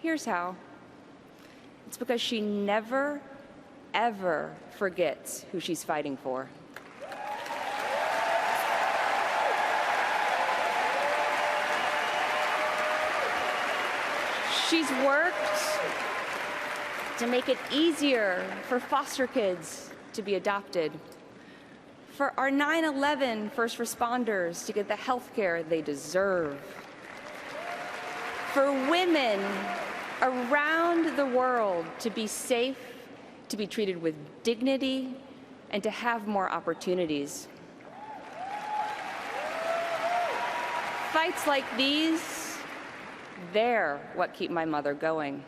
Here's how. It's because she never, ever forgets who she's fighting for. She's worked to make it easier for foster kids to be adopted, for our 9/11 first responders to get the health care they deserve, for women around the world to be safe, to be treated with dignity, and to have more opportunities. Fights like these, they're what keep my mother going.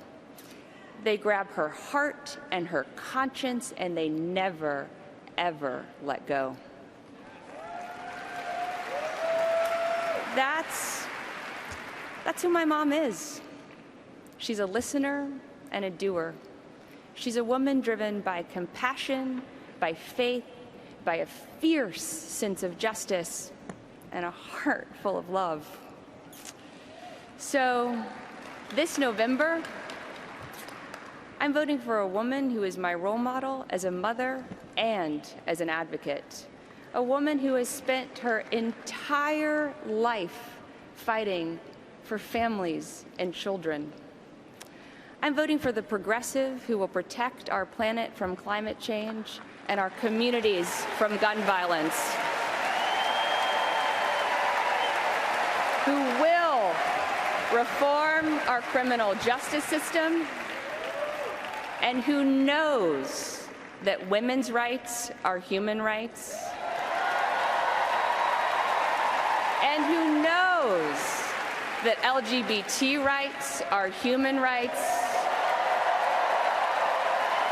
They grab her heart and her conscience, and they never, ever let go. That's who my mom is. She's a listener and a doer. She's a woman driven by compassion, by faith, by a fierce sense of justice, and a heart full of love. So, this November, I'm voting for a woman who is my role model as a mother and as an advocate. A woman who has spent her entire life fighting for families and children. I'm voting for the progressive who will protect our planet from climate change and our communities from gun violence. Who will reform our criminal justice system, and who knows that women's rights are human rights, and who knows that LGBT rights are human rights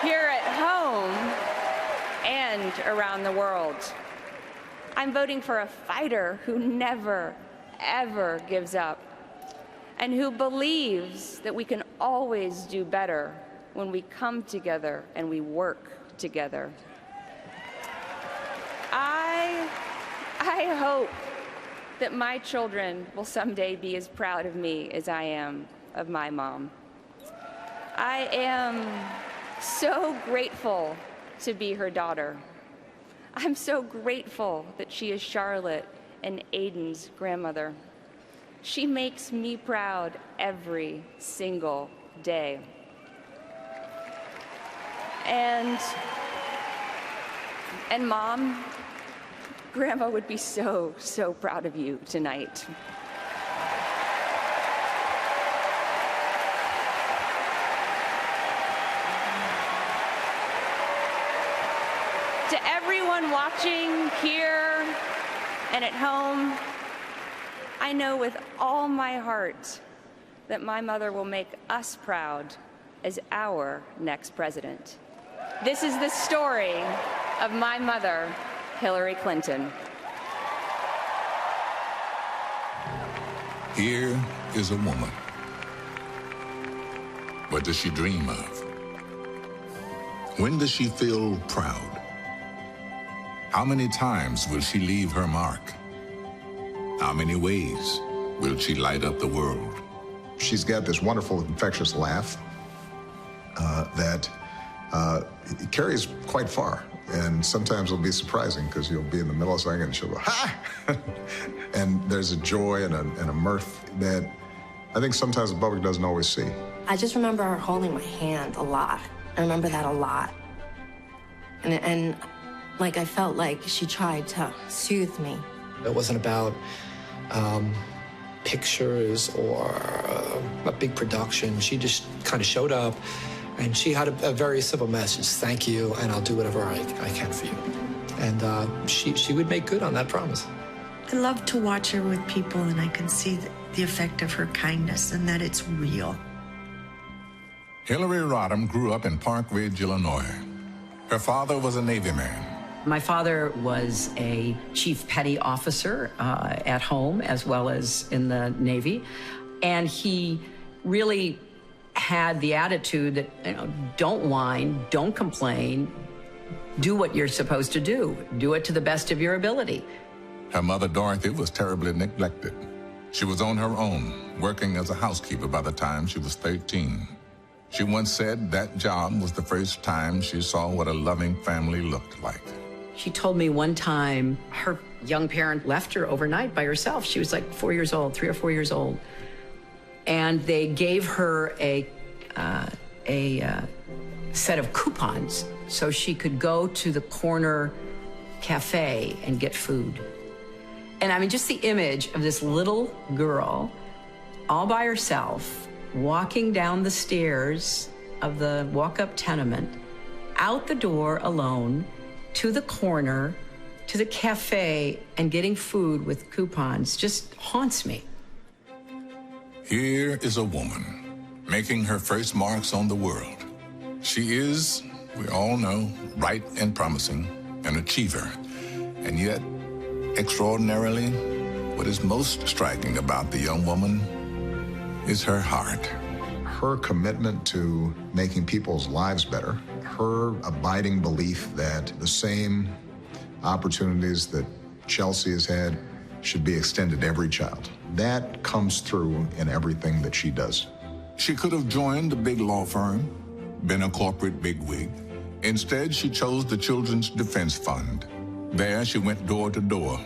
here at home and around the world. I'm voting for a fighter who never, ever gives up, and who believes that we can always do better when we come together and we work together. I hope that my children will someday be as proud of me as I am of my mom. I am so grateful to be her daughter. I'm so grateful that she is Charlotte and Aiden's grandmother. She makes me proud every single day. And Mom, Grandma would be so, so proud of you tonight. To everyone watching here and at home, I know with all my heart that my mother will make us proud as our next president. This is the story of my mother, Hillary Clinton. Here is a woman. What does she dream of? When does she feel proud? How many times will she leave her mark? How many ways will she light up the world? She's got this wonderful, infectious laugh that carries quite far. And sometimes it'll be surprising because you'll be in the middle of something and she'll go, ha! And there's a joy and a mirth that I think sometimes the public doesn't always see. I just remember her holding my hand a lot. I remember that a lot. And like I felt like she tried to soothe me. It wasn't about pictures or a big production. She just kind of showed up, and she had a very simple message: thank you, and I'll do whatever I can for you. And she would make good on that promise. I love to watch her with people, and I can see the effect of her kindness and that it's real. Hillary Rodham grew up in Park Ridge, Illinois. Her father was a Navy man. My father was a chief petty officer at home as well as in the Navy. And he really had the attitude that, you know, don't whine, don't complain, do what you're supposed to do. Do it to the best of your ability. Her mother, Dorothy, was terribly neglected. She was on her own, working as a housekeeper by the time she was 13. She once said that job was the first time she saw what a loving family looked like. She told me one time her young parent left her overnight by herself. She was like 4 years old, 3 or 4 years old. And they gave her a set of coupons so she could go to the corner cafe and get food. And I mean, just the image of this little girl all by herself, walking down the stairs of the walk-up tenement, out the door alone, to the corner, to the cafe, and getting food with coupons just haunts me. Here is a woman making her first marks on the world. She is, we all know, bright and promising, an achiever. And yet, extraordinarily, what is most striking about the young woman is her heart. Her commitment to making people's lives better, her abiding belief that the same opportunities that Chelsea has had should be extended to every child. That comes through in everything that she does. She could have joined a big law firm, been a corporate bigwig. Instead, she chose the Children's Defense Fund. There, she went door to door,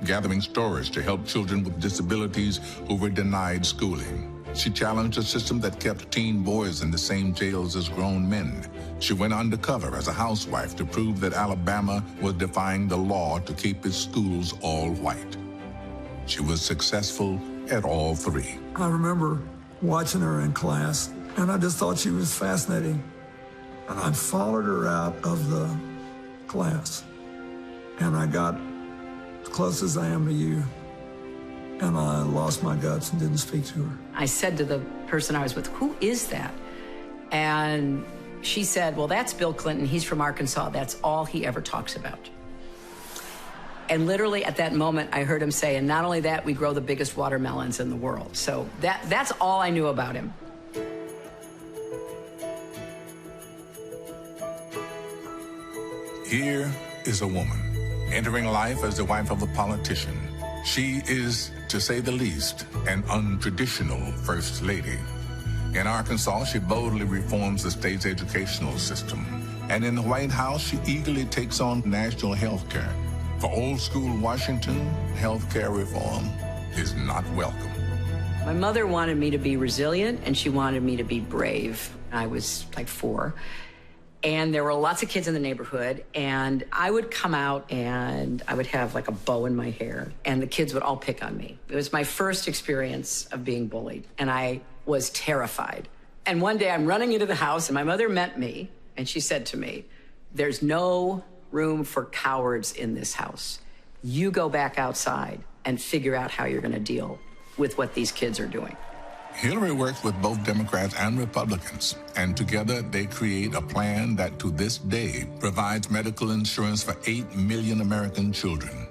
gathering stories to help children with disabilities who were denied schooling. She challenged a system that kept teen boys in the same jails as grown men. She went undercover as a housewife to prove that Alabama was defying the law to keep its schools all white. She was successful at all three. I remember watching her in class, and I just thought she was fascinating. And I followed her out of the class, and I got as close as I am to you, and I lost my guts and didn't speak to her. I said to the person I was with, "Who is that?" And she said, "Well, that's Bill Clinton. He's from Arkansas. That's all he ever talks about." And literally at that moment, I heard him say, "And not only that, we grow the biggest watermelons in the world." So that's all I knew about him. Here is a woman entering life as the wife of a politician. She is, to say the least, an untraditional first lady. In Arkansas, she boldly reforms the state's educational system. And in the White House, she eagerly takes on national health care. For old school Washington, health care reform is not welcome. My mother wanted me to be resilient, and she wanted me to be brave. I was like 4. And there were lots of kids in the neighborhood, and I would come out and I would have like a bow in my hair, and the kids would all pick on me. It was my first experience of being bullied, and I was terrified. And one day I'm running into the house, and my mother met me, and she said to me, "There's no room for cowards in this house. You go back outside and figure out how you're going to deal with what these kids are doing." Hillary works with both Democrats and Republicans, and together they create a plan that to this day provides medical insurance for 8 million American children.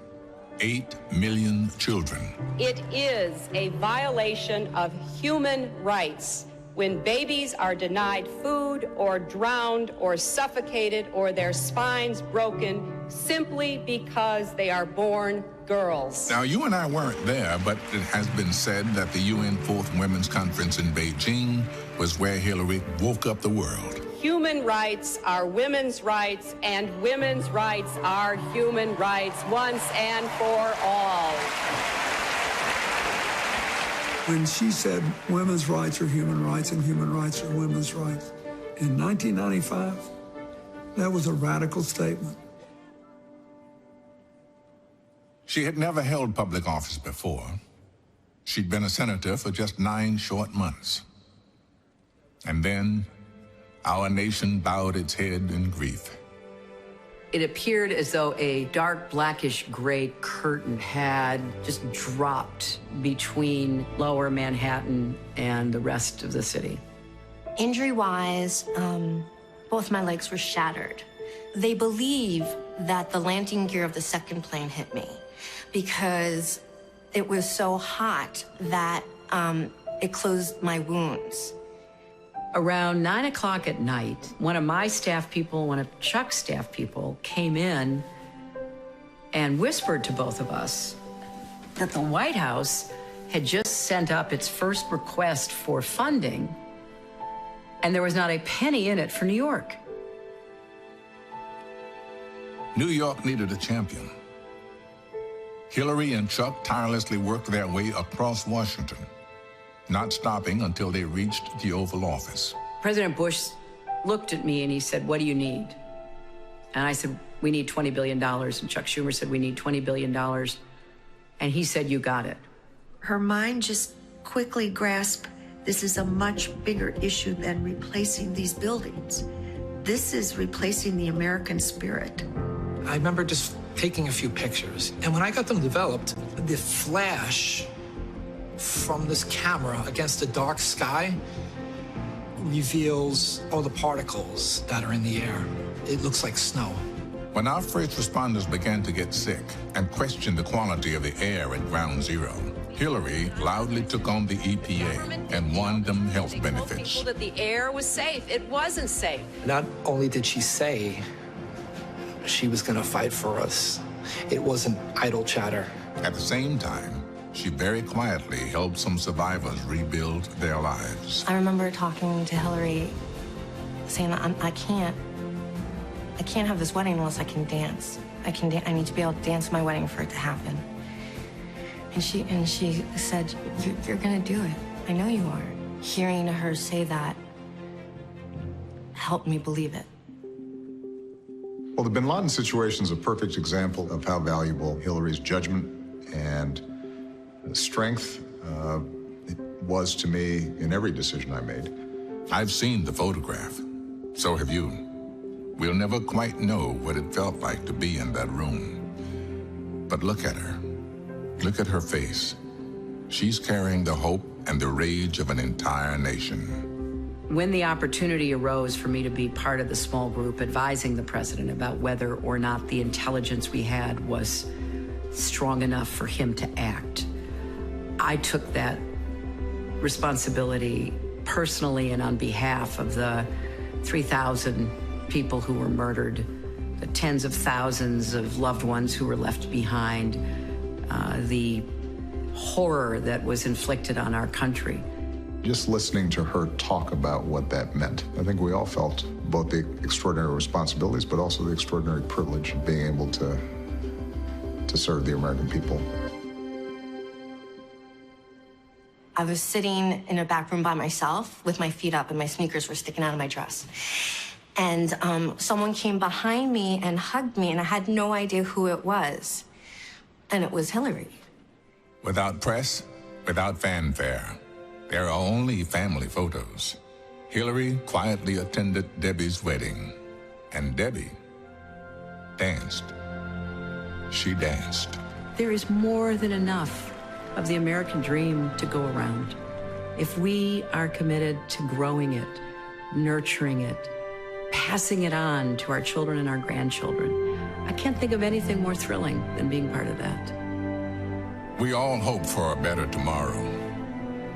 8 million children. It is a violation of human rights when babies are denied food or drowned or suffocated or their spines broken simply because they are born girls. Now, you and I weren't there, but it has been said that the UN Fourth Women's Conference in Beijing was where Hillary woke up the world. Human rights are women's rights, and women's rights are human rights once and for all. When she said women's rights are human rights and human rights are women's rights, in 1995, that was a radical statement. She had never held public office before. She'd been a senator for just 9 short months. And then our nation bowed its head in grief. It appeared as though a dark blackish gray curtain had just dropped between lower Manhattan and the rest of the city. Injury-wise, both my legs were shattered. They believe that the landing gear of the second plane hit me because it was so hot that it closed my wounds. Around 9 o'clock at night, one of my staff people, one of Chuck's staff people came in and whispered to both of us that the White House had just sent up its first request for funding, and there was not a penny in it for New York. New York needed a champion. Hillary and Chuck tirelessly worked their way across Washington, not stopping until they reached the Oval Office. President Bush looked at me and he said, "What do you need?" And I said, "We need $20 billion. And Chuck Schumer said, "We need $20 billion. And he said, "You got it." Her mind just quickly grasped, this is a much bigger issue than replacing these buildings. This is replacing the American spirit. I remember just taking a few pictures, and when I got them developed, the flash from this camera against the dark sky reveals all the particles that are in the air. It looks like snow. When our first responders began to get sick and questioned the quality of the air at Ground Zero, Hillary loudly took on the EPA and won them health benefits. That the air was safe. It wasn't safe. Not only did she say she was going to fight for us, it wasn't idle chatter. At the same time, she very quietly helped some survivors rebuild their lives. I remember talking to Hillary, saying, I can't have this wedding unless I can dance. I need to be able to dance my wedding for it to happen. And she said, you're gonna do it. I know you are. Hearing her say that helped me believe it. Well, the bin Laden situation is a perfect example of how valuable Hillary's judgment and strength it was to me in every decision I made. I've seen the photograph. So have you. We'll never quite know what it felt like to be in that room. But look at her. Look at her face. She's carrying the hope and the rage of an entire nation. When the opportunity arose for me to be part of the small group advising the president about whether or not the intelligence we had was strong enough for him to act, I took that responsibility personally and on behalf of the 3,000 people who were murdered, the tens of thousands of loved ones who were left behind, the horror that was inflicted on our country. Just listening to her talk about what that meant, I think we all felt both the extraordinary responsibilities, but also the extraordinary privilege of being able to serve the American people. I was sitting in a back room by myself with my feet up and my sneakers were sticking out of my dress. And someone came behind me and hugged me, and I had no idea who it was. And it was Hillary. Without press, without fanfare, there are only family photos. Hillary quietly attended Debbie's wedding, and Debbie danced. She danced. There is more than enough of the American dream to go around. If we are committed to growing it, nurturing it, passing it on to our children and our grandchildren, I can't think of anything more thrilling than being part of that. We all hope for a better tomorrow.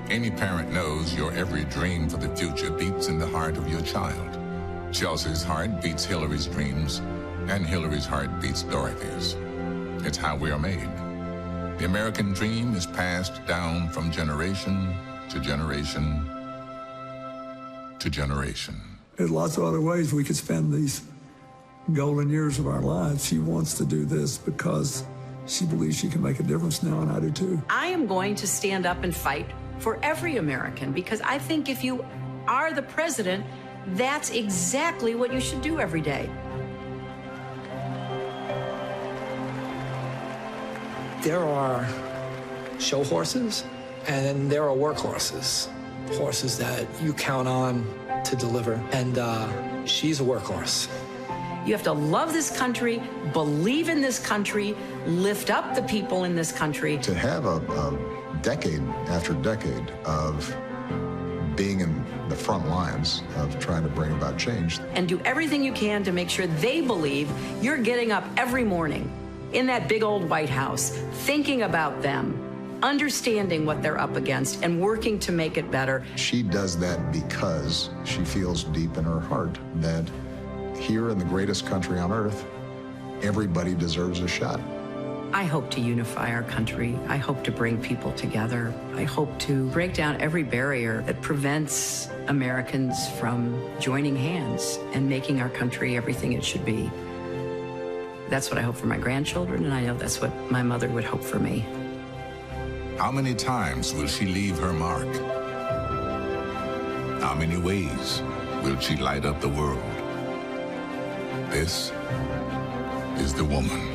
Any parent knows your every dream for the future beats in the heart of your child. Chelsea's heart beats Hillary's dreams, and Hillary's heart beats Dorothy's. It's how we are made. The American dream is passed down from generation to generation to generation. There's lots of other ways we could spend these golden years of our lives. She wants to do this because she believes she can make a difference now, and I do too. I am going to stand up and fight for every American, because I think if you are the president, that's exactly what you should do every day. There are show horses, and then there are work horses. Horses that you count on to deliver. And she's a workhorse. You have to love this country, believe in this country, lift up the people in this country. To have a decade after decade of being in the front lines of trying to bring about change. And do everything you can to make sure they believe you're getting up every morning in that big old White House, thinking about them, understanding what they're up against, and working to make it better. She does that because she feels deep in her heart that here in the greatest country on earth, everybody deserves a shot. I hope to unify our country. I hope to bring people together. I hope to break down every barrier that prevents Americans from joining hands and making our country everything it should be. That's what I hope for my grandchildren, and I know that's what my mother would hope for me. How many times will she leave her mark? How many ways will she light up the world? This is the woman.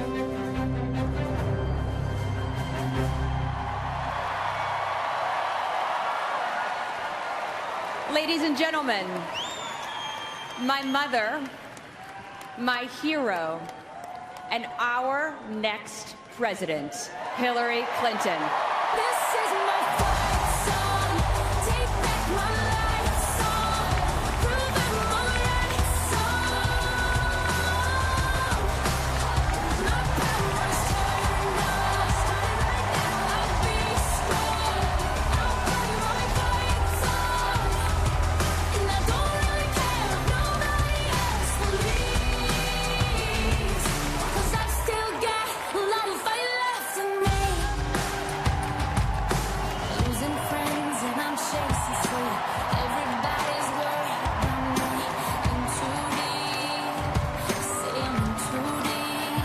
Ladies and gentlemen, my mother, my hero, and our next president, Hillary Clinton. This is my fight song. Take back my life song. Prove I'm alright song. My power's turned on. Starting right now, I'll be strong. I'll play my fight song. And I don't really care if nobody else believes. 'Cause I've still got a lot of fight left in me. Losing friends and I'm chasing sleep. Everybody's worried about me. In too deep, saying I'm too deep.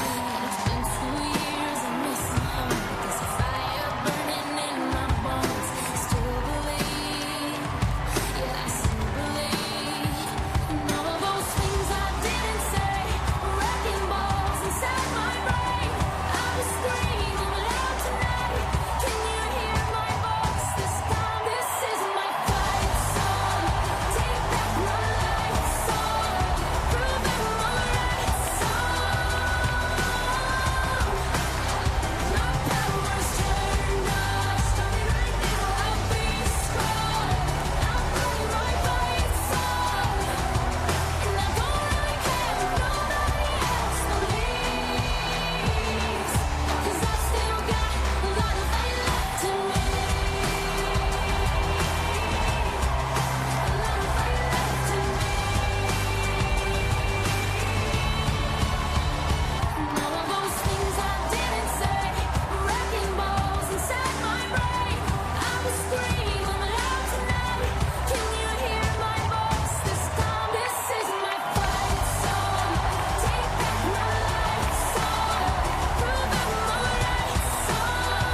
And it's been 2 years of missing home. There's a fire burning in my bones. Still believe, yeah, I still believe. And all of those things I didn't say, wrecking balls inside my brain. I was screaming loud tonight. Can you hear my voice this time? This is my fight song. Take back my life song. Prove I'm alright song. My power's turned on. Starting right now, I'll be strong. I'll play my fight song. And I don't really care if nobody else believes. 'Cause I've still got a lot of fight left in me. A lot of fight left in me. And all of those things I didn't say, wrecking balls inside my brain. I was screaming loud tonight. Can you hear my voice this time? This is my fight song. Take back my life song. Prove I'm alright song.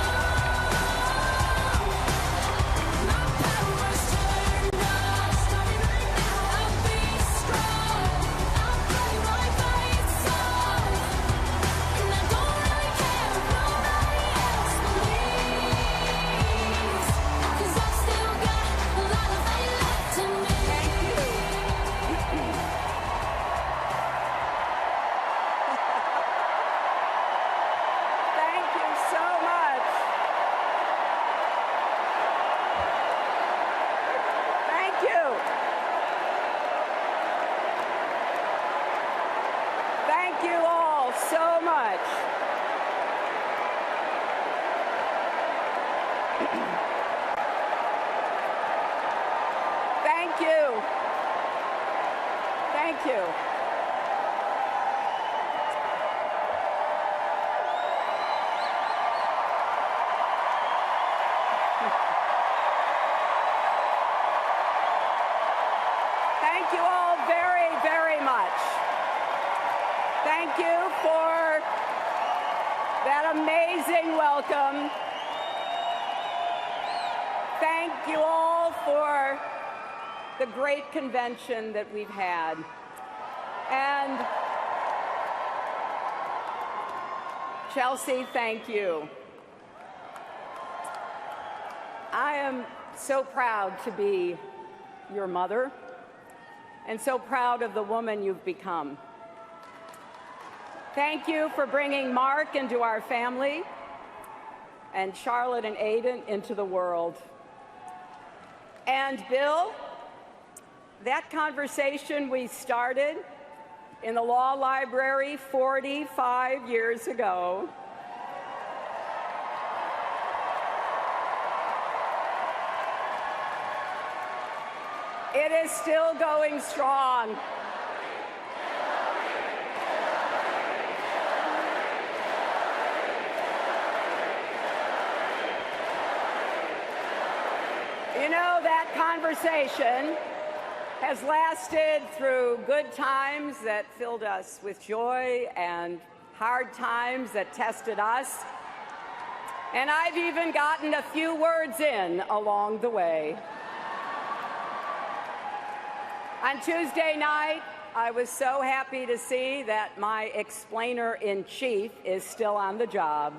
My power's turned on. Starting right now, I'll be strong. I'll play my fight song. And I don't really care if nobody else believes. 'Cause I've still got a lot of fight left in me. Thank you so much. Thank you. Thank you all so much. Thank you. Thank you. Thank you all very, very much. Thank you for that amazing welcome. Thank you all for the great convention that we've had. And Chelsea, thank you. I am so proud to be your mother. and so proud of the woman you've become. Thank you for bringing Mark into our family and Charlotte and Aiden into the world. And Bill, that conversation we started in the law library 45 years ago it is still going strong. You know, that conversation has lasted through good times that filled us with joy and hard times that tested us. And I've even gotten a few words in along the way. On Tuesday night, I was so happy to see that my explainer-in-chief is still on the job.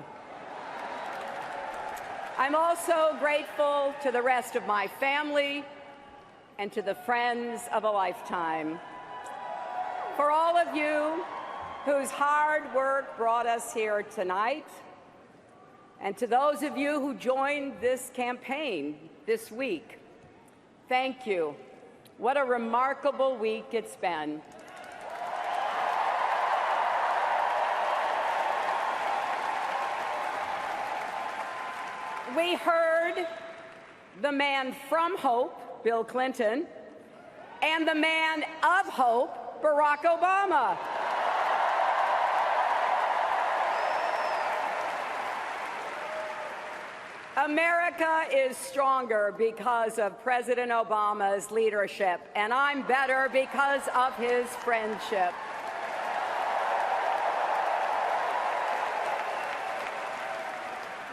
I'm also grateful to the rest of my family and to the friends of a lifetime. For all of you whose hard work brought us here tonight, and to those of you who joined this campaign this week, thank you. What a remarkable week it's been. We heard the man from hope, Bill Clinton, and the man of hope, Barack Obama. America is stronger because of President Obama's leadership, and I'm better because of his friendship.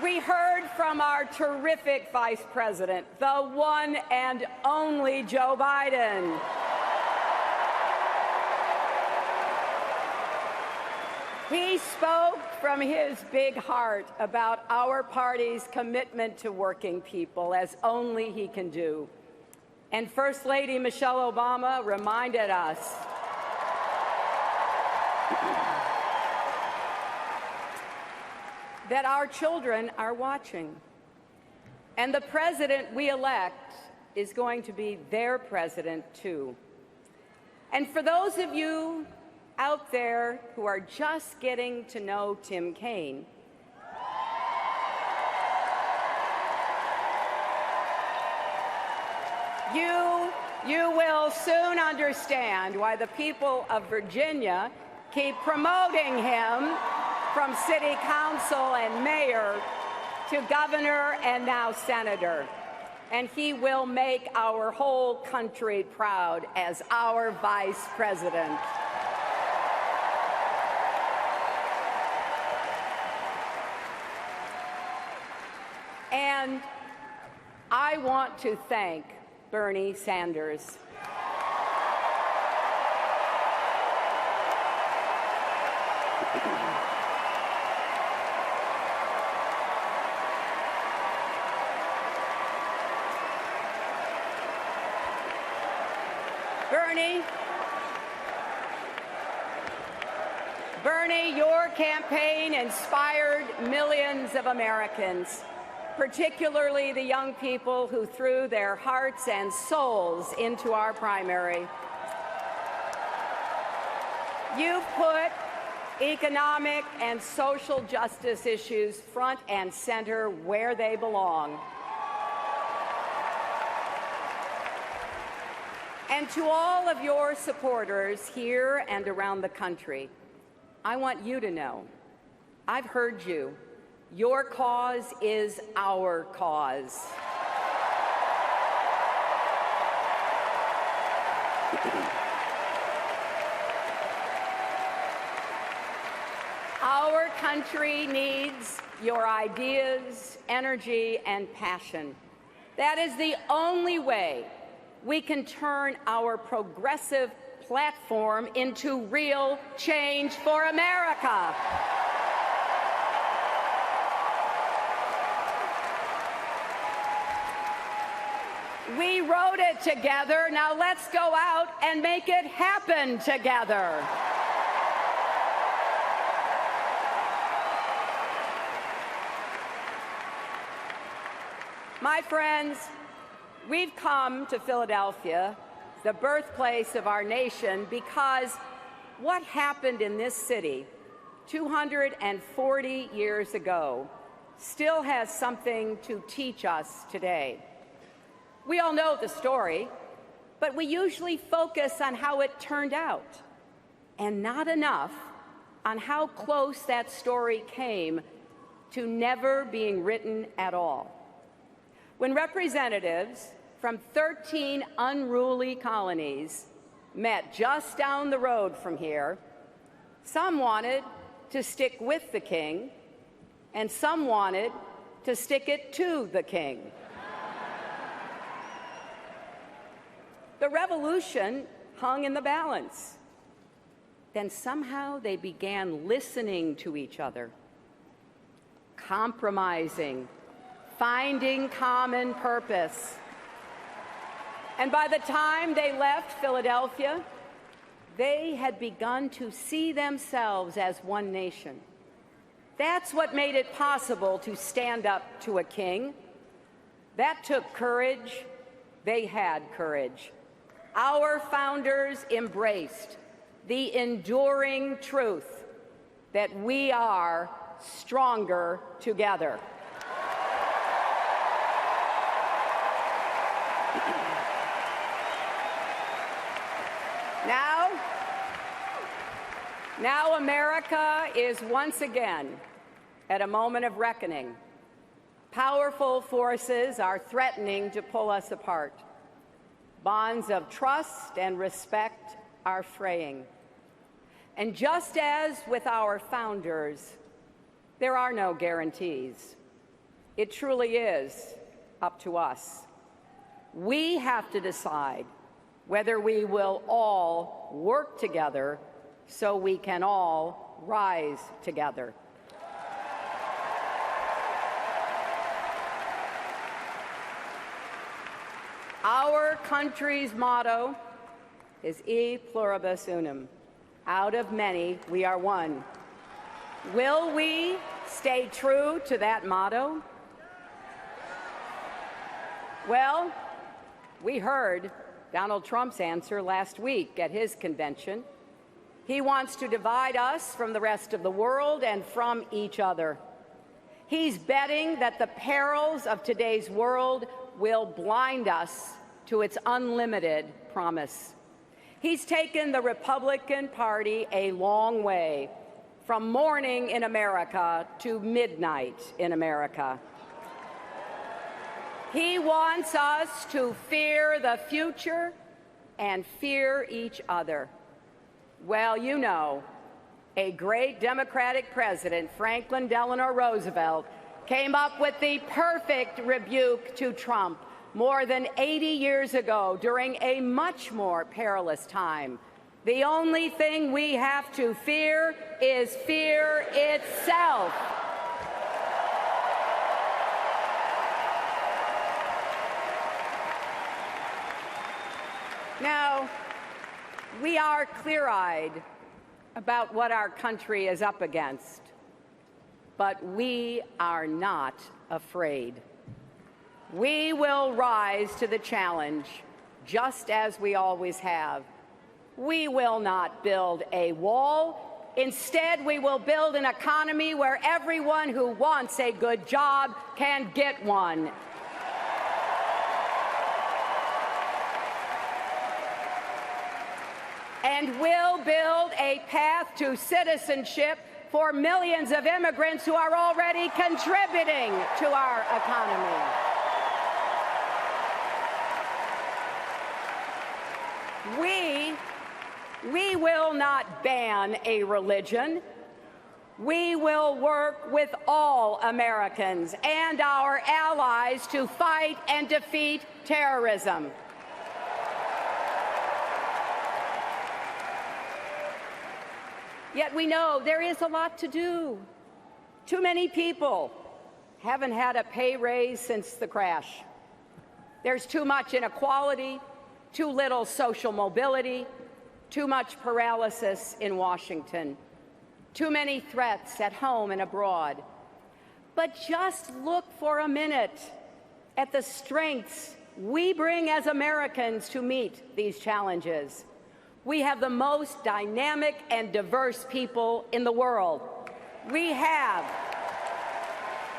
We heard from our terrific Vice President, the one and only Joe Biden. He spoke from his big heart about our party's commitment to working people, as only he can do. And First Lady Michelle Obama reminded us that our children are watching. And the president we elect is going to be their president, too. And for those of you out there who are just getting to know Tim Kaine, you will soon understand why the people of Virginia keep promoting him from city council and mayor to governor and now senator. And he will make our whole country proud as our vice president. And I want to thank Bernie Sanders. Bernie, your campaign inspired millions of Americans, particularly the young people who threw their hearts and souls into our primary. You've put economic and social justice issues front and center where they belong. And to all of your supporters here and around the country, I want you to know, I've heard you. Your cause is our cause. Our country needs your ideas, energy, and passion. That is the only way we can turn our progressive platform into real change for America. We wrote it together. Now let's go out and make it happen together. My friends, we've come to Philadelphia, the birthplace of our nation, because what happened in this city 240 years ago still has something to teach us today. We all know the story, but we usually focus on how it turned out, and not enough on how close that story came to never being written at all. When representatives from 13 unruly colonies met just down the road from here, some wanted to stick with the king, and some wanted to stick it to the king. The revolution hung in the balance. Then somehow they began listening to each other, compromising, finding common purpose. And by the time they left Philadelphia, they had begun to see themselves as one nation. That's what made it possible to stand up to a king. That took courage. They had courage. Our founders embraced the enduring truth that we are stronger together. Now America is once again at a moment of reckoning. Powerful forces are threatening to pull us apart. Bonds of trust and respect are fraying. And just as with our founders, there are no guarantees. It truly is up to us. We have to decide whether we will all work together so we can all rise together. Our country's motto is E pluribus unum. Out of many, we are one. Will we stay true to that motto? Well, we heard Donald Trump's answer last week at his convention. He wants to divide us from the rest of the world and from each other. He's betting that the perils of today's world will blind us to its unlimited promise. He's taken the Republican Party a long way, from morning in America to midnight in America. He wants us to fear the future and fear each other. Well, you know, a great Democratic president, Franklin Delano Roosevelt, came up with the perfect rebuke to Trump more than 80 years ago during a much more perilous time. The only thing we have to fear is fear itself. Now, we are clear-eyed about what our country is up against, but we are not afraid. We will rise to the challenge, just as we always have. We will not build a wall. Instead, we will build an economy where everyone who wants a good job can get one. And we'll build a path to citizenship for millions of immigrants who are already contributing to our economy. We will not ban a religion. We will work with all Americans and our allies to fight and defeat terrorism. Yet we know there is a lot to do. Too many people haven't had a pay raise since the crash. There's too much inequality, too little social mobility, too much paralysis in Washington, too many threats at home and abroad. But just look for a minute at the strengths we bring as Americans to meet these challenges. We have the most dynamic and diverse people in the world. We have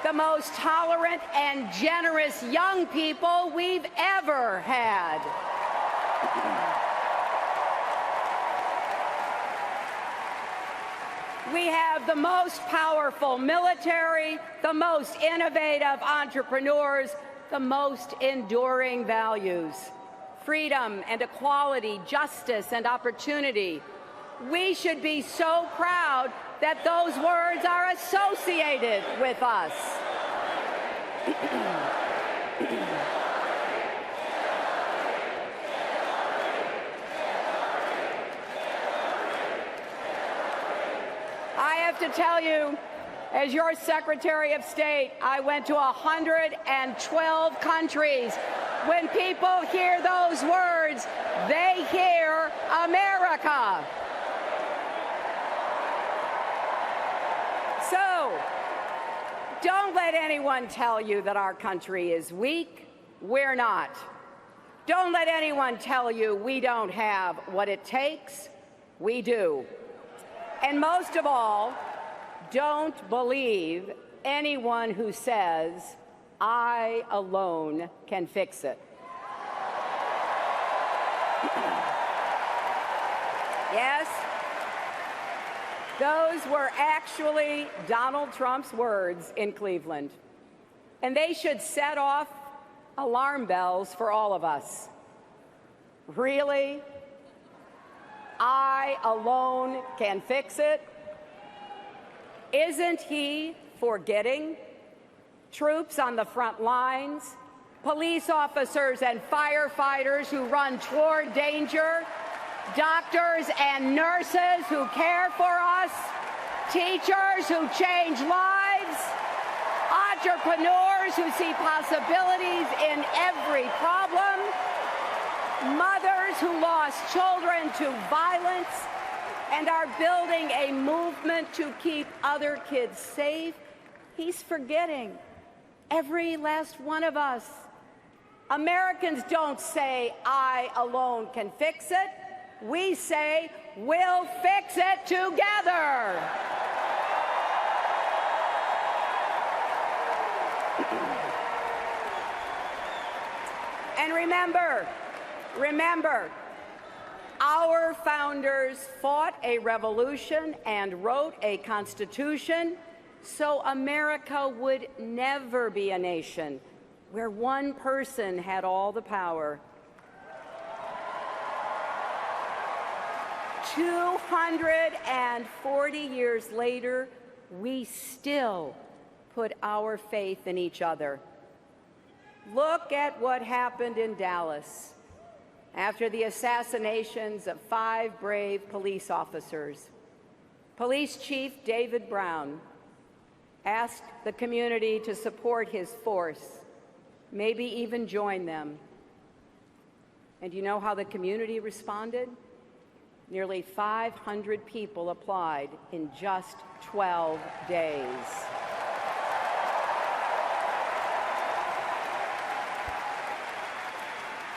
the most tolerant and generous young people we've ever had. We have the most powerful military, the most innovative entrepreneurs, the most enduring values: freedom and equality, justice and opportunity. We should be so proud that those words are associated with us. I have to tell you, as your Secretary of State, I went to 112 countries. When people hear those words, they hear America. So, don't let anyone tell you that our country is weak. We're not. Don't let anyone tell you we don't have what it takes. We do. And most of all, don't believe anyone who says, "I alone can fix it." Yes, those were actually Donald Trump's words in Cleveland. And they should set off alarm bells for all of us. Really? I alone can fix it? Isn't he forgetting troops on the front lines, police officers and firefighters who run toward danger, doctors and nurses who care for us, teachers who change lives, entrepreneurs who see possibilities in every problem, mothers who lost children to violence and are building a movement to keep other kids safe? He's forgetting every last one of us. Americans don't say, "I alone can fix it." We say, "We'll fix it together." And remember, our founders fought a revolution and wrote a constitution so America would never be a nation where one person had all the power. 240 years later, we still put our faith in each other. Look at what happened in Dallas after the assassinations of 5 brave police officers. Police Chief David Brown asked the community to support his force, maybe even join them. And you know how the community responded? Nearly 500 people applied in just 12 days.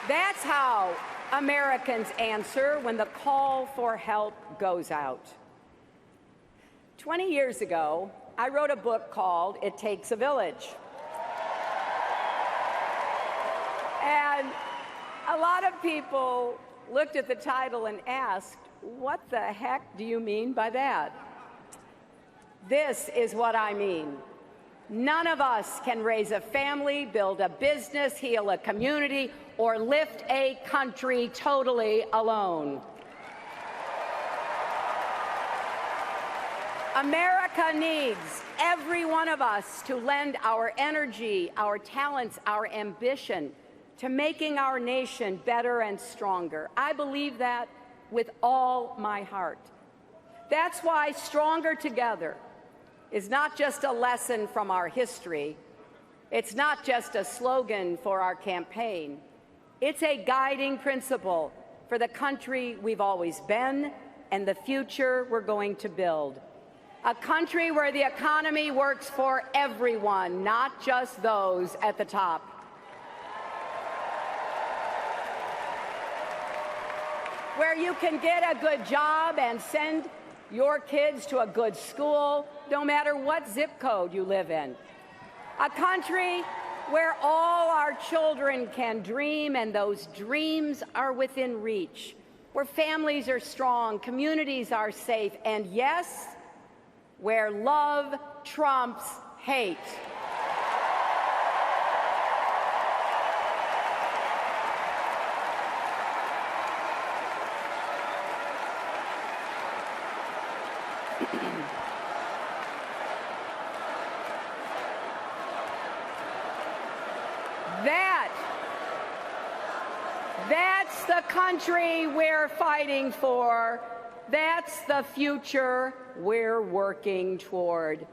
That's how Americans answer when the call for help goes out. 20 years ago, I wrote a book called It Takes a Village. And a lot of people looked at the title and asked, "What the heck do you mean by that?" This is what I mean. None of us can raise a family, build a business, heal a community, or lift a country totally alone. America needs every one of us to lend our energy, our talents, our ambition to making our nation better and stronger. I believe that with all my heart. That's why Stronger Together is not just a lesson from our history, It's not just a slogan for our campaign. It's a guiding principle for the country we've always been and the future we're going to build. A country where the economy works for everyone, not just those at the top. Where you can get a good job and send your kids to a good school, no matter what zip code you live in. A country where all our children can dream and those dreams are within reach. Where families are strong, communities are safe, and yes, where love trumps hate. That's the country we're fighting for. That's the future we're working toward.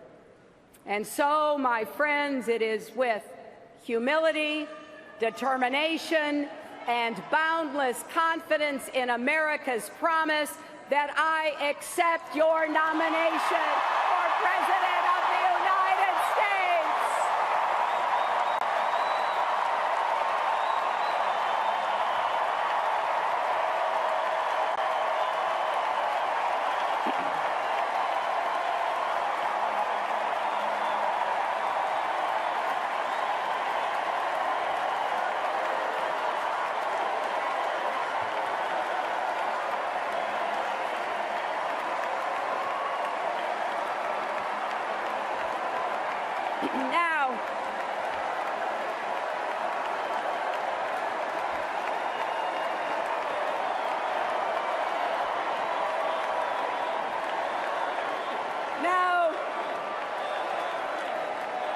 And so, my friends, it is with humility, determination, and boundless confidence in America's promise that I accept your nomination for President of the United States.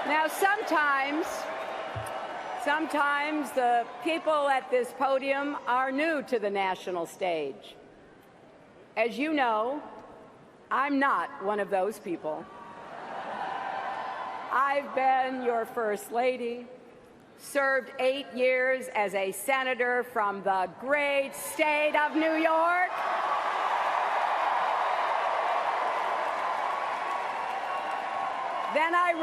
Now, sometimes the people at this podium are new to the national stage. As you know, I'm not one of those people. I've been your First Lady, served 8 years as a senator from the great state of New York. Then I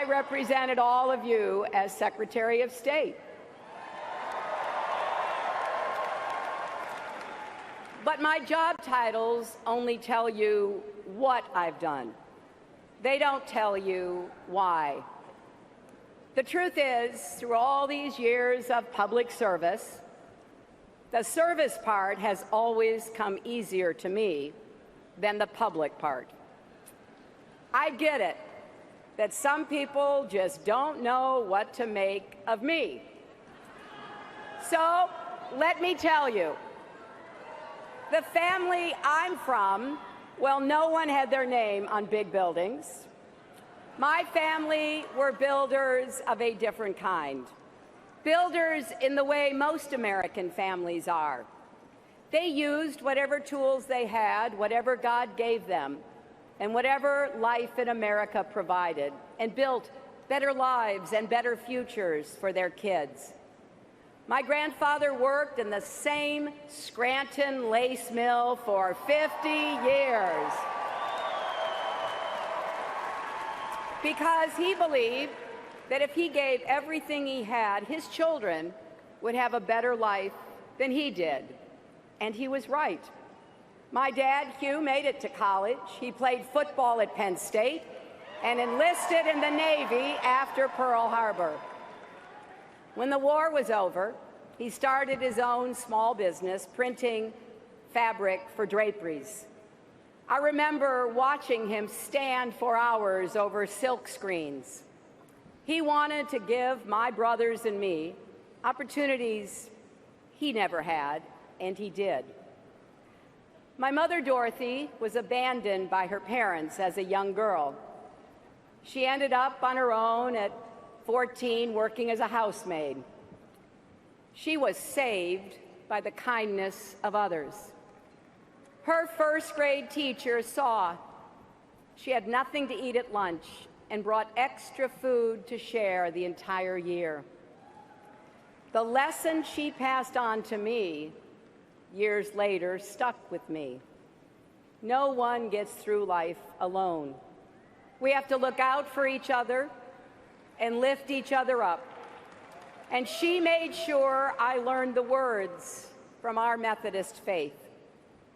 represented all of you as Secretary of State. But my job titles only tell you what I've done. They don't tell you why. The truth is, through all these years of public service, the service part has always come easier to me than the public part. I get it that some people just don't know what to make of me. So let me tell you, the family I'm from, well, no one had their name on big buildings. My family were builders of a different kind. Builders in the way most American families are. They used whatever tools they had, whatever God gave them, and whatever life in America provided, and built better lives and better futures for their kids. My grandfather worked in the same Scranton lace mill for 50 years because he believed that if he gave everything he had, his children would have a better life than he did. And he was right. My dad, Hugh, made it to college. He played football at Penn State and enlisted in the Navy after Pearl Harbor. When the war was over, he started his own small business printing fabric for draperies. I remember watching him stand for hours over silk screens. He wanted to give my brothers and me opportunities he never had, and he did. My mother, Dorothy, was abandoned by her parents as a young girl. She ended up on her own at 14, working as a housemaid. She was saved by the kindness of others. Her first grade teacher saw she had nothing to eat at lunch and brought extra food to share the entire year. The lesson she passed on to me years later stuck with me. No one gets through life alone. We have to look out for each other and lift each other up. And she made sure I learned the words from our Methodist faith.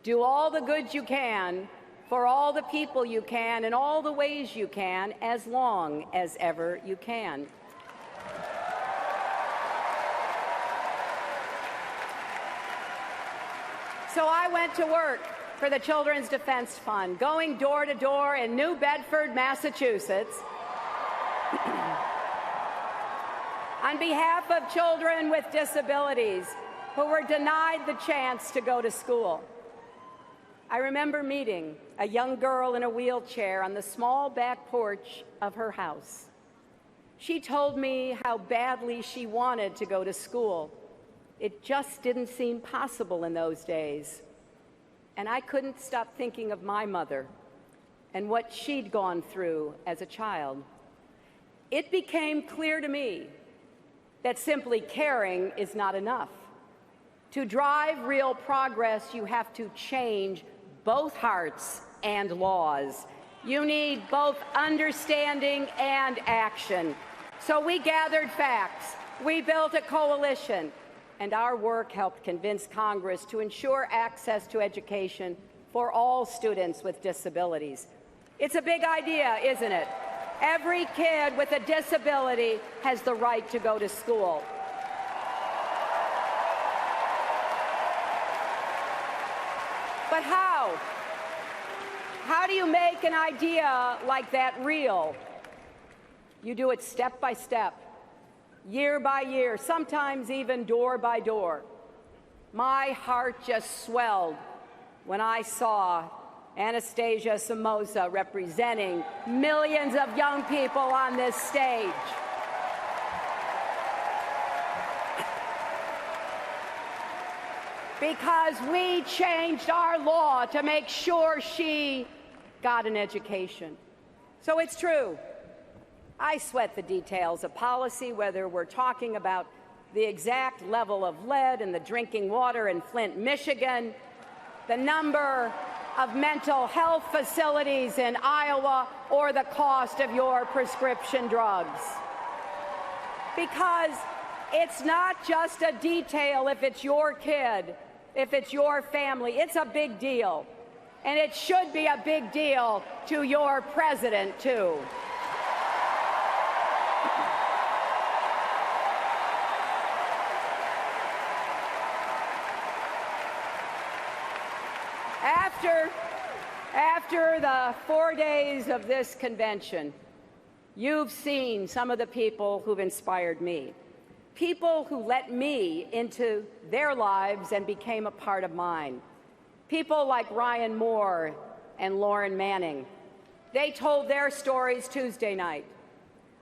Do all the good you can for all the people you can in all the ways you can, as long as ever you can. So I went to work for the Children's Defense Fund, going door to door in New Bedford, Massachusetts, on behalf of children with disabilities who were denied the chance to go to school. I remember meeting a young girl in a wheelchair on the small back porch of her house. She told me how badly she wanted to go to school. It just didn't seem possible in those days. And I couldn't stop thinking of my mother and what she'd gone through as a child. It became clear to me that simply caring is not enough. To drive real progress, you have to change both hearts and laws. You need both understanding and action. So we gathered facts, we built a coalition, and our work helped convince Congress to ensure access to education for all students with disabilities. It's a big idea, isn't it? Every kid with a disability has the right to go to school. But how? How do you make an idea like that real? You do it step by step, year by year, sometimes even door by door. My heart just swelled when I saw Anastasia Somoza representing millions of young people on this stage. Because we changed our law to make sure she got an education. So it's true. I sweat the details of policy, whether we're talking about the exact level of lead in the drinking water in Flint, Michigan, the number of mental health facilities in Iowa, or the cost of your prescription drugs. Because it's not just a detail if it's your kid, if it's your family. It's a big deal. And it should be a big deal to your president, too. After the 4 days of this convention, you've seen some of the people who've inspired me. People who let me into their lives and became a part of mine. People like Ryan Moore and Lauren Manning. They told their stories Tuesday night.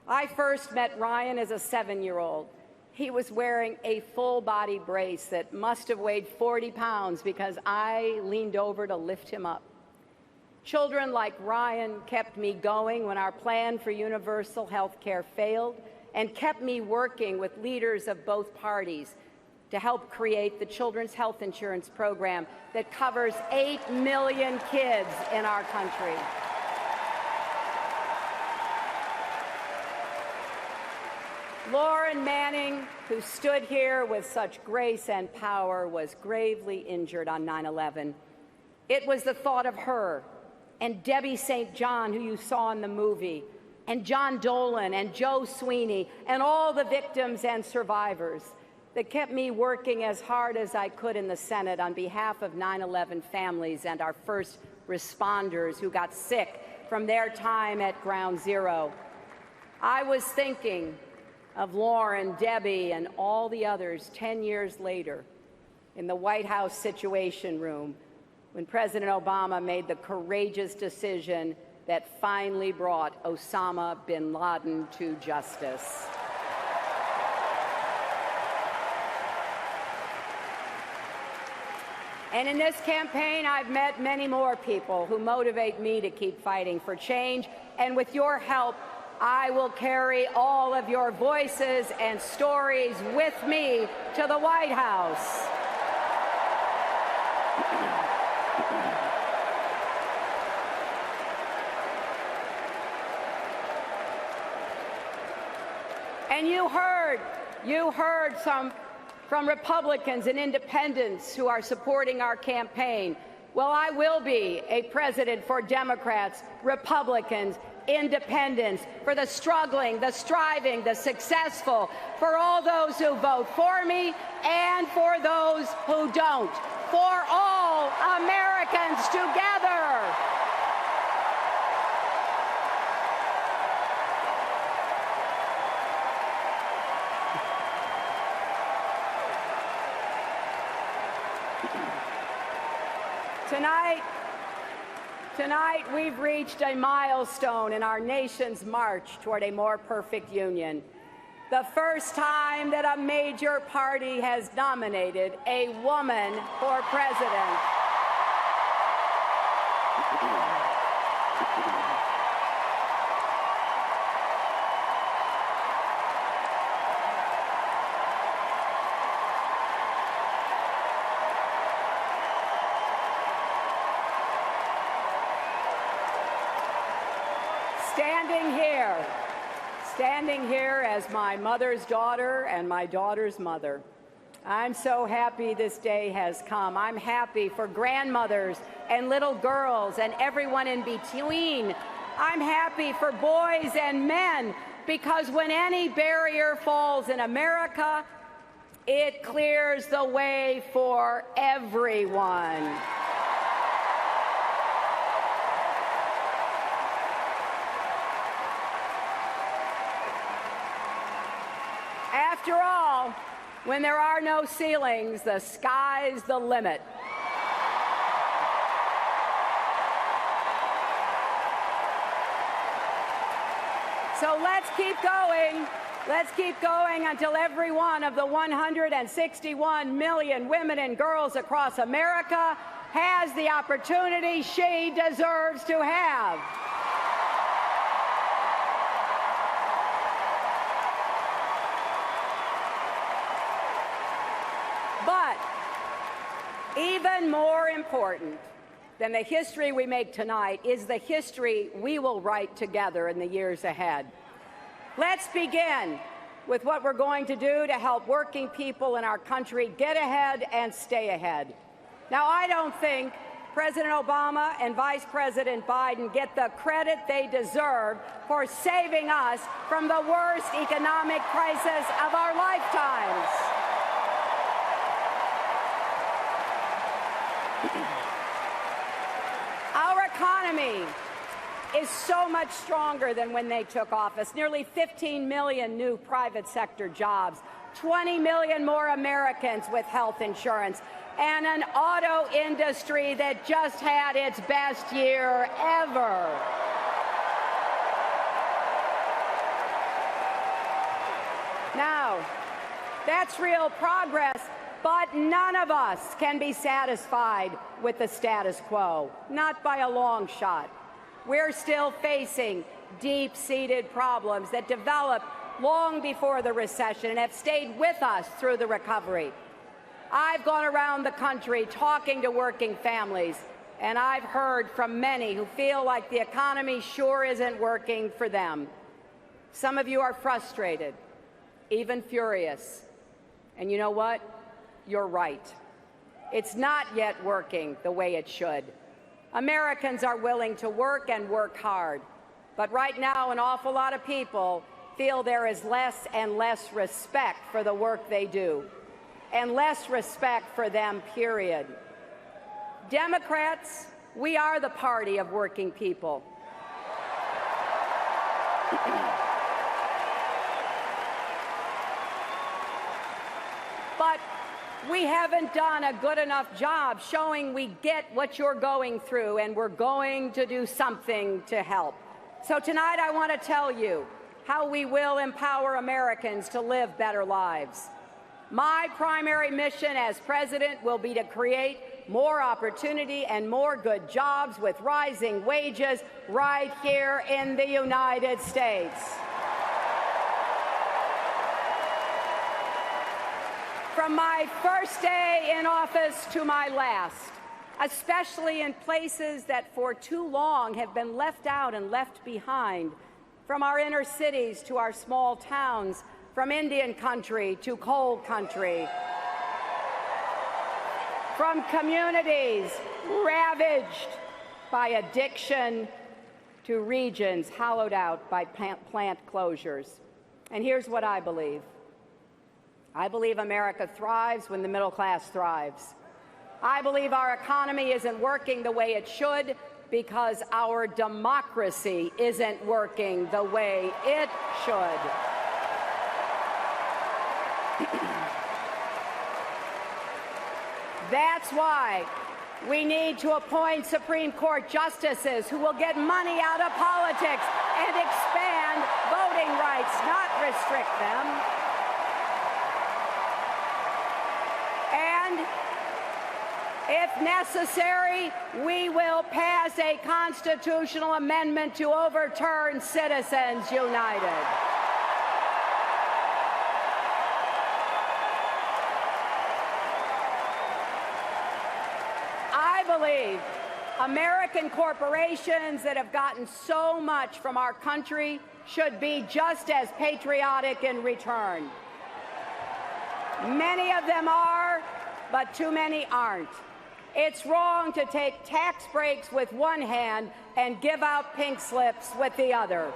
I first met Ryan as a 7-year-old. He was wearing a full-body brace that must have weighed 40 pounds because I leaned over to lift him up. Children like Ryan kept me going when our plan for universal health care failed, and kept me working with leaders of both parties to help create the Children's Health Insurance Program that covers 8 million kids in our country. Lauren Manning, who stood here with such grace and power, was gravely injured on 9/11. It was the thought of her and Debbie St. John, who you saw in the movie, and John Dolan and Joe Sweeney and all the victims and survivors that kept me working as hard as I could in the Senate on behalf of 9/11 families and our first responders who got sick from their time at Ground Zero. I was thinking of Lauren, Debbie, and all the others 10 years later in the White House Situation Room when President Obama made the courageous decision that finally brought Osama bin Laden to justice. And in this campaign, I've met many more people who motivate me to keep fighting for change. And with your help, I will carry all of your voices and stories with me to the White House. And you heard from Republicans and independents who are supporting our campaign. Well, I will be a president for Democrats, Republicans, independents, for the struggling, the striving, the successful, for all those who vote for me and for those who don't, for all Americans together. Tonight, we've reached a milestone in our nation's march toward a more perfect union. The first time that a major party has nominated a woman for president. Standing here as my mother's daughter and my daughter's mother, I'm so happy this day has come. I'm happy for grandmothers and little girls and everyone in between. I'm happy for boys and men, because when any barrier falls in America, it clears the way for everyone. After all, when there are no ceilings, the sky's the limit. So let's keep going. Let's keep going until every one of the 161 million women and girls across America has the opportunity she deserves to have. But even more important than the history we make tonight is the history we will write together in the years ahead. Let's begin with what we're going to do to help working people in our country get ahead and stay ahead. Now, I don't think President Obama and Vice President Biden get the credit they deserve for saving us from the worst economic crisis of our lifetimes. Our economy is so much stronger than when they took office. Nearly 15 million new private sector jobs, 20 million more Americans with health insurance, and an auto industry that just had its best year ever. Now, that's real progress. But none of us can be satisfied with the status quo, not by a long shot. We're still facing deep-seated problems that developed long before the recession and have stayed with us through the recovery. I've gone around the country talking to working families, and I've heard from many who feel like the economy sure isn't working for them. Some of you are frustrated, even furious. And you know what? You're right. It's not yet working the way it should. Americans are willing to work and work hard. But right now, an awful lot of people feel there is less and less respect for the work they do, and less respect for them, period. Democrats, we are the party of working people. But we haven't done a good enough job showing we get what you're going through, and we're going to do something to help. So tonight I want to tell you how we will empower Americans to live better lives. My primary mission as president will be to create more opportunity and more good jobs with rising wages right here in the United States. From my first day in office to my last, especially in places that for too long have been left out and left behind, from our inner cities to our small towns, from Indian country to coal country, from communities ravaged by addiction to regions hollowed out by plant closures. And here's what I believe. I believe America thrives when the middle class thrives. I believe our economy isn't working the way it should because our democracy isn't working the way it should. That's why we need to appoint Supreme Court justices who will get money out of politics and expand voting rights, not restrict them. And if necessary, we will pass a constitutional amendment to overturn Citizens United. I believe American corporations that have gotten so much from our country should be just as patriotic in return. Many of them are, but too many aren't. It's wrong to take tax breaks with one hand and give out pink slips with the other.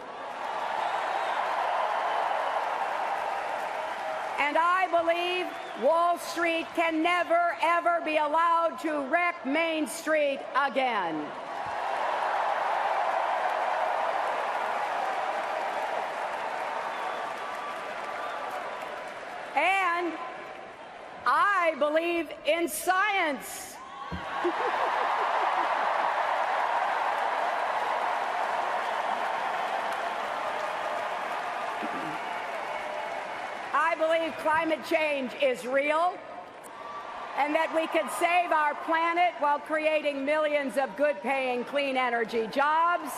And I believe Wall Street can never, ever be allowed to wreck Main Street again. And I believe in science. I believe climate change is real and that we can save our planet while creating millions of good-paying clean energy jobs.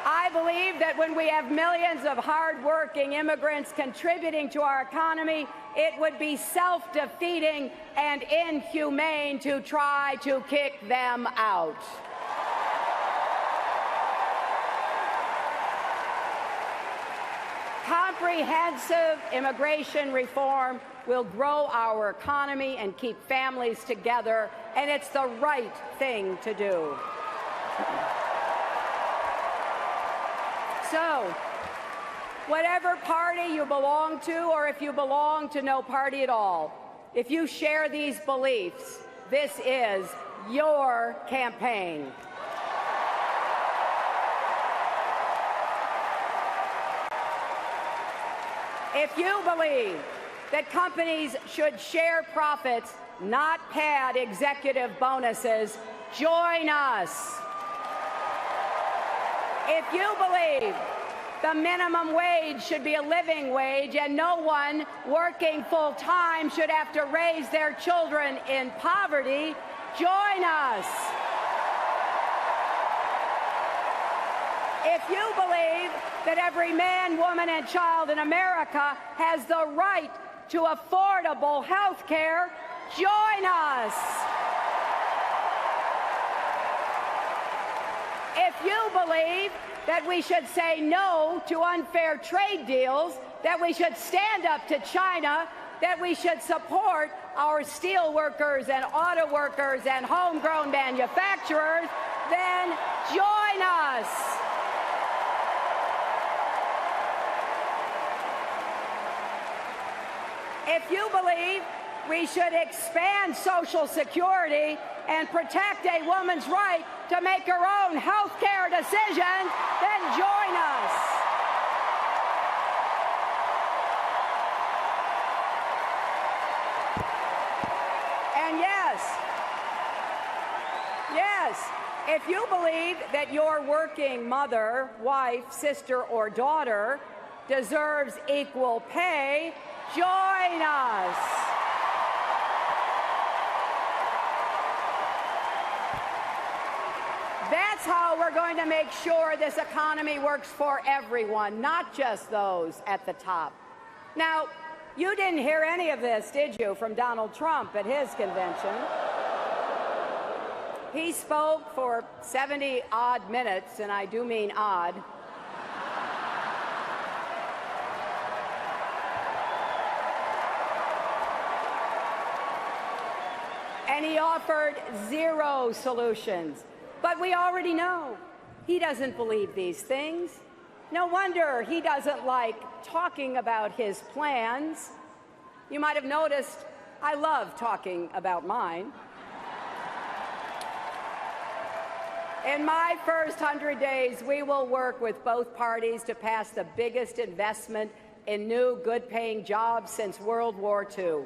I believe that when we have millions of hard-working immigrants contributing to our economy, it would be self-defeating and inhumane to try to kick them out. Comprehensive immigration reform will grow our economy and keep families together, and it's the right thing to do. So, whatever party you belong to, or if you belong to no party at all, if you share these beliefs, this is your campaign. If you believe that companies should share profits, not pad executive bonuses, join us. If you believe the minimum wage should be a living wage and no one working full-time should have to raise their children in poverty, join us. If you believe that every man, woman, and child in America has the right to affordable health care, join us. If you believe that we should say no to unfair trade deals, that we should stand up to China, that we should support our steel workers and auto workers and homegrown manufacturers, then join us. If you believe we should expand Social Security and protect a woman's right to make her own health care decisions, then join us. And yes, if you believe that your working mother, wife, sister, or daughter deserves equal pay, join us. That's how we're going to make sure this economy works for everyone, not just those at the top. Now, you didn't hear any of this, did you, from Donald Trump at his convention? He spoke for 70-odd minutes, and I do mean odd. And he offered zero solutions. But we already know he doesn't believe these things. No wonder he doesn't like talking about his plans. You might have noticed I love talking about mine. In my first 100 days, we will work with both parties to pass the biggest investment in new, good-paying jobs since World War II.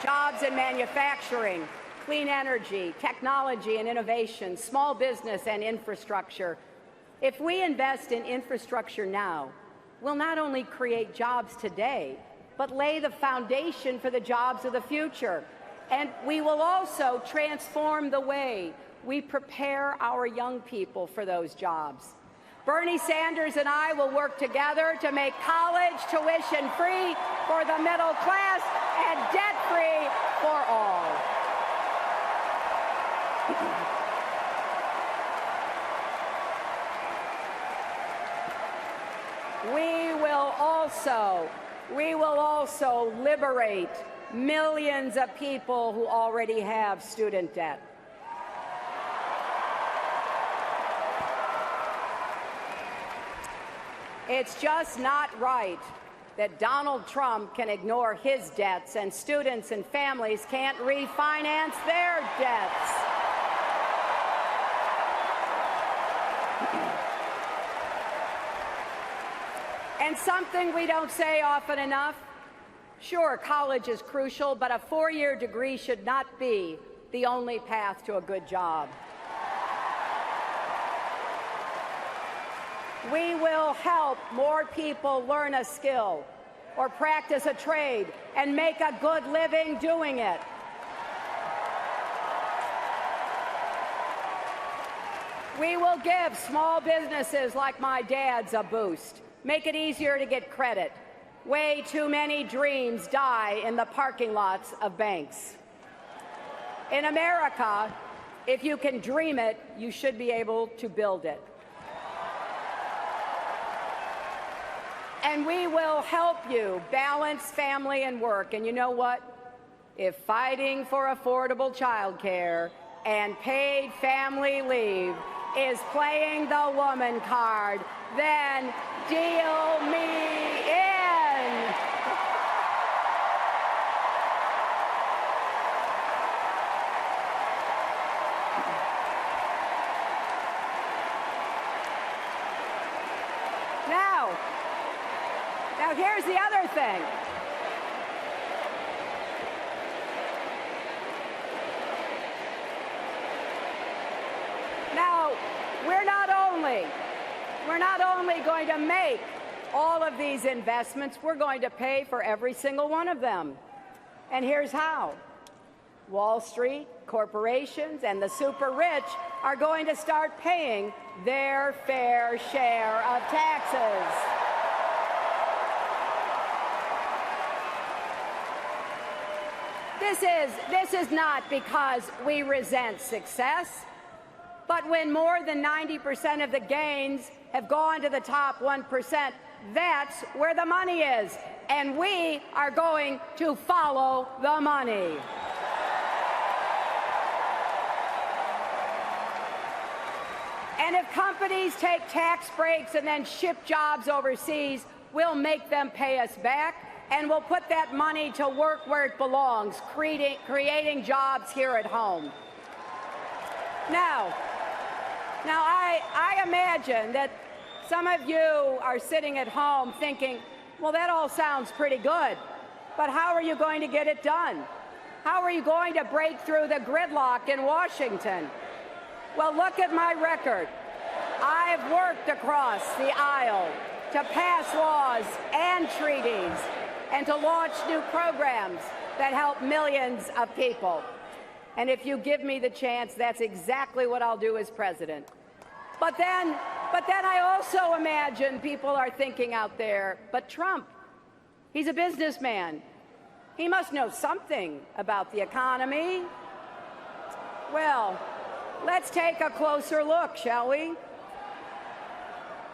Jobs in manufacturing, clean energy, technology and innovation, small business and infrastructure. If we invest in infrastructure now, we'll not only create jobs today, but lay the foundation for the jobs of the future. And we will also transform the way we prepare our young people for those jobs. Bernie Sanders and I will work together to make college tuition free for the middle class and debt free for all. We will also liberate millions of people who already have student debt. It's just not right that Donald Trump can ignore his debts and students and families can't refinance their debts. And something we don't say often enough, sure, college is crucial, but a four-year degree should not be the only path to a good job. We will help more people learn a skill or practice a trade and make a good living doing it. We will give small businesses like my dad's a boost, make it easier to get credit. Way too many dreams die in the parking lots of banks. In America, if you can dream it, you should be able to build it. And we will help you balance family and work. And you know what? If fighting for affordable child care and paid family leave is playing the woman card, then deal me in. Now here's the other thing. Now, we're not only going to make all of these investments, we're going to pay for every single one of them. And here's how. Wall Street, corporations, and the super rich are going to start paying their fair share of taxes. This is not because we resent success, but when more than 90% of the gains have gone to the top 1%, that's where the money is, and we are going to follow the money. And if companies take tax breaks and then ship jobs overseas, we'll make them pay us back. And we'll put that money to work where it belongs, creating jobs here at home. Now I imagine that some of you are sitting at home thinking, well, that all sounds pretty good, but how are you going to get it done? How are you going to break through the gridlock in Washington? Well, look at my record. I've worked across the aisle to pass laws and treaties and to launch new programs that help millions of people. And if you give me the chance, that's exactly what I'll do as president. But then I also imagine people are thinking out there, but Trump, he's a businessman. He must know something about the economy. Well, let's take a closer look, shall we?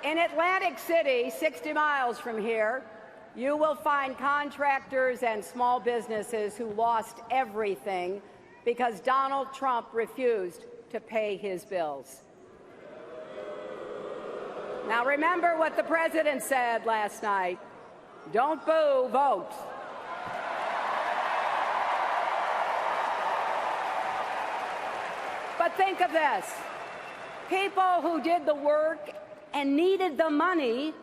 In Atlantic City, 60 miles from here, you will find contractors and small businesses who lost everything because Donald Trump refused to pay his bills. Now remember what the president said last night. Don't boo, vote. But think of this. People who did the work and needed the money,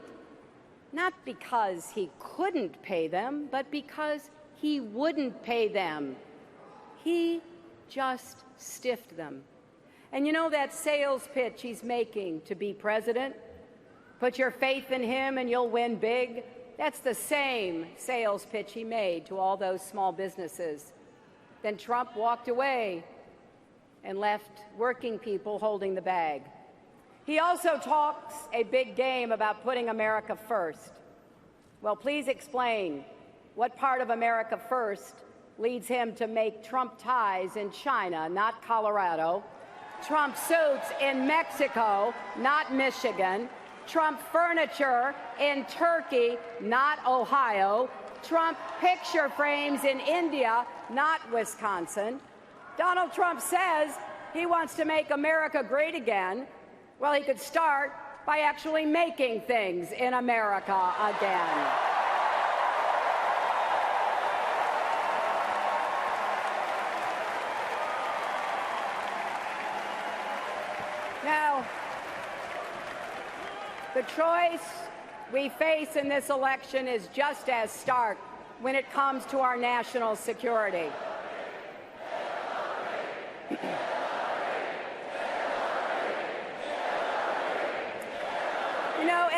not because he couldn't pay them, but because he wouldn't pay them. He just stiffed them. And you know that sales pitch he's making to be president? Put your faith in him and you'll win big. That's the same sales pitch he made to all those small businesses. Then Trump walked away and left working people holding the bag. He also talks a big game about putting America first. Well, please explain what part of America first leads him to make Trump ties in China, not Colorado, Trump suits in Mexico, not Michigan, Trump furniture in Turkey, not Ohio, Trump picture frames in India, not Wisconsin. Donald Trump says he wants to make America great again. Well, he could start by actually making things in America again. Now, the choice we face in this election is just as stark when it comes to our national security. You know,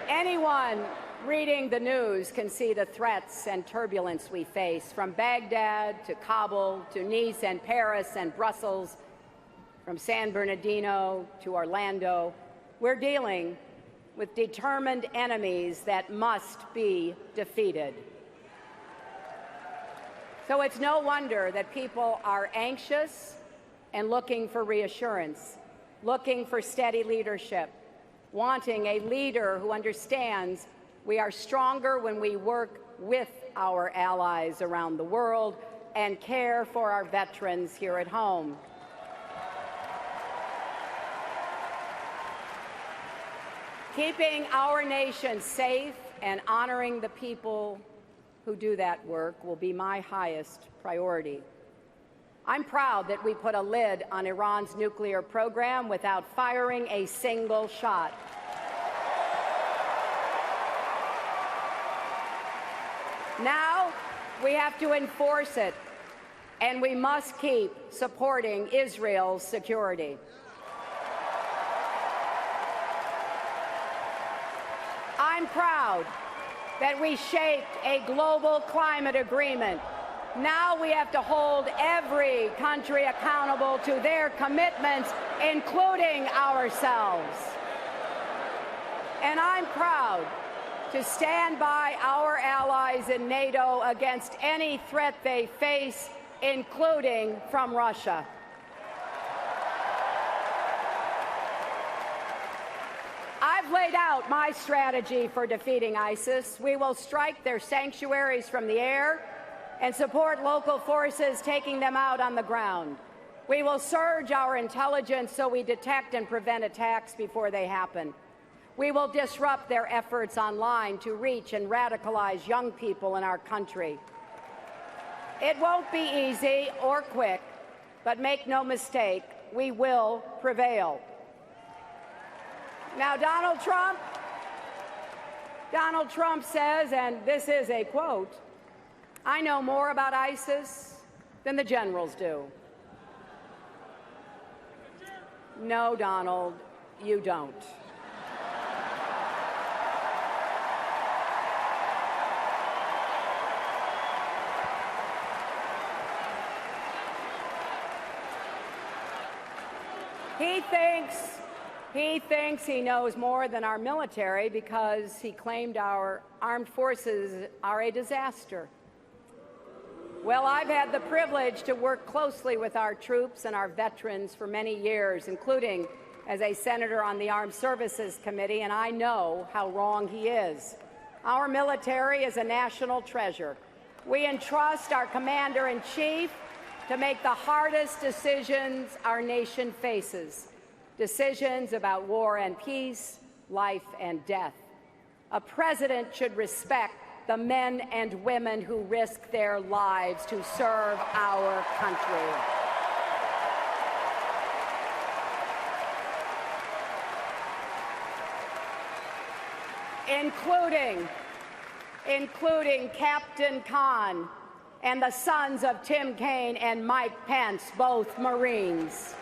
anyone reading the news can see the threats and turbulence we face, from Baghdad to Kabul to Nice and Paris and Brussels, from San Bernardino to Orlando. We're dealing with determined enemies that must be defeated. So it's no wonder that people are anxious and looking for reassurance, looking for steady leadership, wanting a leader who understands we are stronger when we work with our allies around the world and care for our veterans here at home. Keeping our nation safe and honoring the people who do that work will be my highest priority. I'm proud that we put a lid on Iran's nuclear program without firing a single shot. Now we have to enforce it, and we must keep supporting Israel's security. I'm proud that we shaped a global climate agreement. Now we have to hold every country accountable to their commitments, including ourselves. And I'm proud to stand by our allies in NATO against any threat they face, including from Russia. I've laid out my strategy for defeating ISIS. We will strike their sanctuaries from the air and support local forces taking them out on the ground. We will surge our intelligence so we detect and prevent attacks before they happen. We will disrupt their efforts online to reach and radicalize young people in our country. It won't be easy or quick, but make no mistake, we will prevail. Now, Donald Trump says, and this is a quote, "I know more about ISIS than the generals do." No, Donald, you don't. He thinks he knows more than our military because he claimed our armed forces are a disaster. Well, I've had the privilege to work closely with our troops and our veterans for many years, including as a senator on the Armed Services Committee, and I know how wrong he is. Our military is a national treasure. We entrust our commander-in-chief to make the hardest decisions our nation faces, decisions about war and peace, life and death. A president should respect the men and women who risk their lives to serve our country. Including Captain Khan and the sons of Tim Kaine and Mike Pence, both Marines.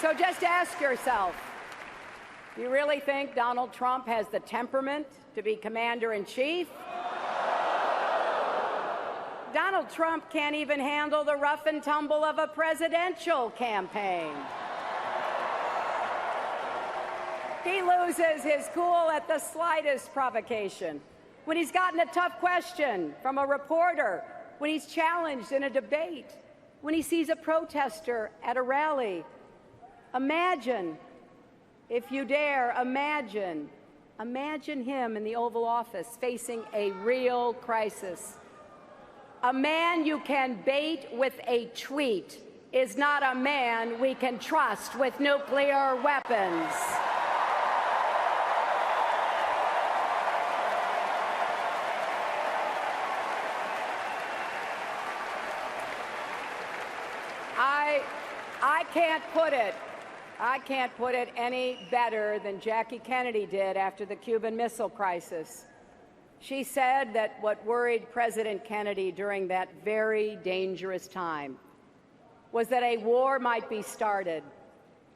So just ask yourself, do you really think Donald Trump has the temperament to be commander-in-chief? Donald Trump can't even handle the rough and tumble of a presidential campaign. He loses his cool at the slightest provocation. When he's gotten a tough question from a reporter, when he's challenged in a debate, when he sees a protester at a rally. Imagine, if you dare, imagine him in the Oval Office facing a real crisis. A man you can bait with a tweet is not a man we can trust with nuclear weapons. I can't put it any better than Jackie Kennedy did after the Cuban Missile Crisis. She said that what worried President Kennedy during that very dangerous time was that a war might be started,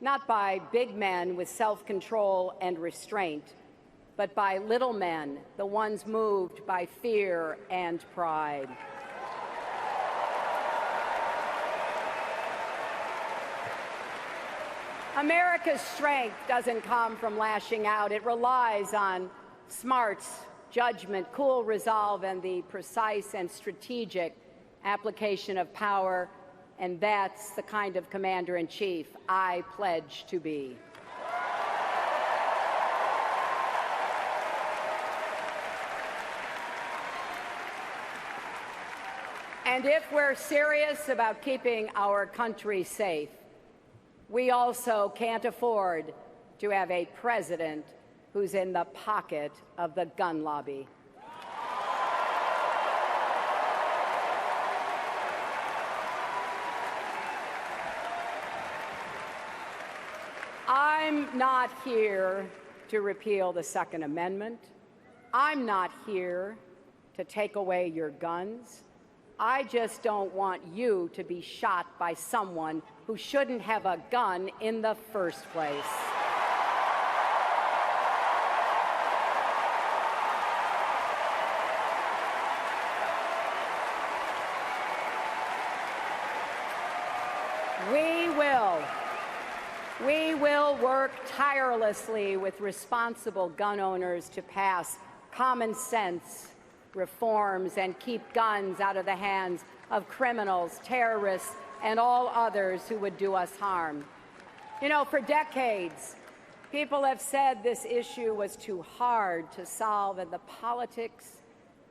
not by big men with self-control and restraint, but by little men, the ones moved by fear and pride. America's strength doesn't come from lashing out. It relies on smarts, judgment, cool resolve, and the precise and strategic application of power. And that's the kind of commander-in-chief I pledge to be. And if we're serious about keeping our country safe, we also can't afford to have a president who's in the pocket of the gun lobby. I'm not here to repeal the Second Amendment. I'm not here to take away your guns. I just don't want you to be shot by someone who shouldn't have a gun in the first place. We will work tirelessly with responsible gun owners to pass common sense reforms and keep guns out of the hands of criminals, terrorists, and all others who would do us harm. You know, for decades, people have said this issue was too hard to solve and the politics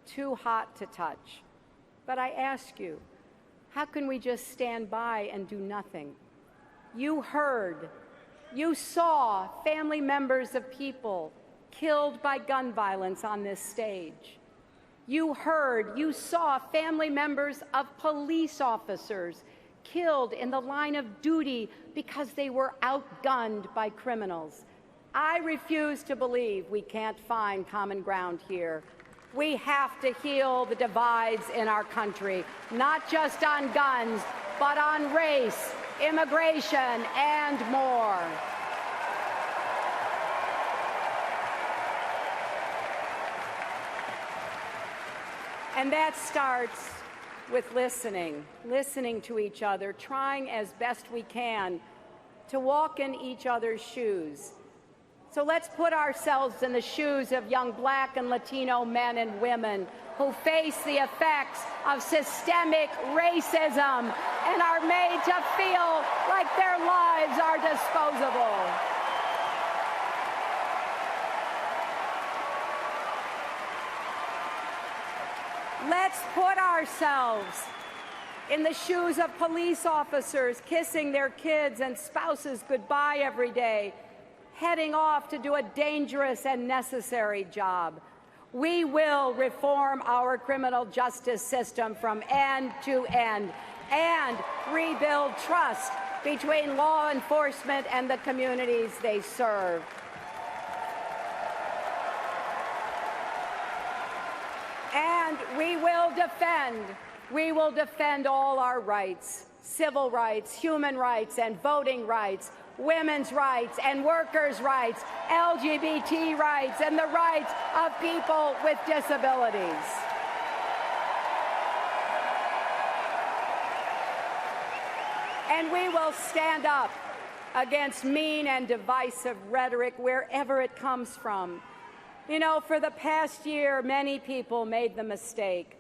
too hot to touch. But I ask you, how can we just stand by and do nothing? You heard, you saw family members of people killed by gun violence on this stage. You heard, you saw family members of police officers killed in the line of duty because they were outgunned by criminals. I refuse to believe we can't find common ground here. We have to heal the divides in our country, not just on guns, but on race, immigration, and more. And that with listening to each other, trying as best we can to walk in each other's shoes. So let's put ourselves in the shoes of young Black and Latino men and women who face the effects of systemic racism and are made to feel like their lives are disposable. Let's put ourselves in the shoes of police officers kissing their kids and spouses goodbye every day, heading off to do a dangerous and necessary job. We will reform our criminal justice system from end to end and rebuild trust between law enforcement and the communities they serve. And we will defend all our rights, civil rights, human rights, and voting rights, women's rights and workers' rights, LGBT rights, and the rights of people with disabilities. And we will stand up against mean and divisive rhetoric wherever it comes from. You know, for the past year, many people made the mistake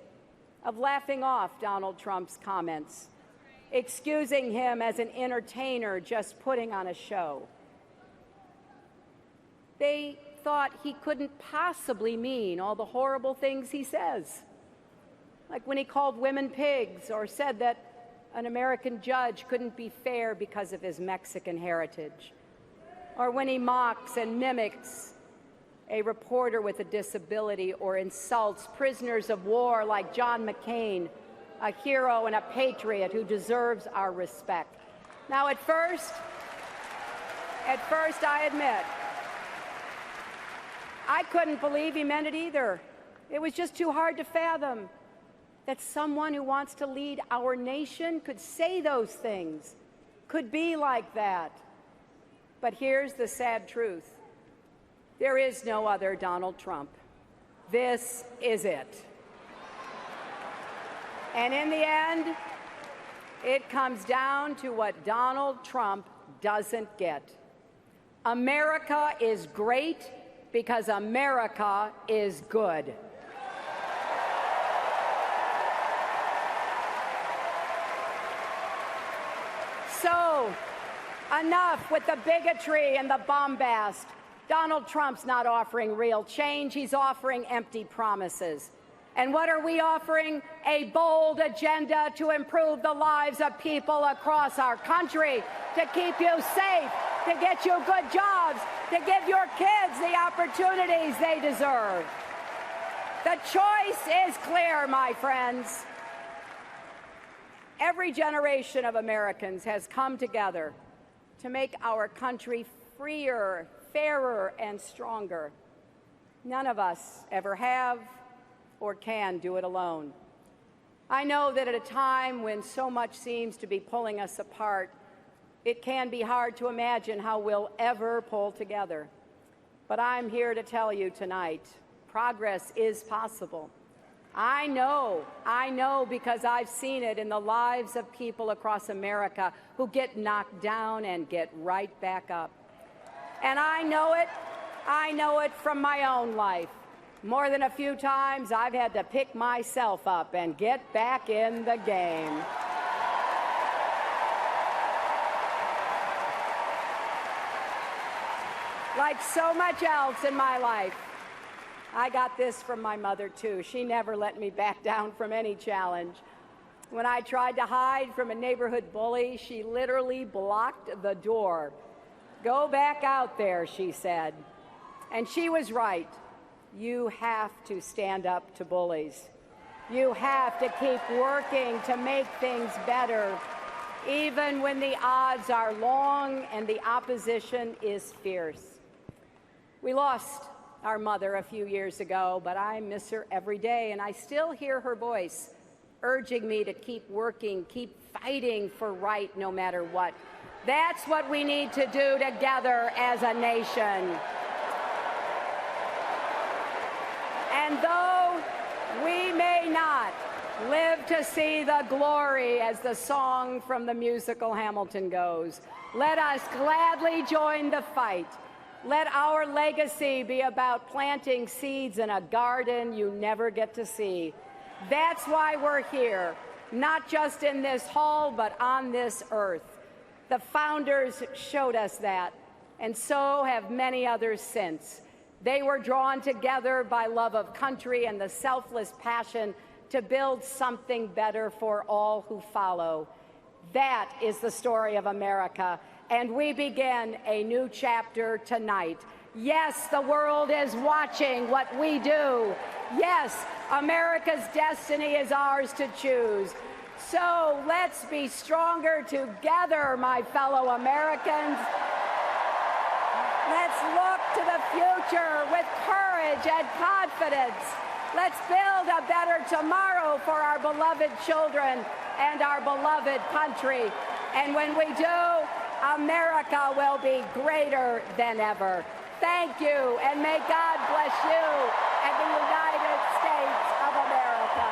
of laughing off Donald Trump's comments, excusing him as an entertainer just putting on a show. They thought he couldn't possibly mean all the horrible things he says, like when he called women pigs or said that an American judge couldn't be fair because of his Mexican heritage, or when he mocks and mimics a reporter with a disability or insults prisoners of war like John McCain, a hero and a patriot who deserves our respect. Now, at first, I admit, I couldn't believe he meant it either. It was just too hard to fathom that someone who wants to lead our nation could say those things, could be like that. But here's the sad truth. There is no other Donald Trump. This is it. And in the end, it comes down to what Donald Trump doesn't get. America is great because America is good. So, enough with the bigotry and the bombast. Donald Trump's not offering real change. He's offering empty promises. And what are we offering? A bold agenda to improve the lives of people across our country, to keep you safe, to get you good jobs, to give your kids the opportunities they deserve. The choice is clear, my friends. Every generation of Americans has come together to make our country freer, fairer, and stronger. None of us ever have or can do it alone. I know that at a time when so much seems to be pulling us apart, it can be hard to imagine how we'll ever pull together. But I'm here to tell you tonight, progress is possible. I know because I've seen it in the lives of people across America who get knocked down and get right back up. And I know it from my own life. More than a few times, I've had to pick myself up and get back in the game. Like so much else in my life, I got this from my mother, too. She never let me back down from any challenge. When I tried to hide from a neighborhood bully, she literally blocked the door. "Go back out there," she said. And she was right. You have to stand up to bullies. You have to keep working to make things better, even when the odds are long and the opposition is fierce. We lost our mother a few years ago, but I miss her every day, and I still hear her voice urging me to keep working, keep fighting for right no matter what. That's what we need to do together as a nation. And though we may not Live to see the glory, as the song from the musical Hamilton goes. Let us gladly join the fight. Let our legacy be about planting seeds in a garden you never get to see. That's why we're here, not just in this hall, but on this earth. The founders showed us that, and so have many others since. They were drawn together by love of country and the selfless passion to build something better for all who follow. That is the story of America, and we begin a new chapter tonight. Yes, the world is watching what we do. Yes, America's destiny is ours to choose. So let's be stronger together, my fellow Americans. Let's look to the future with courage and confidence. Let's build a better tomorrow for our beloved children and our beloved country. And when we do, America will be greater than ever. Thank you, and may God bless you and the United States of America.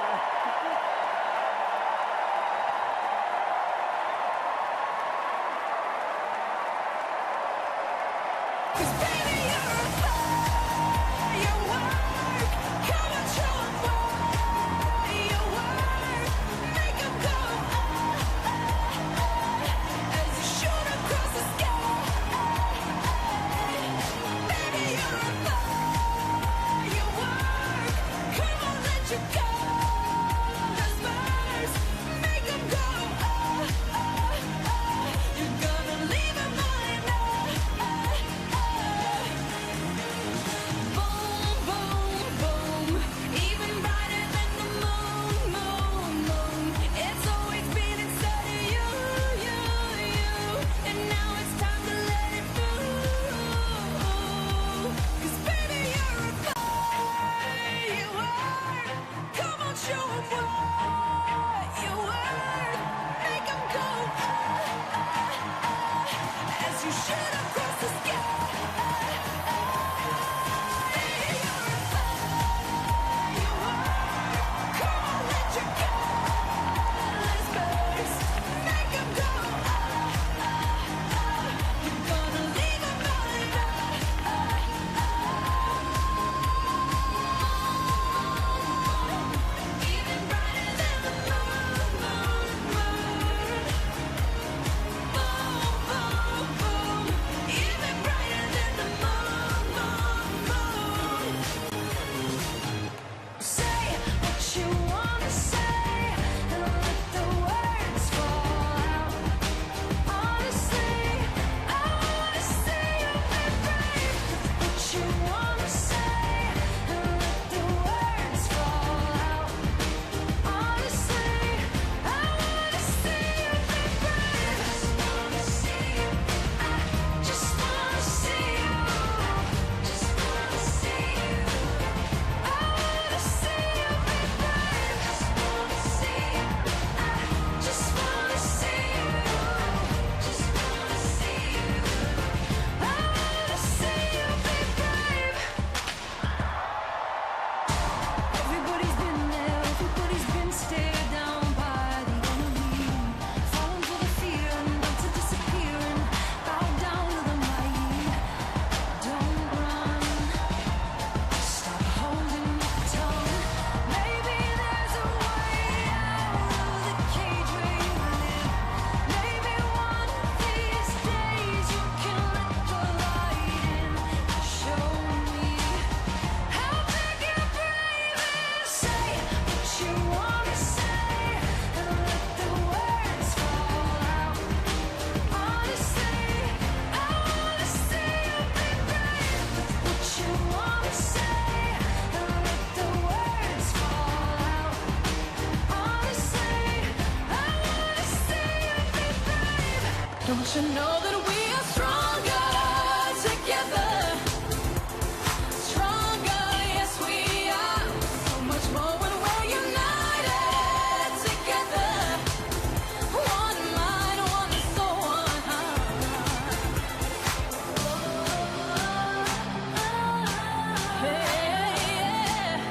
Don't you know that we are stronger together? Stronger, yes we are. So much more when we're united together. One mind, one soul, one heart. Yeah, yeah.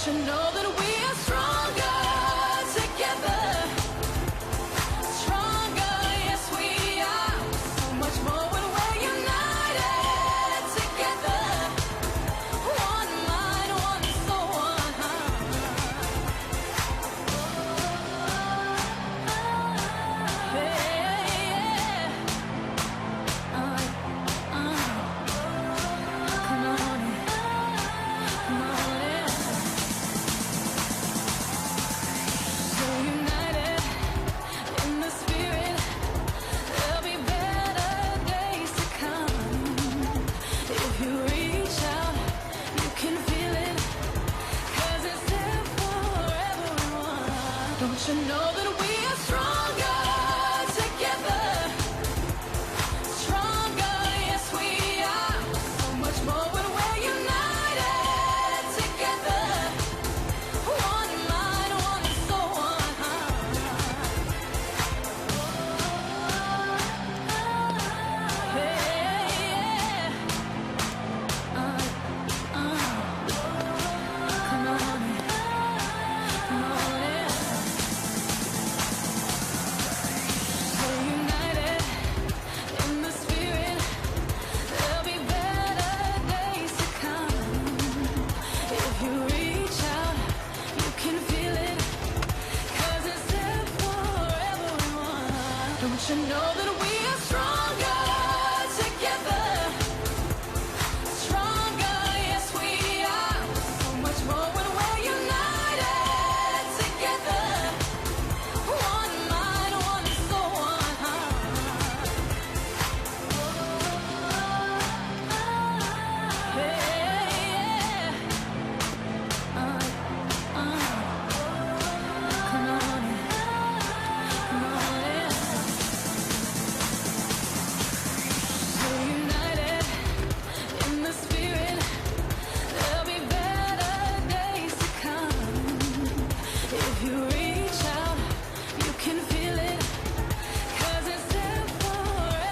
Don't you know that we are stronger together? Stronger, yes we are. So much more when we're united together. One mind, one soul, one heart. Come on in. Come on in. So united in the spirit, there'll be better days to come. If you reach out, you can feel it, 'cause it's there for everyone. Don't you know that we are stronger together? Stronger, yes we are. So much more when we're united together. One mind, one soul, one heart. Come on in. Come on in. So united in the spirit, there'll be better days to come. If you reach out, you can feel it, 'cause it's there for everyone. Don't you know that we are stronger together? Stronger, yes we are. So much more when we're united together. One mind, one soul, one heart. Come on in. Come on in. So united in the spirit, there'll be better days to come. If you reach out, you can feel it, 'cause it's there for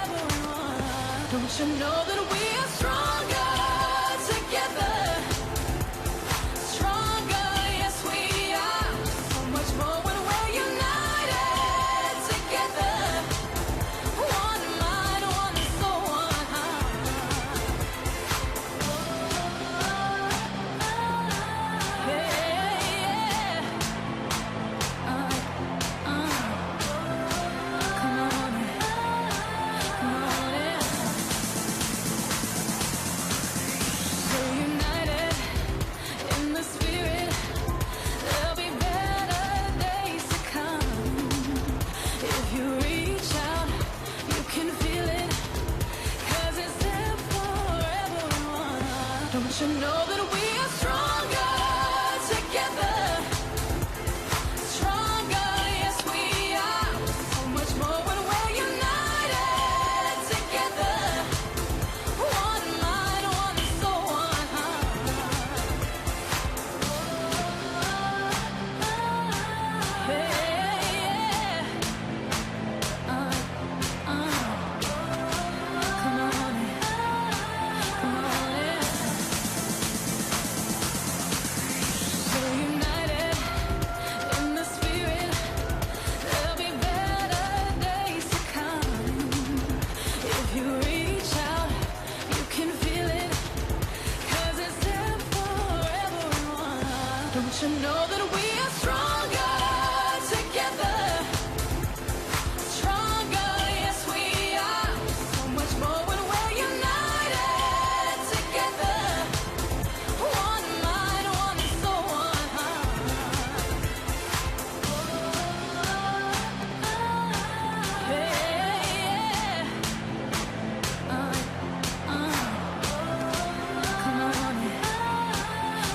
everyone. Don't you know that we are stronger together? Stronger, yes we are. So much more when we're united together. One mind, one soul, one heart. Come on in. Come on in. So united in the spirit, there'll be better days to come. If you reach out, you can feel it, 'cause it's there for everyone. Don't you know that we are stronger together? Stronger, yes we are. So much more when we're united together. One mind, one soul, one heart. Come on in. Come on in. So united in the spirit, there'll be better days to come. If you reach out, you can feel it, 'cause it's there for everyone. Don't you know that we are stronger together? Stronger, yes we are. So much more when we're united together. One mind, one soul, one heart. Come on in.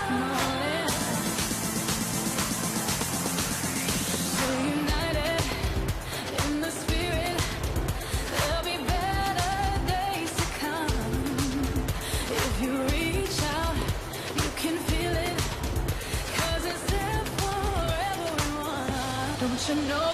Come on in. So united in the spirit, there'll be better days to come. If you reach out, you can feel it, 'cause it's there for everyone. Don't you know